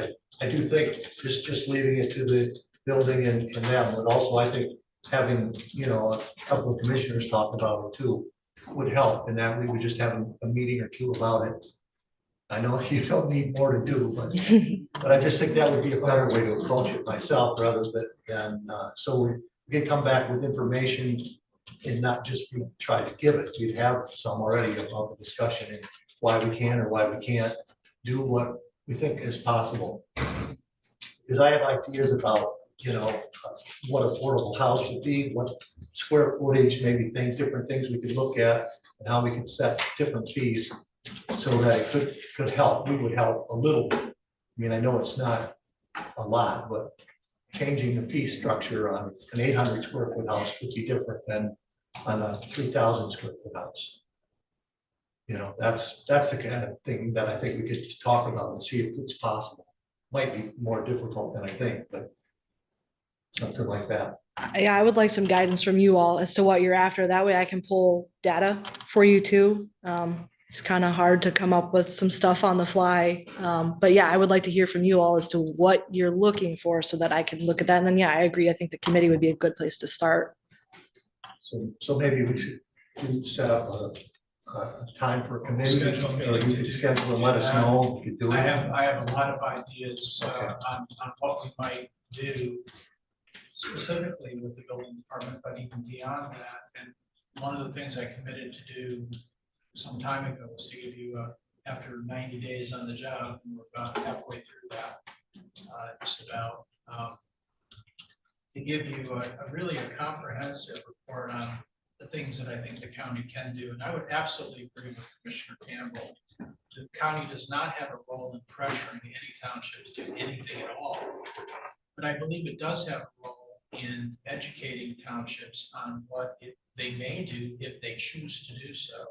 Speaker 10: I do think just leaving it to the building and them, but also I think having, a couple of commissioners talk about it too would help, and that we would just have a meeting or two about it. I know you don't need more to do, but I just think that would be a better way to approach it myself, rather than so we can come back with information and not just try to give it. You'd have some already about the discussion and why we can or why we can't do what we think is possible. Because I have ideas about, what affordable house would be, what square footage, maybe things, different things we could look at, and how we could set different fees so that it could help, we would help a little bit. I mean, I know it's not a lot, but changing the fee structure on an 800 square foot house would be different than on a 3,000 square foot house. That's the kind of thing that I think we could just talk about and see if it's possible. Might be more difficult than I think, but something like that.
Speaker 9: Yeah, I would like some guidance from you all as to what you're after. That way I can pull data for you too. It's kind of hard to come up with some stuff on the fly. But yeah, I would like to hear from you all as to what you're looking for so that I can look at that. And then, yeah, I agree. I think the committee would be a good place to start.
Speaker 10: So maybe we should set up a time for a committee, or you could schedule and let us know if you do it.
Speaker 7: I have a lot of ideas on what we might do specifically with the building department, but even beyond that. And one of the things I committed to do some time ago was to give you after 90 days on the job, and we're about halfway through that, just about, to give you really a comprehensive report on the things that I think the county can do. And I would absolutely agree with Commissioner Campbell. The county does not have a role in pressuring any township to do anything at all. But I believe it does have a role in educating townships on what they may do if they choose to do so.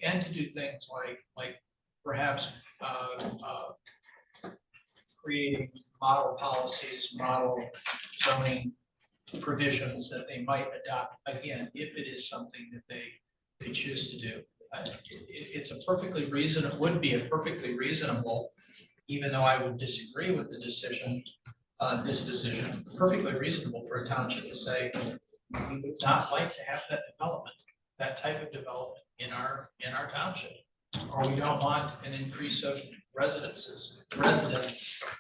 Speaker 7: And to do things like perhaps creating model policies, model zoning provisions that they might adopt, again, if it is something that they choose to do. It's a perfectly reasonable, would be a perfectly reasonable, even though I would disagree with the decision, this decision, perfectly reasonable for a township to say, we would not like to have that development, that type of development in our township, or we don't want an increase of residents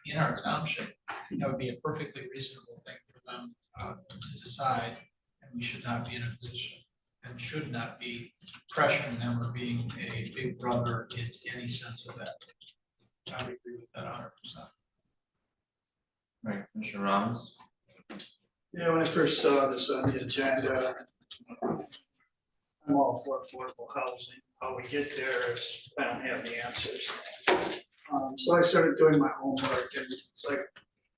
Speaker 7: in our township. That would be a perfectly reasonable thing for them to decide, and we should not be in a position and should not be pressuring them or being a big brother in any sense of that. I would agree with that 100%.
Speaker 4: Right, Commissioner Robbins.
Speaker 8: Yeah, when I first saw this on the agenda, I'm all for affordable housing. How we get there is, I don't have the answers. So I started doing my homework, and it's like,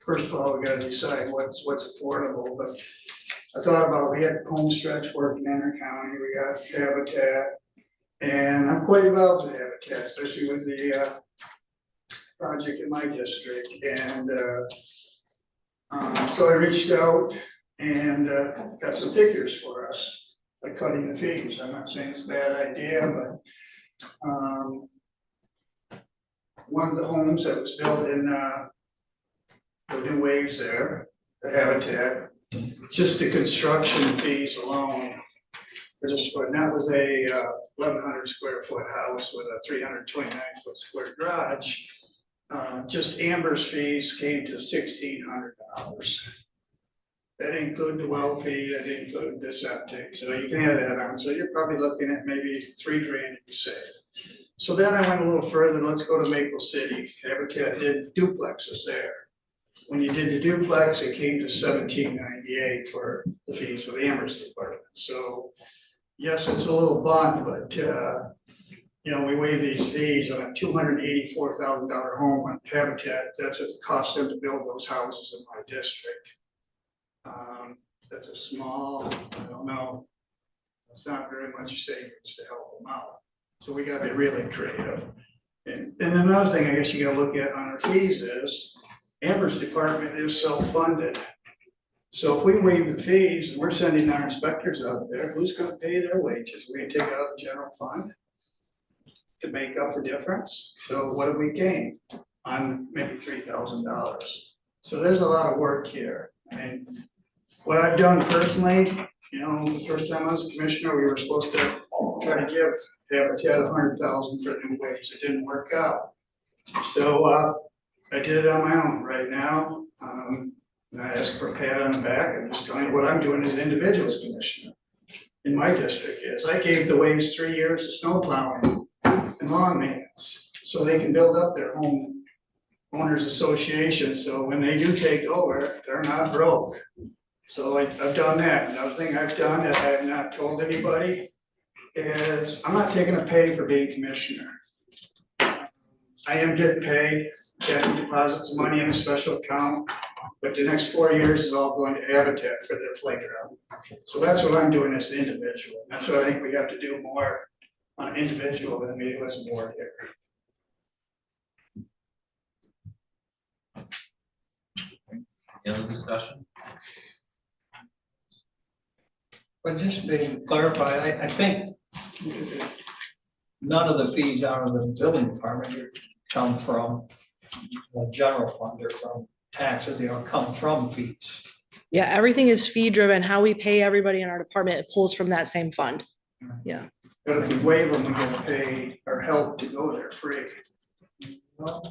Speaker 8: first of all, we gotta decide what's affordable, but I thought about, we had home stretch work in Manor County, we got Habitat, and I'm quite involved in Habitat, especially with the project in my district, and so I reached out and got some figures for us, like cutting the fees. I'm not saying it's a bad idea, but one of the homes that was built in the new waves there, the Habitat, just the construction fees alone for this foot, and that was a 1,100 square foot house with a 329 foot square garage. Just Amber's fees came to $1,600. That include the well fee, that include the septic, so you can add that on. So you're probably looking at maybe $3 grand to be saved. So then I went a little further. Let's go to Maple City. Habitat did duplexes there. When you did the duplex, it came to $1,798 for the fees for the Amherst department. So yes, it's a little blunt, but we waive these fees on a $284,000 home on Habitat. That's what it cost them to build those houses in my district. That's a small, I don't know, it's not very much savings to help them out. So we gotta be really creative. And another thing I guess you gotta look at on our fees is Amber's department is self-funded. So if we waive the fees and we're sending our inspectors out there, who's gonna pay their wages? We take it out of the general fund to make up the difference. So what do we gain on maybe $3,000? So there's a lot of work here. I mean, what I've done personally, the first time I was a commissioner, we were supposed to try to give Habitat $100,000 for new waves. It didn't work out. So I did it on my own right now. Not asking for a pat on the back. I'm just telling you what I'm doing as an individual commissioner in my district is I gave the waves 3 years of snow plowing and lawn maintenance so they can build up their home
Speaker 19: owners association, so when they do take over, they're not broke. So I've done that. Another thing I've done that I have not told anybody is I'm not taking a pay for being commissioner. I am getting paid, getting deposits of money in a special account, but the next 4 years is all going to Habitat for their playground. So that's what I'm doing as an individual. That's what I think we have to do more on an individual than we do as a board here.
Speaker 4: Any other discussion?
Speaker 3: But just to clarify, I think none of the fees out of the building department come from the general fund or from taxes, they don't come from fees.
Speaker 9: Yeah, everything is fee driven. How we pay everybody in our department, it pulls from that same fund. Yeah.
Speaker 19: But if we waive them, we get paid or help to go there free.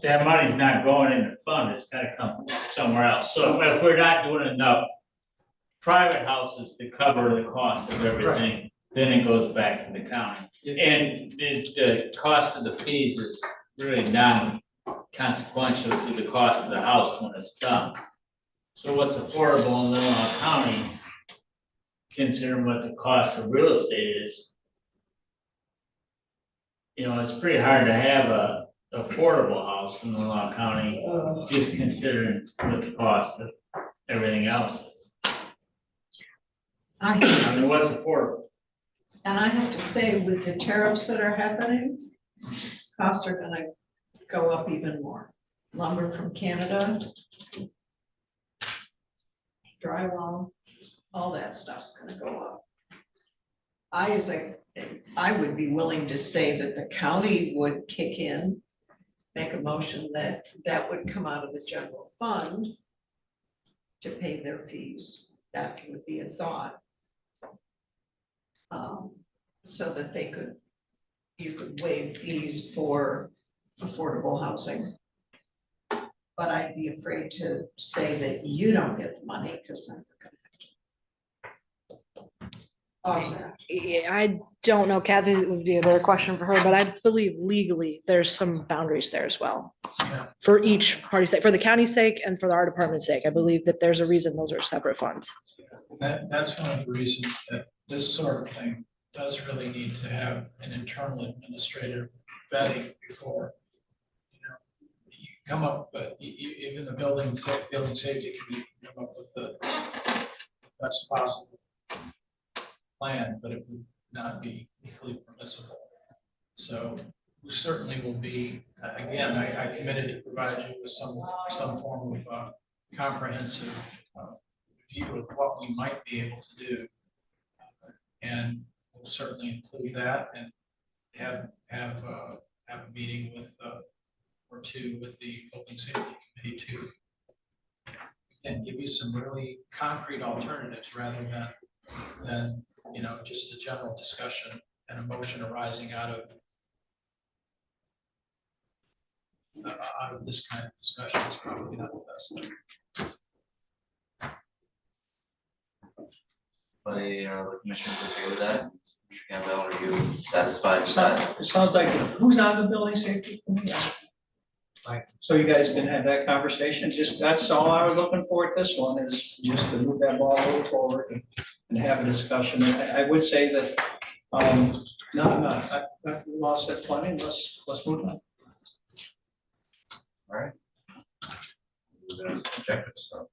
Speaker 17: That money's not going in the fund, it's gotta come somewhere else. So if we're not doing enough private houses to cover the cost of everything, then it goes back to the county. And the cost of the fees is really non-consequential to the cost of the house when it's done. So what's affordable in Leelanau County, considering what the cost of real estate is, it's pretty hard to have a affordable house in Leelanau County, just considering what the cost of everything else is. I mean, what's affordable?
Speaker 14: And I have to say, with the tariffs that are happening, costs are gonna go up even more. Lumber from Canada, drywall, all that stuff's gonna go up. I would be willing to say that the county would kick in, make a motion that would come out of the general fund to pay their fees. That would be a thought. So that you could waive fees for affordable housing. But I'd be afraid to say that you don't get the money because then we're gonna
Speaker 9: Yeah, I don't know, Kathy, it would be a better question for her, but I believe legally there's some boundaries there as well. For each party's sake, for the county's sake and for our department's sake, I believe that there's a reason those are separate funds.
Speaker 7: That's one of the reasons that this sort of thing does really need to have an internal administrative vetting before, you come up, but even the building safety committee come up with the best possible plan, but it would not be legally permissible. So we certainly will be, again, I committed to provide you with some form of comprehensive view of what we might be able to do. And we'll certainly include that and have a meeting with or two with the building safety committee to and give you some really concrete alternatives rather than just a general discussion and emotion arising out of this kind of discussion is probably not the best thing.
Speaker 4: But the commissioners okay with that? Mr. Campbell, are you satisfied with that?
Speaker 3: It sounds like, who's on the building safety committee? So you guys can have that conversation, that's all I was looking for at this one, is just to move that ball a little forward and have a discussion. And I would say that, I lost that plenty, let's move on.
Speaker 4: All right. There's objectives, so.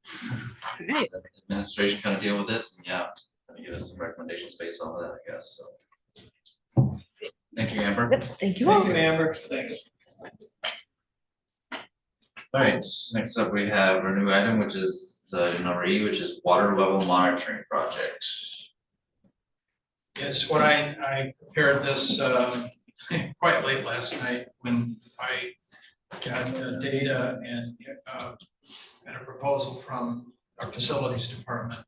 Speaker 9: Right.
Speaker 4: Administration kind of deal with it, and yeah, give us some recommendations based on that, I guess, so. Thank you, Amber.
Speaker 9: Yep, thank you all.
Speaker 3: Thank you, Amber. Thank you.
Speaker 4: All right, next up we have our new item, which is number E, which is water level monitoring project.
Speaker 7: Yes, when I prepared this quite late last night when I got data and a proposal from our facilities department.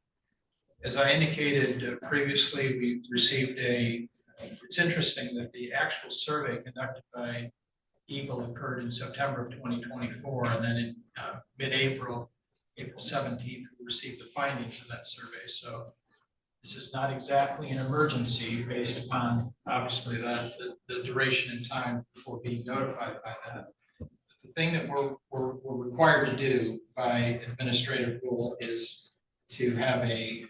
Speaker 7: As I indicated previously, we received it's interesting that the actual survey conducted by Eagle occurred in September of 2024, and then in mid-April, April 17th, we received the findings of that survey. So this is not exactly an emergency based upon, obviously, the duration and time before being notified by that. the thing that we're required to do by administrative rule is to have a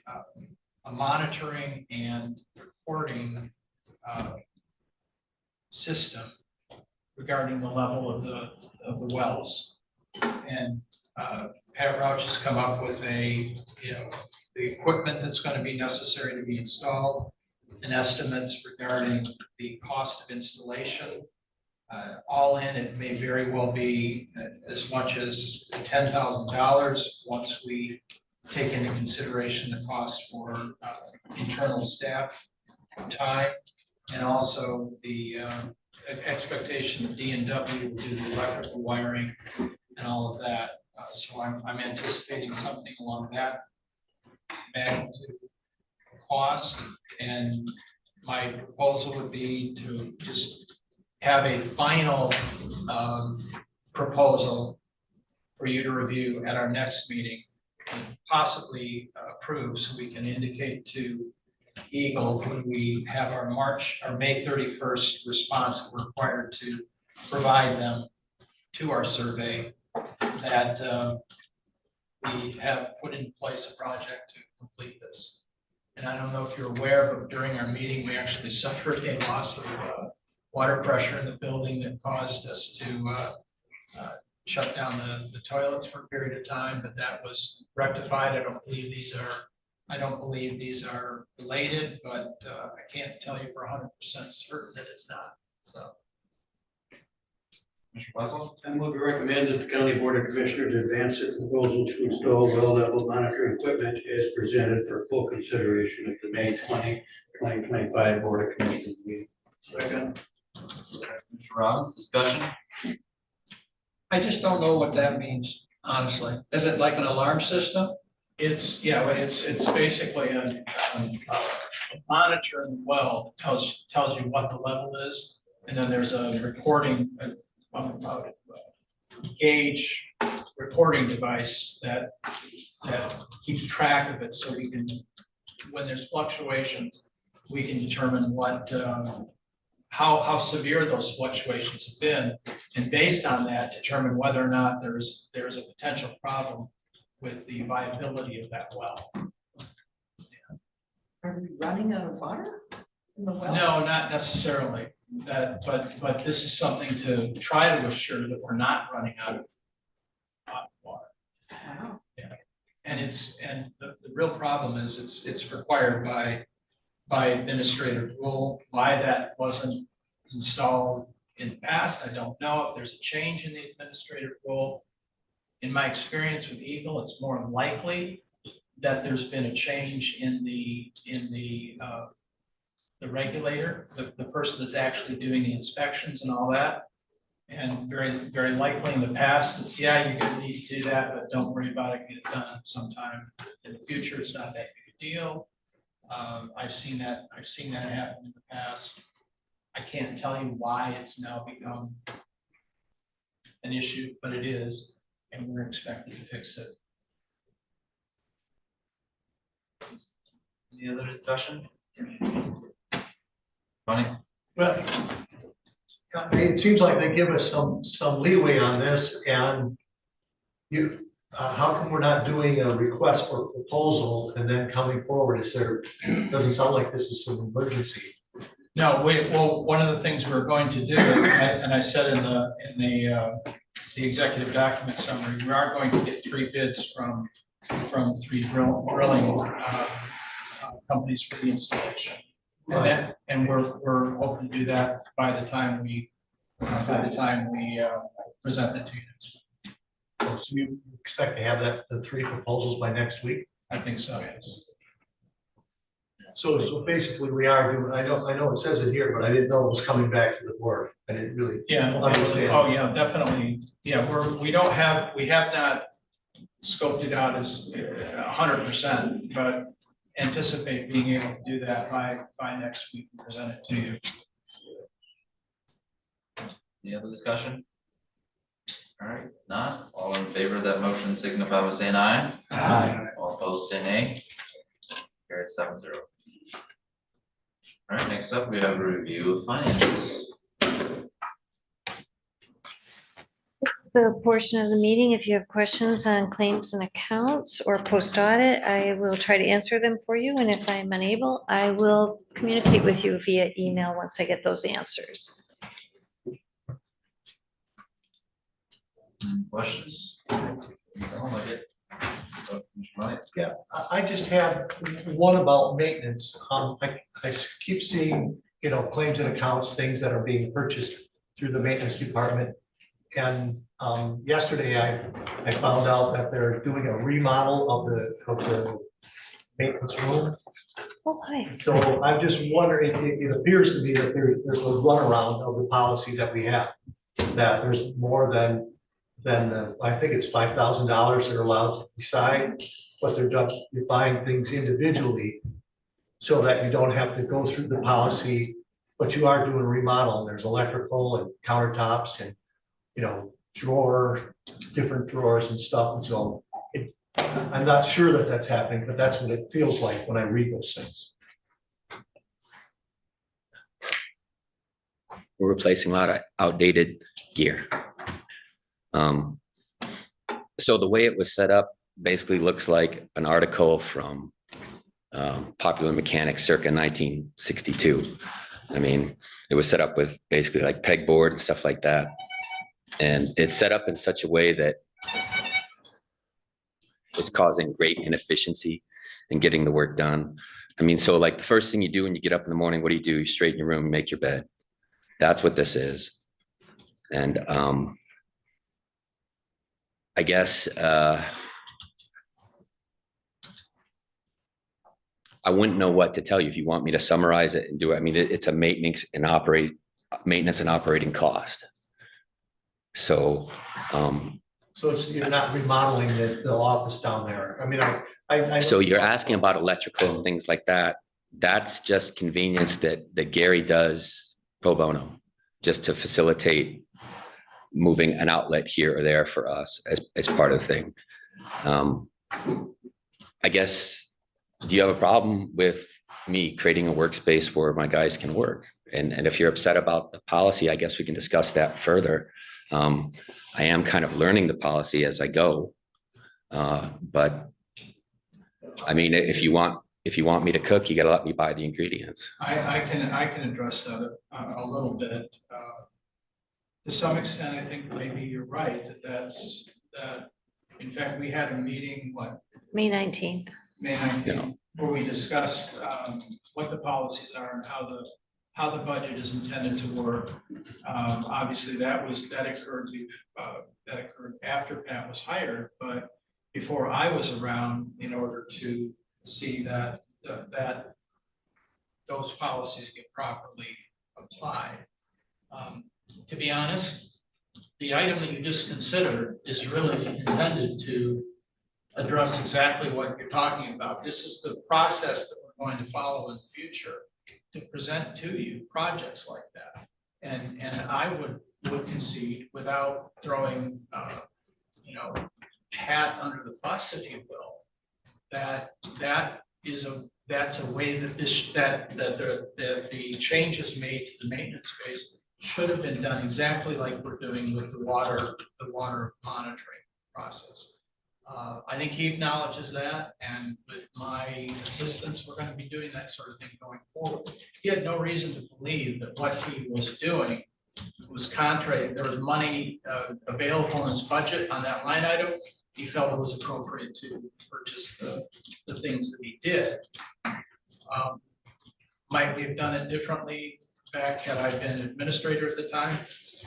Speaker 7: monitoring and reporting system regarding the level of the wells. And Pat Rouch has come up with the equipment that's going to be necessary to be installed and estimates regarding the cost of installation. All in, it may very well be as much as $10,000 once we take into consideration the cost for internal staff time, and also the expectation that D&W will do the electrical wiring and all of that. So I'm anticipating something along that magnitude cost, and my proposal would be to just have a final proposal for you to review at our next meeting, and possibly approve, so we can indicate to Eagle when we have our May 31st response that we're required to provide them to our survey, that we have put in place a project to complete this. And I don't know if you're aware, but during our meeting, we actually suffered a loss of water pressure in the building that caused us to shut down the toilets for a period of time, but that was rectified. I don't believe these are related, but I can't tell you for 100% certain that it's not, so.
Speaker 4: Mr. Wessel?
Speaker 8: I move to recommend that the County Board of Commissioners advance the proposal to install well level monitoring equipment as presented for full consideration at the May 2025 Board of Commissioners meeting.
Speaker 7: Second.
Speaker 4: Mr. Robbins, discussion?
Speaker 3: I just don't know what that means, honestly. Is it like an alarm system?
Speaker 7: It's basically a monitoring well, tells you what the level is, and then there's a recording, gauge recording device that keeps track of it, so we can, when there's fluctuations, we can determine what how severe those fluctuations have been, and based on that, determine whether or not there's a potential problem with the viability of that well.
Speaker 14: Are we running out of water in the well?
Speaker 7: No, not necessarily. But this is something to try to assure that we're not running out of hot water.
Speaker 14: Wow.
Speaker 7: Yeah. And the real problem is it's required by administrative rule. Why that wasn't installed in the past, I don't know. If there's a change in the administrative rule, in my experience with Eagle, it's more likely that there's been a change in the regulator, the person that's actually doing the inspections and all that. And very, very likely in the past, it's, yeah, you're gonna need to do that, but don't worry about it, get it done sometime in the future. It's not that big a deal. I've seen that happen in the past. I can't tell you why it's now become an issue, but it is, and we're expected to fix it.
Speaker 4: Any other discussion? Bonnie?
Speaker 10: Well, it seems like they give us some leeway on this, and how come we're not doing a request for proposal and then coming forward? Doesn't sound like this is some emergency.
Speaker 7: No, well, one of the things we're going to do, and I said in the executive document summary, we are going to get 3 bids from 3 drilling companies for the installation. And we're hoping to do that by the time we present that to you next week.
Speaker 10: So you expect to have the 3 proposals by next week?
Speaker 7: I think so, yes.
Speaker 10: So basically we are doing, I know it says it here, but I didn't know it was coming back to the board. I didn't really understand.
Speaker 7: Oh, yeah, definitely. Yeah, we have not scoped it out as 100%, but anticipate being able to do that by next week and present it to you.
Speaker 4: Any other discussion? All right, not all in favor of that motion signify by saying aye.
Speaker 10: Aye.
Speaker 4: All opposed, say nay. Carried 7-0. All right, next up, we have a review of financials.
Speaker 5: the portion of the meeting. If you have questions on claims and accounts or post audit, I will try to answer them for you. And if I'm unable, I will communicate with you via email once I get those answers.
Speaker 4: Questions? Sound like it. Right.
Speaker 10: Yeah, I just have one about maintenance. I keep seeing, claims and accounts, things that are being purchased through the maintenance department. And yesterday I found out that they're doing a remodel of the maintenance room.
Speaker 5: Oh, hi.
Speaker 10: So I'm just wondering, it appears to me that there's a runaround of the policy that we have, that there's more than I think it's $5,000 they're allowed to decide, but you're buying things individually so that you don't have to go through the policy, but you are doing a remodel, and there's electrical and countertops and, different drawers and stuff. And so I'm not sure that that's happening, but that's what it feels like when I read those things.
Speaker 20: We're replacing a lot of outdated gear. So the way it was set up basically looks like an article from Popular Mechanics circa 1962. I mean, it was set up with basically like pegboard and stuff like that. And it's set up in such a way that it's causing great inefficiency in getting the work done. I mean, so like the first thing you do when you get up in the morning, what do? You straighten your room, you make your bed. That's what this is. And I guess I wouldn't know what to tell you if you want me to summarize it and do it. I mean, it's a maintenance and operating cost. So
Speaker 10: so you're not remodeling the office down there. I mean,
Speaker 20: so you're asking about electrical and things like that. That's just convenience that Gary does pro bono, just to facilitate moving an outlet here or there for us as part of the thing. I guess, do you have a problem with me creating a workspace where my guys can work? And if you're upset about the policy, I guess we can discuss that further. I am kind of learning the policy as I go. But I mean, if you want me to cook, you gotta let me buy the ingredients.
Speaker 7: I can address that a little bit. To some extent, I think maybe you're right that in fact, we had a meeting,
Speaker 5: May 19th.
Speaker 7: May 19th, where we discussed what the policies are and how the budget is intended to work. Obviously, that occurred after Pat was hired, but before I was around, in order to see that those policies get properly applied. To be honest, the item that you just considered is really intended to address exactly what you're talking about. This is the process that we're going to follow in the future to present to you projects like that. And I would concede, without throwing Pat under the bus, if you will, that's a way that the changes made to the maintenance space should have been done exactly like we're doing with the water monitoring process. I think he acknowledges that, and with my assistance, we're going to be doing that sort of thing going forward. He had no reason to believe that what he was doing was contrary. There was money available in his budget on that line item. He felt it was appropriate to purchase the things that he did. Might we have done it differently back had I been administrator at the time?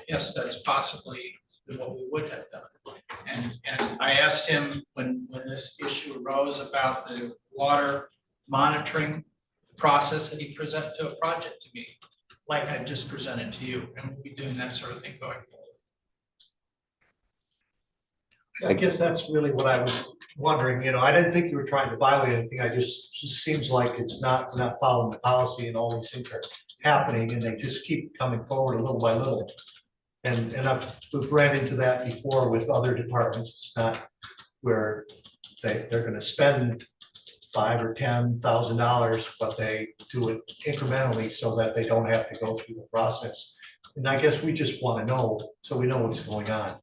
Speaker 7: Yes, that's possibly what we would have done. And I asked him when this issue arose about the water monitoring process that he presented to a project to me, like I just presented to you, and we'll be doing that sort of thing going forward.
Speaker 10: I guess that's really what I was wondering. I didn't think you were trying to violate anything. Just seems like it's not following the policy, and all these things are happening, and they just keep coming forward a little by little. And we've ran into that before with other departments. It's not where they're going to spend $5,000 or $10,000, but they do it incrementally so that they don't have to go through the process. And I guess we just want to know, so we know what's going on.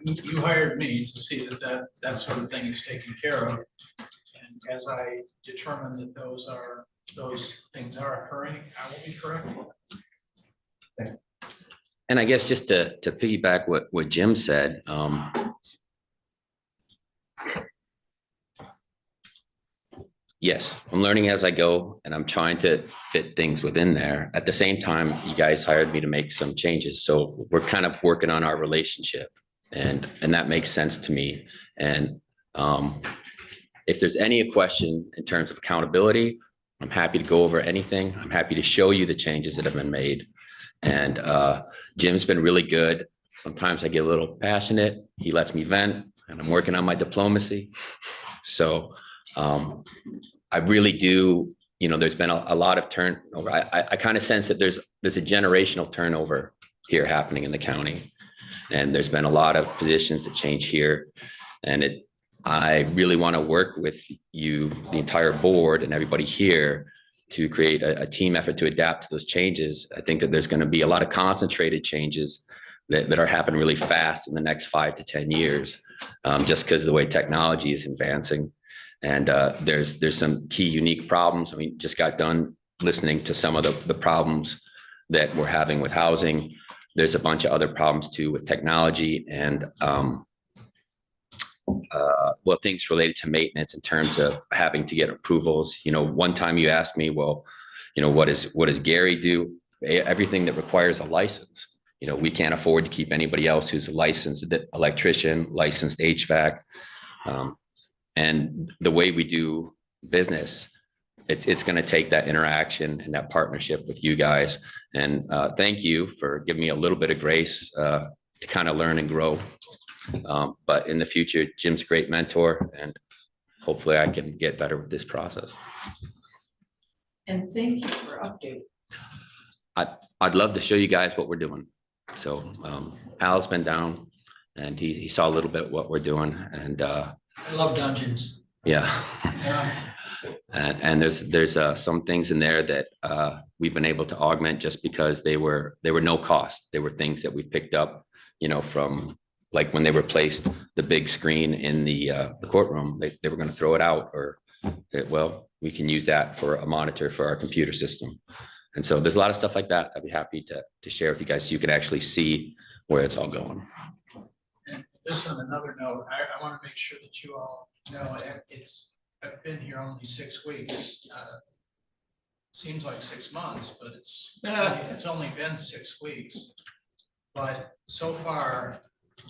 Speaker 7: You hired me to see that sort of thing is taken care of. And as I determine that those things are occurring, I will be correcting them.
Speaker 20: And I guess just to piggyback what Jim said, yes, I'm learning as I go and I'm trying to fit things within there. At the same time, you guys hired me to make some changes. So we're kind of working on our relationship and that makes sense to me. And if there's any question in terms of accountability, I'm happy to go over anything. I'm happy to show you the changes that have been made. And Jim's been really good. Sometimes I get a little passionate. He lets me vent and I'm working on my diplomacy. So I really do, there's been a lot of turnover. I kind of sense that there's a generational turnover here happening in the county. And there's been a lot of positions that change here. And I really want to work with you, the entire board and everybody here to create a team effort to adapt to those changes. I think that there's going to be a lot of concentrated changes that are happening really fast in the next 5 to 10 years, just because of the way technology is advancing. And there's some key unique problems. I mean, just got done listening to some of the problems that we're having with housing. There's a bunch of other problems too with technology and things related to maintenance in terms of having to get approvals. One time you asked me, well, what does Gary do? Everything that requires a license. We can't afford to keep anybody else who's a licensed electrician, licensed HVAC. And the way we do business, it's going to take that interaction and that partnership with you guys. And thank you for giving me a little bit of grace to kind of learn and grow. But in the future, Jim's a great mentor and hopefully I can get better with this process.
Speaker 14: And thank you for updating.
Speaker 20: I'd love to show you guys what we're doing. So Al's been down and he saw a little bit what we're doing and
Speaker 3: I love dungeons.
Speaker 20: yeah.
Speaker 3: Yeah.
Speaker 20: And there's some things in there that we've been able to augment just because they were no cost. They were things that we picked up, from like when they replaced the big screen in the courtroom, they were going to throw it out or we can use that for a monitor for our computer system. And so there's a lot of stuff like that I'd be happy to share with you guys so you can actually see where it's all going.
Speaker 7: And just on another note, I want to make sure that you all know I've been here only 6 weeks. Seems like 6 months, but it's only been 6 weeks. But so far,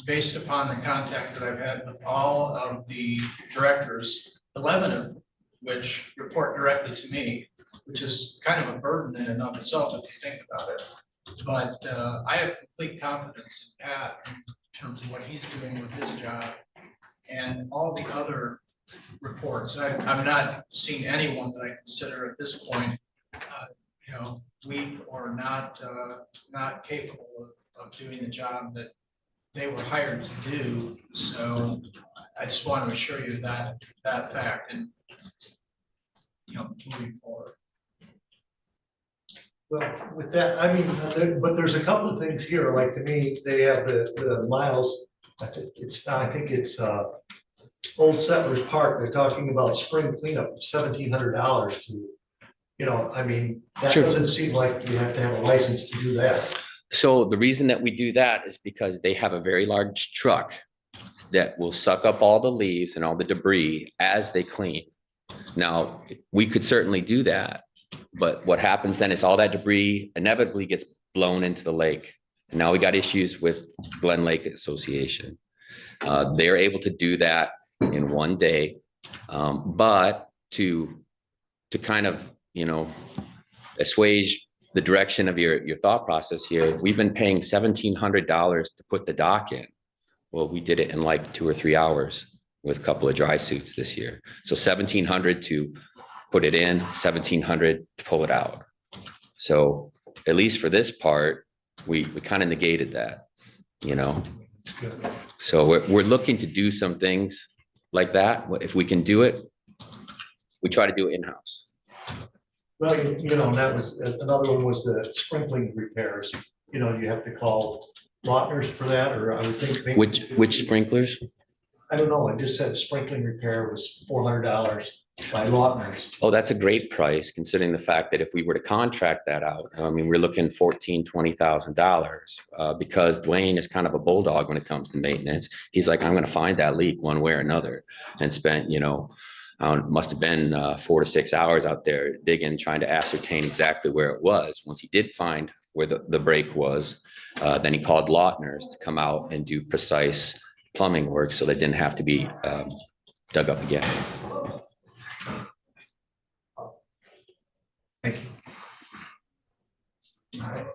Speaker 7: based upon the contact that I've had with all of the directors, 11 of which report directly to me, which is kind of a burden in and of itself if you think about it. But I have complete confidence in Pat in terms of what he's doing with his job and all the other reports. I've not seen anyone that I consider at this point, weak or not capable of doing the job that they were hired to do. So I just want to assure you that fact and moving forward.
Speaker 10: Well, with that, I mean, but there's a couple of things here, like to me, they have the miles, I think it's Old Settlers Park, they're talking about spring cleanup of $1,700 to, I mean, that
Speaker 20: Sure.
Speaker 10: Doesn't seem like you have to have a license to do that.
Speaker 20: So the reason that we do that is because they have a very large truck that will suck up all the leaves and all the debris as they clean. Now, we could certainly do that, but what happens then is all that debris inevitably gets blown into the lake. And now we got issues with Glen Lake Association. They're able to do that in one day, but to kind of, assuage the direction of your thought process here, we've been paying $1,700 to put the dock in. Well, we did it in like 2 or 3 hours with a couple of dry suits this year. So $1,700 to put it in, $1,700 to pull it out. So at least for this part, we kind of negated that, So we're looking to do some things like that. If we can do it, we try to do it in-house.
Speaker 10: Well, and that was, another one was the sprinkling repairs, you have to call Lautner's for that, or I would think. maybe-
Speaker 20: Which sprinklers?
Speaker 10: I don't know, it just said sprinkling repair was $400 by Lautner's.
Speaker 20: Oh, that's a great price considering the fact that if we were to contract that out, I mean, we're looking $20,000, because Dwayne is kind of a bulldog when it comes to maintenance. He's like, I'm gonna find that leak one way or another, and spent, must have been 4 to 6 hours out there digging, trying to ascertain exactly where it was. Once he did find where the break was, then he called Lautner's to come out and do precise plumbing work so they didn't have to be dug up again.
Speaker 10: Thank you.
Speaker 4: All right,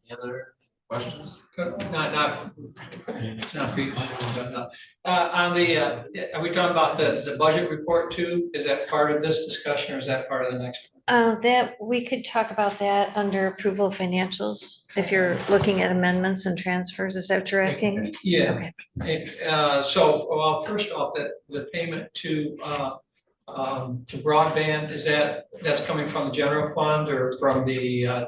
Speaker 4: any other questions?
Speaker 3: Not for you. On the, are we talking about the budget report too? Is that part of this discussion or is that part of the next?
Speaker 5: That, we could talk about that under approval of financials, if you're looking at amendments and transfers, is that what you're asking?
Speaker 3: Yeah.
Speaker 5: Okay.
Speaker 3: So, well, first off, the payment to broadband, that's coming from the general fund or from the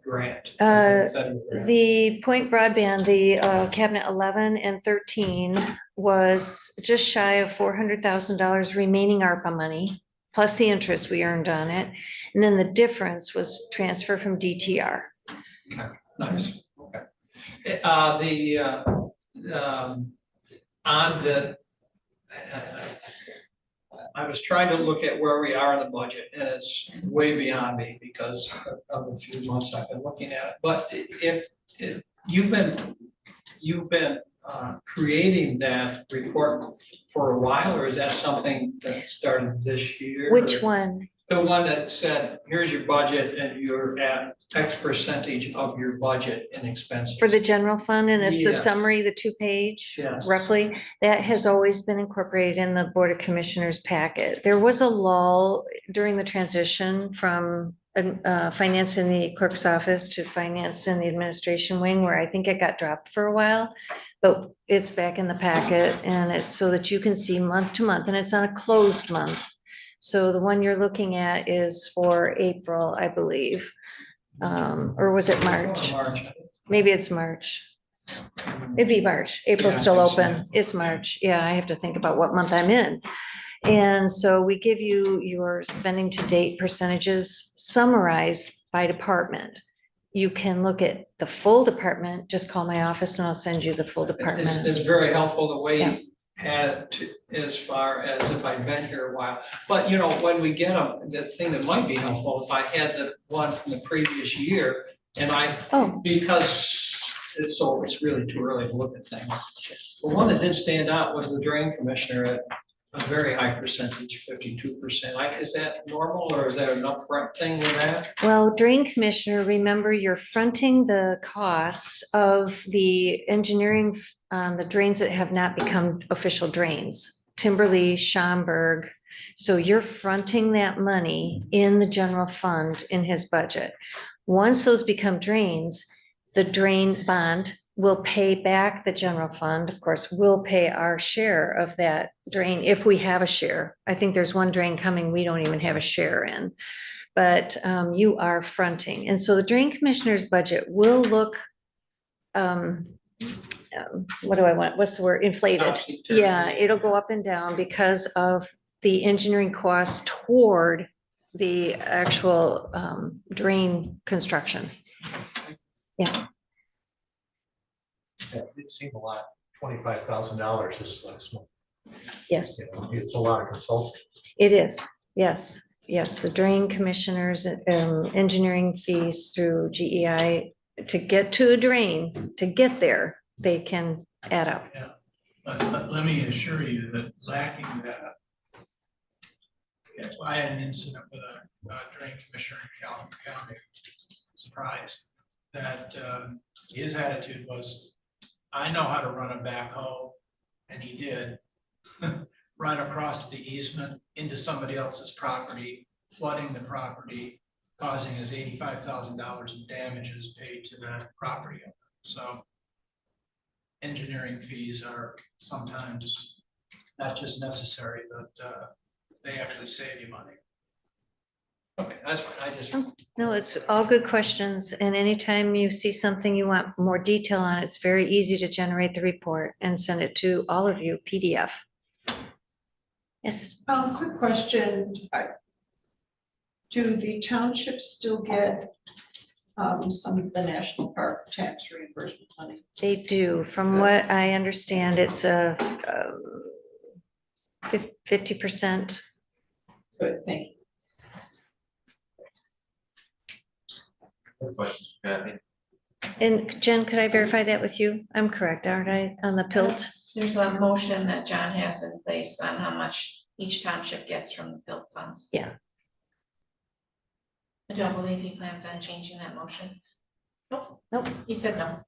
Speaker 3: grant? Federal grant?
Speaker 5: The Point Broadband, the cabinet 11 and 13 was just shy of $400,000 remaining ARPA money, plus the interest we earned on it. And then the difference was transfer from DTR.
Speaker 3: Okay, nice, okay. I was trying to look at where we are in the budget, and it's way beyond me because of the few months I've been looking at it. But if you've been creating that report for a while, or is that something that started this year?
Speaker 5: Which one?
Speaker 3: The one that said, here's your budget and you're at X percentage of your budget in expenses.
Speaker 5: For the general fund, and it's the
Speaker 3: Yes.
Speaker 5: summary, the 2-page,
Speaker 3: Yes.
Speaker 5: roughly, that has always been incorporated in the Board of Commissioners packet. There was a lull during the transition from finance in the clerk's office to finance in the administration wing, where I think it got dropped for a while. But it's back in the packet, and it's so that you can see month to month, and it's not a closed month. So the one you're looking at is for April, I believe. Or was it March?
Speaker 3: March.
Speaker 5: Maybe it's March. It'd be March. April's
Speaker 3: Yeah, I
Speaker 5: still
Speaker 3: think so.
Speaker 5: open. It's March. Yeah, I have to think about what month I'm in. And so we give you your spending to date percentages summarized by department. You can look at the full department, just call my office and I'll send you the full department.
Speaker 3: It's very helpful the way
Speaker 5: Yeah.
Speaker 3: you had it as far as if I've been here a while. But when we get them, the thing that might be helpful, if I had the one from the previous year and because it's really too early to look at things. The one that did stand out was the drain commissioner at a very high percentage, 52%. Is that normal or is that an upfront thing with that?
Speaker 5: Well, drain commissioner, remember you're fronting the costs of the engineering, the drains that have not become official drains, Timberley, Schaumburg. So you're fronting that money in the general fund in his budget. Once those become drains, the drain bond will pay back the general fund. Of course, we'll pay our share of that drain if we have a share. I think there's one drain coming we don't even have a share in. But you are fronting. And so the drain commissioner's budget will look, what do I want? What's the word? Inflated. Yeah, it'll go up and down because of the engineering costs toward the actual drain construction. Yeah.
Speaker 10: Yeah, it seemed a lot, $25,000 this last month.
Speaker 5: Yes.
Speaker 10: It's a lot of consulting.
Speaker 5: It is, yes, yes, the drain commissioners, engineering fees through GEI to get to a drain, to get there, they can add up.
Speaker 7: Let me assure you that lacking that. I had an incident with a drain commissioner in Calhoun County, surprised, that his attitude was, I know how to run a backhoe, and he did, run across the easement into somebody else's property, flooding the property, causing us $85,000 in damages paid to that property owner. So engineering fees are sometimes not just necessary, but they actually save you money.
Speaker 3: Okay, that's fine. I just,
Speaker 5: No, it's all good questions. And anytime you see something you want more detail on, it's very easy to generate the report and send it to all of you PDF. Yes.
Speaker 14: Quick question. Do the townships still get some of the national park tax reimbursement money?
Speaker 5: They do. From what I understand, it's a 50%.
Speaker 14: Good, thank you.
Speaker 4: Other questions, for Kathy?
Speaker 5: And Jen, could I verify that with you? I'm correct, aren't I, on the PILT?
Speaker 6: There's a motion that John has in place on how much each township gets from the PILT funds.
Speaker 5: Yeah.
Speaker 6: I don't believe he plans on changing that motion. Nope.
Speaker 5: Nope.
Speaker 6: He said no.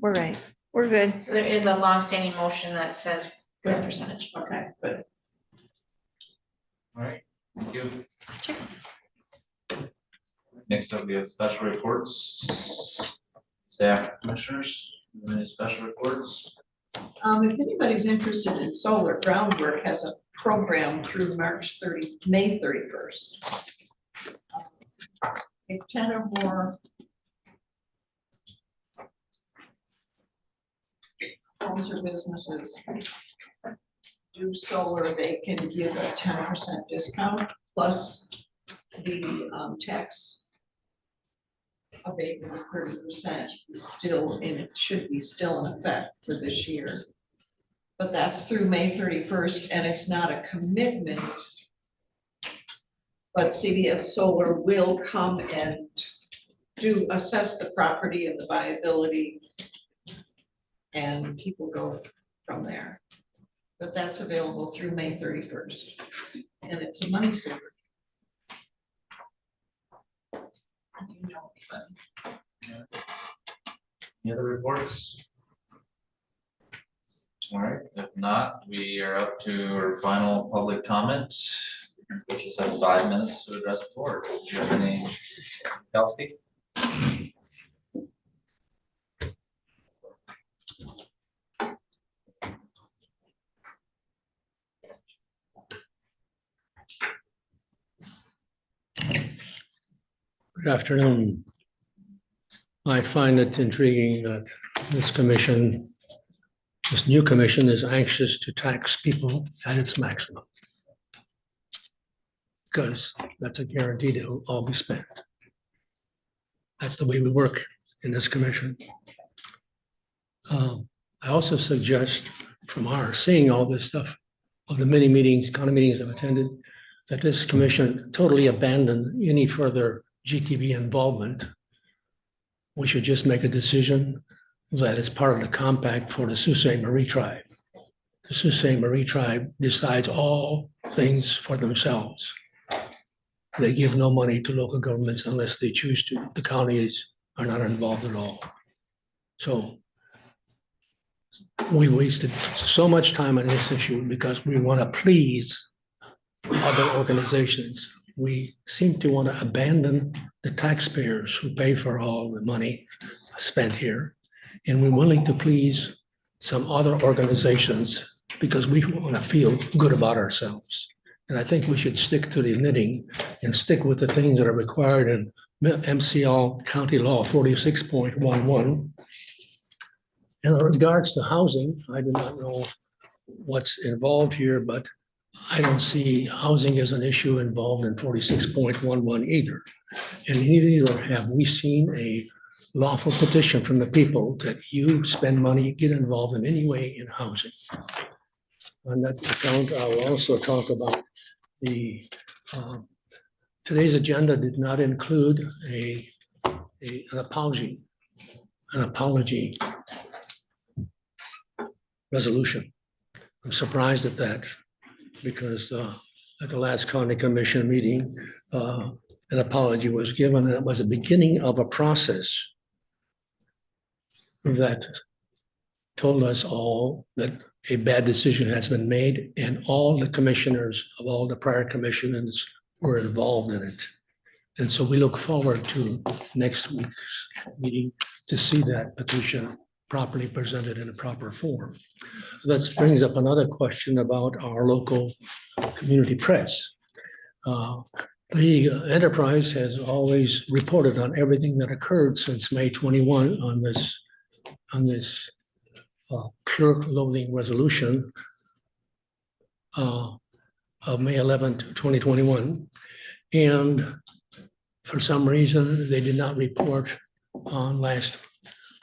Speaker 5: We're right. We're good.
Speaker 6: So there is a longstanding motion that says good percentage.
Speaker 14: Okay, good.
Speaker 4: All right, thank you. Next up, we have special reports. Staff commissioners, any special reports?
Speaker 14: If anybody's interested in solar, Groundwork has a program through May 31st. If 10 or more homes or businesses do solar, they can give a 10% discount plus the tax abatement of 30% is still in, it should be still in effect for this year. But that's through May 31st, and it's not a commitment. But CBS Solar will come and assess the property and the viability, and people go from there. But that's available through May 31st, and it's a money saver.
Speaker 4: Any other reports? All right, if not, we are up to our final public comment, which is 5 minutes to address the board. Do you have any, Kelsey?
Speaker 8: Good afternoon. I find it intriguing that this commission, this new commission, is anxious to tax people at its maximum, because that's a guarantee that it'll all be spent. That's the way we work in this commission. I also suggest, from our seeing all this stuff of the many meetings, county meetings I've attended, that this commission totally abandon any further GTV involvement. We should just make a decision that is part of the compact for the Sault Ste. Marie tribe. The Sault Ste. Marie tribe decides all things for themselves. They give no money to local governments unless they choose to. The counties are not involved at all. So we wasted so much time on this issue because we want to please other organizations. We seem to want to abandon the taxpayers who pay for all the money spent here. And we're willing to please some other organizations because we want to feel good about ourselves. And I think we should stick to the knitting and stick with the things that are required in MCL County Law 46.11. And in regards to housing, I do not know what's involved here, but I don't see housing as an issue involved in 46.11 either. And neither have we seen a lawful petition from the people that you spend money, get involved in any way in housing. On that account, I will also talk about the, today's agenda did not include an apology resolution. I'm surprised at that because at the last county commission meeting, an apology was given, and it was the beginning of a process that told us all that a bad decision has been made, and all the commissioners of all the prior commissions were involved in it. And so we look forward to next week's meeting to see that petition properly presented in a proper form. That brings up another question about our local community press. The enterprise has always reported on everything that occurred since May 21 on this clerk loathing resolution of May 11th, 2021. And for some reason, they did not report on last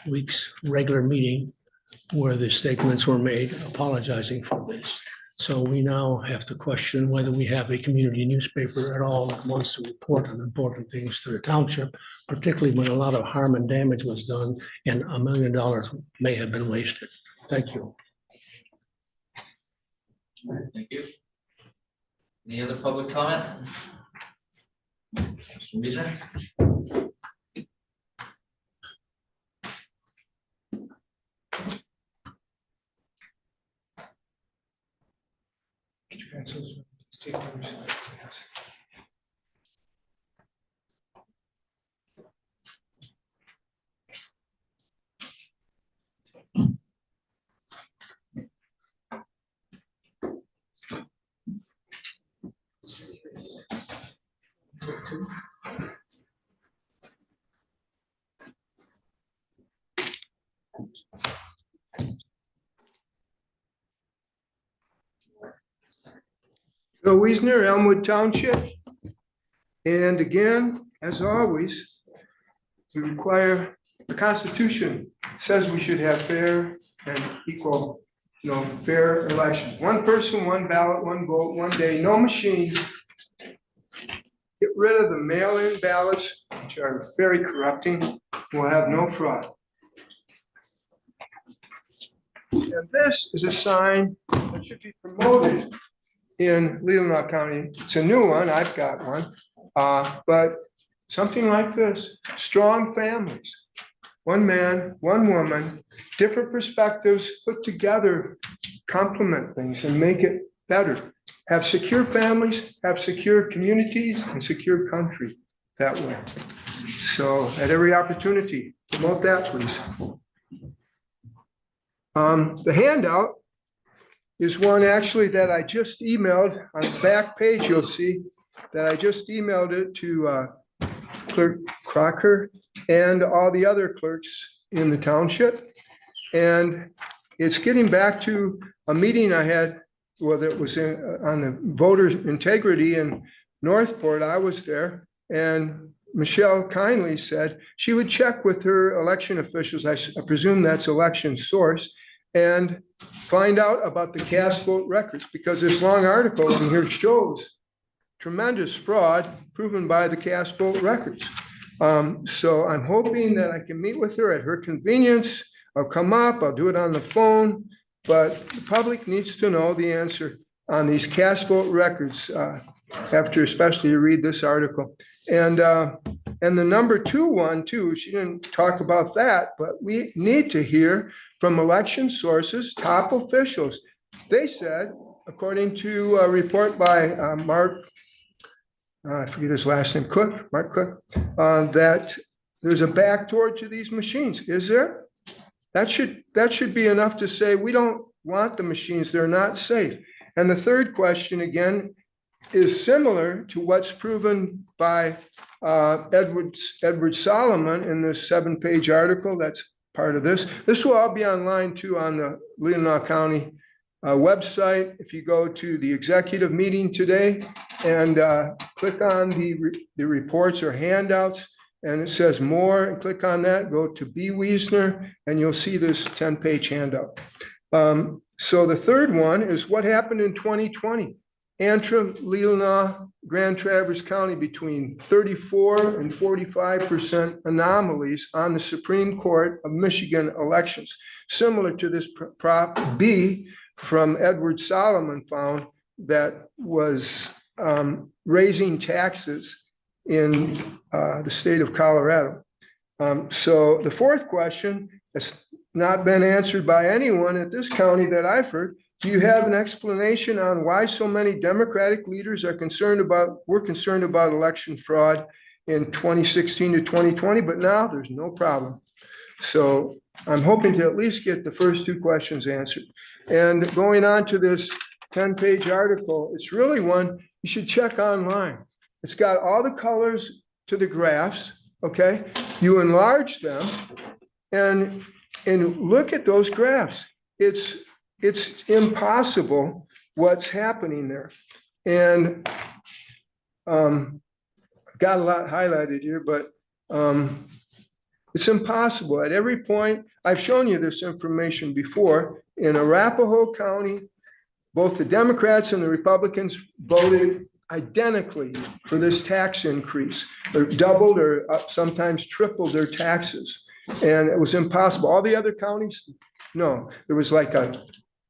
Speaker 8: week's regular meeting where the statements were made apologizing for this. So we now have to question whether we have a community newspaper at all that wants to report on important things to the township, particularly when a lot of harm and damage was done and $1 million may have been wasted. Thank you.
Speaker 4: All right, thank you. Any other public comment? Mr. Wiesner?
Speaker 21: Bill Wiesner, Elmwood Township. And again, as always, we require, the Constitution says we should have fair and equal, fair elections. One person, one ballot, one vote, one day, no machine. Get rid of the mail-in ballots, which are very corrupting. We'll have no fraud. And this is a sign that should be promoted in Leelanau County. It's a new one, I've got one, but something like this, strong families, one man, one woman, different perspectives put together, complement things and make it better. Have secure families, have secure communities and secure country that way. So at every opportunity, promote that, please. The handout is one actually that I just emailed on the back page. You'll see that I just emailed it to Clerk Crocker and all the other clerks in the township. And it's getting back to a meeting I had, well, that was on the voter integrity in Northport. I was there, and Michelle kindly said she would check with her election officials. I presume that's election source, and find out about the cast vote records, because this long article in here shows tremendous fraud proven by the cast vote records. So I'm hoping that I can meet with her at her convenience. I'll come up, I'll do it on the phone, but the public needs to know the answer on these cast vote records after especially you read this article. And the number 2 one too, she didn't talk about that, but we need to hear from election sources, top officials. They said, according to a report by Mark, I forget his last name, Mark Cook, that there's a backdoor to these machines. Is there? That should be enough to say we don't want the machines. They're not safe. And the third question again is similar to what's proven by Edward Solomon in this 7-page article. That's part of this. This will all be online too on the Leelanau County website. If you go to the executive meeting today and click on the reports or handouts, and it says more, and click on that, go to B. Wiesner, and you'll see this 10-page handout. So the third one is what happened in 2020. Antrim, Leelanau, Grand Traverse County between 34 and 45% anomalies on the Supreme Court of Michigan elections. Similar to this Prop B from Edward Solomon found that was raising taxes in the state of Colorado. So the fourth question has not been answered by anyone at this county that I've heard. Do you have an explanation on why so many Democratic leaders were concerned about election fraud in 2016 to 2020, but now there's no problem? So I'm hoping to at least get the first 2 questions answered. And going on to this 10-page article, it's really one you should check online. It's got all the colors to the graphs, okay? You enlarge them and look at those graphs. It's impossible what's happening there. And got a lot highlighted here, but it's impossible. At every point, I've shown you this information before. In Arapahoe County, both the Democrats and the Republicans voted identically for this tax increase. They doubled or sometimes tripled their taxes. And it was impossible. All the other counties, no, there was like a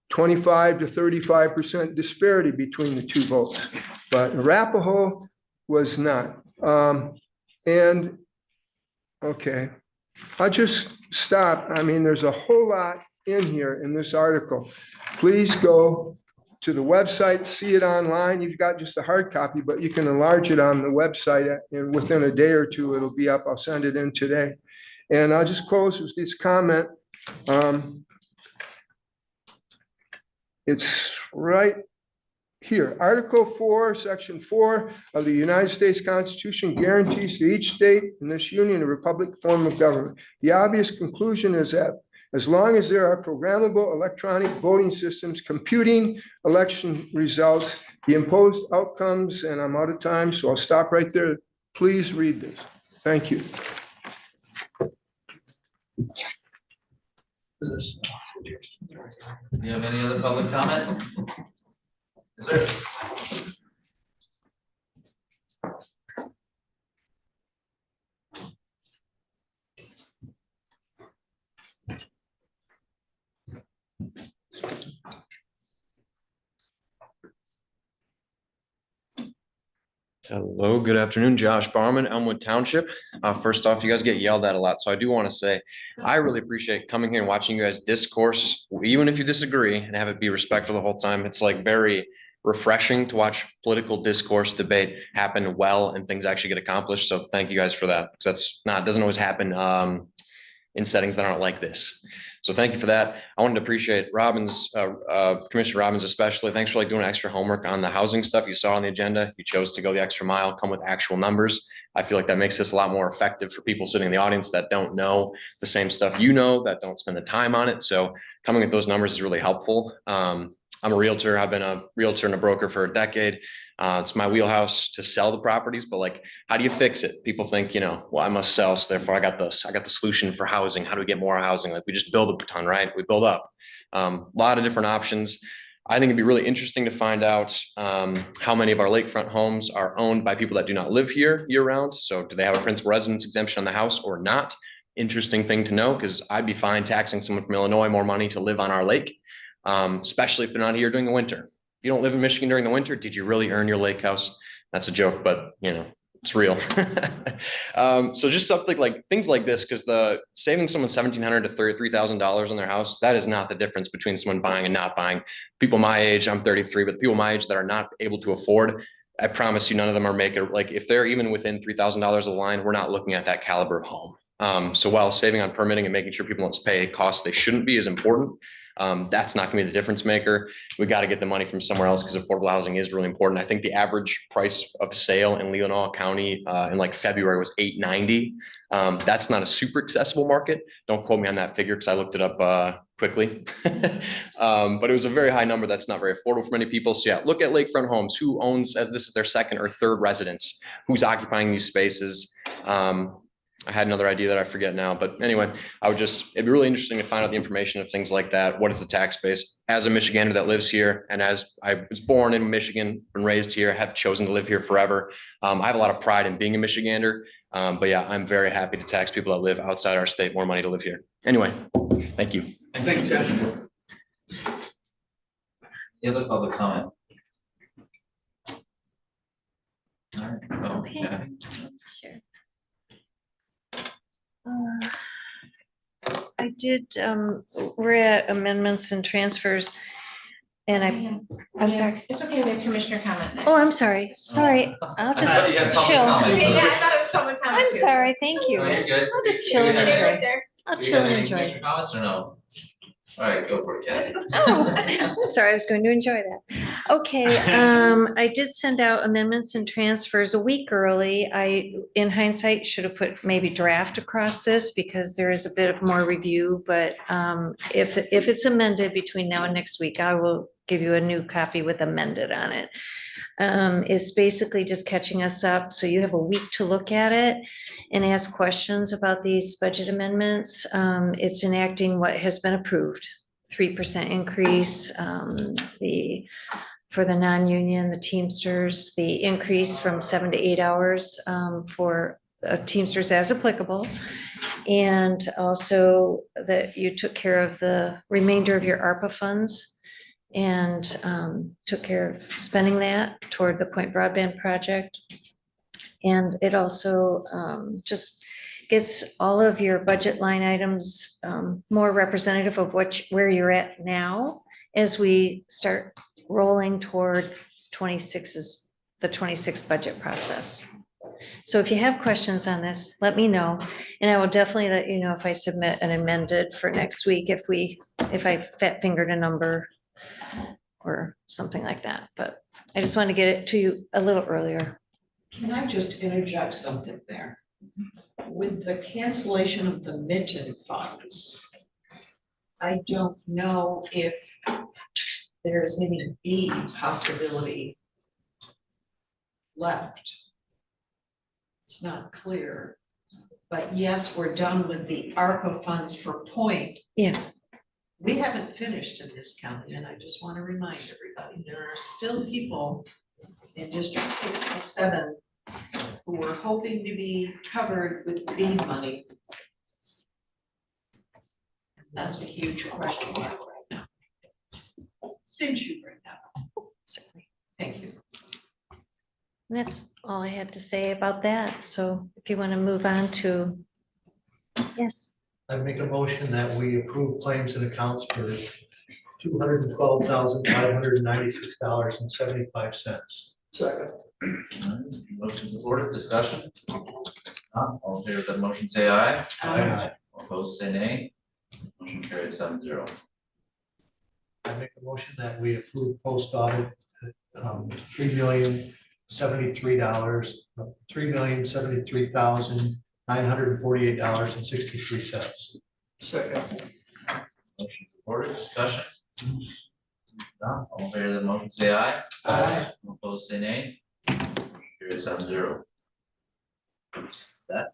Speaker 21: 25 to 35% disparity between the two votes. But Arapahoe was not. And okay, I'll just stop. I mean, there's a whole lot in here in this article. Please go to the website, see it online. You've got just a hard copy, but you can enlarge it on the website, and within a day or two, it'll be up. I'll send it in today. And I'll just close with this comment. It's right here. Article 4, Section 4 of the United States Constitution guarantees to each state in this union a republic form of government. The obvious conclusion is that as long as there are programmable electronic voting systems computing election results, the imposed outcomes, and I'm out of time, so I'll stop right there. Please read this. Thank you.
Speaker 4: Do you have any other public comment? Yes, sir.
Speaker 18: Hello, good afternoon, Josh Barman, Elmwood Township. First off, you guys get yelled at a lot, so I do want to say, I really appreciate coming here and watching you guys discourse, even if you disagree, and have it be respectful the whole time. It's like very refreshing to watch political discourse debate happen well and things actually get accomplished. So thank you guys for that, because doesn't always happen in settings that aren't like this. So thank you for that. I wanted to appreciate Robbins, Commissioner Robbins especially. Thanks for doing extra homework on the housing stuff you saw on the agenda. You chose to go the extra mile, come with actual numbers. I feel like that makes this a lot more effective for people sitting in the audience that don't know the same stuff you know, that don't spend the time on it. So coming with those numbers is really helpful. I'm a realtor. I've been a realtor and a broker for a decade. It's my wheelhouse to sell the properties, but how do you fix it? People think, well, I must sell, so therefore I got the solution for housing. How do we get more housing? We just build a ton, right? We build up. A lot of different options. I think it'd be really interesting to find out how many of our lakefront homes are owned by people that do not live here year round. So do they have a principal residence exemption on the house or not? Interesting thing to know, because I'd be fine taxing someone from Illinois more money to live on our lake, especially if they're not here during the winter. If you don't live in Michigan during the winter, did you really earn your lake house? That's a joke, but it's real. So just something like things like this, because the saving someone $1,700 to $3,000 on their house, that is not the difference between someone buying and not buying. People my age, I'm 33, but people my age that are not able to afford, I promise you, none of them are making, if they're even within $3,000 of the line, we're not looking at that caliber of home. So while saving on permitting and making sure people don't pay costs they shouldn't be is important, that's not gonna be the difference maker. We got to get the money from somewhere else, because affordable housing is really important. I think the average price of sale in Leelanau County in February was $890. That's not a super accessible market. Don't quote me on that figure, because I looked it up quickly. But it was a very high number that's not very affordable for many people. So yeah, look at lakefront homes. Who owns, as this is their second or third residence? Who's occupying these spaces? I had another idea that I forget now, but anyway, it'd be really interesting to find out the information of things like that. What is the tax base? As a Michigander that lives here, and as I was born in Michigan and raised here, have chosen to live here forever. I have a lot of pride in being a Michigander, but yeah, I'm very happy to tax people that live outside our state more money to live here. Anyway, thank you.
Speaker 4: Thanks, Josh. Any other public comment? All right.
Speaker 5: Okay. Sure. I did, we're at amendments and transfers, and I'm sorry.
Speaker 6: It's okay, we have commissioner comment next.
Speaker 5: Oh, I'm sorry. I'll
Speaker 4: I thought you had
Speaker 5: just
Speaker 4: public
Speaker 5: chill.
Speaker 4: comments.
Speaker 6: Yeah, I thought it was public comment
Speaker 5: I'm
Speaker 6: too.
Speaker 5: sorry, thank you.
Speaker 4: No, you're good.
Speaker 5: I'll just chill and
Speaker 6: Stay right
Speaker 5: enjoy.
Speaker 6: there.
Speaker 5: I'll
Speaker 4: Do you
Speaker 5: chill
Speaker 4: have
Speaker 5: and
Speaker 4: any
Speaker 5: enjoy.
Speaker 4: commissioner comments or no? All right, go for it, Kathy.
Speaker 12: Oh, sorry, I was going to enjoy that. Okay, I did send out amendments and transfers a week early. I, in hindsight, should have put maybe draft across this because there is a bit of more review, but if it's amended between now and next week, I will give you a new copy with amended on it. It's basically just catching us up, so you have a week to look at it and ask questions about these budget amendments. It's enacting what has been approved, 3% increase, for the non-union, the Teamsters, the increase from 7 to 8 hours for Teamsters as applicable. And also that you took care of the remainder of your ARPA funds and took care of spending that toward the Point Broadband project. And it also just gets all of your budget line items more representative of where you're at now as we start rolling toward the 26 budget process. So if you have questions on this, let me know. And I will definitely let you know if I submit an amended for next week, if I fat fingered a number or something like that. But I just wanted to get it to you a little earlier.
Speaker 14: Can I just interject something there? With the cancellation of the Minton funds, I don't know if there's any B possibility left. It's not clear. But yes, we're done with the ARPA funds for Point.
Speaker 12: Yes.
Speaker 14: We haven't finished in this county, and I just want to remind everybody, there are still people in District 6 and 7 who were hoping to be covered with BEAD money. That's a huge question mark right now. Since you bring that up.
Speaker 12: Certainly.
Speaker 14: Thank you.
Speaker 12: And that's all I had to say about that. So if you want to move on to, yes.
Speaker 10: I make a motion that we approve claims and accounts for $212,596.75.
Speaker 19: Second.
Speaker 4: Motion supported, discussion. None, all in favor of the motion, say aye.
Speaker 10: Aye.
Speaker 4: All opposed, say nay. Motion carried 7-0.
Speaker 10: I make a motion that we approve post audit, $3,073,948.63.
Speaker 19: Second.
Speaker 4: Motion supported, discussion. None, all in favor of the motion, say aye.
Speaker 19: Aye.
Speaker 4: All opposed, say nay. Motion carried 7-0. That.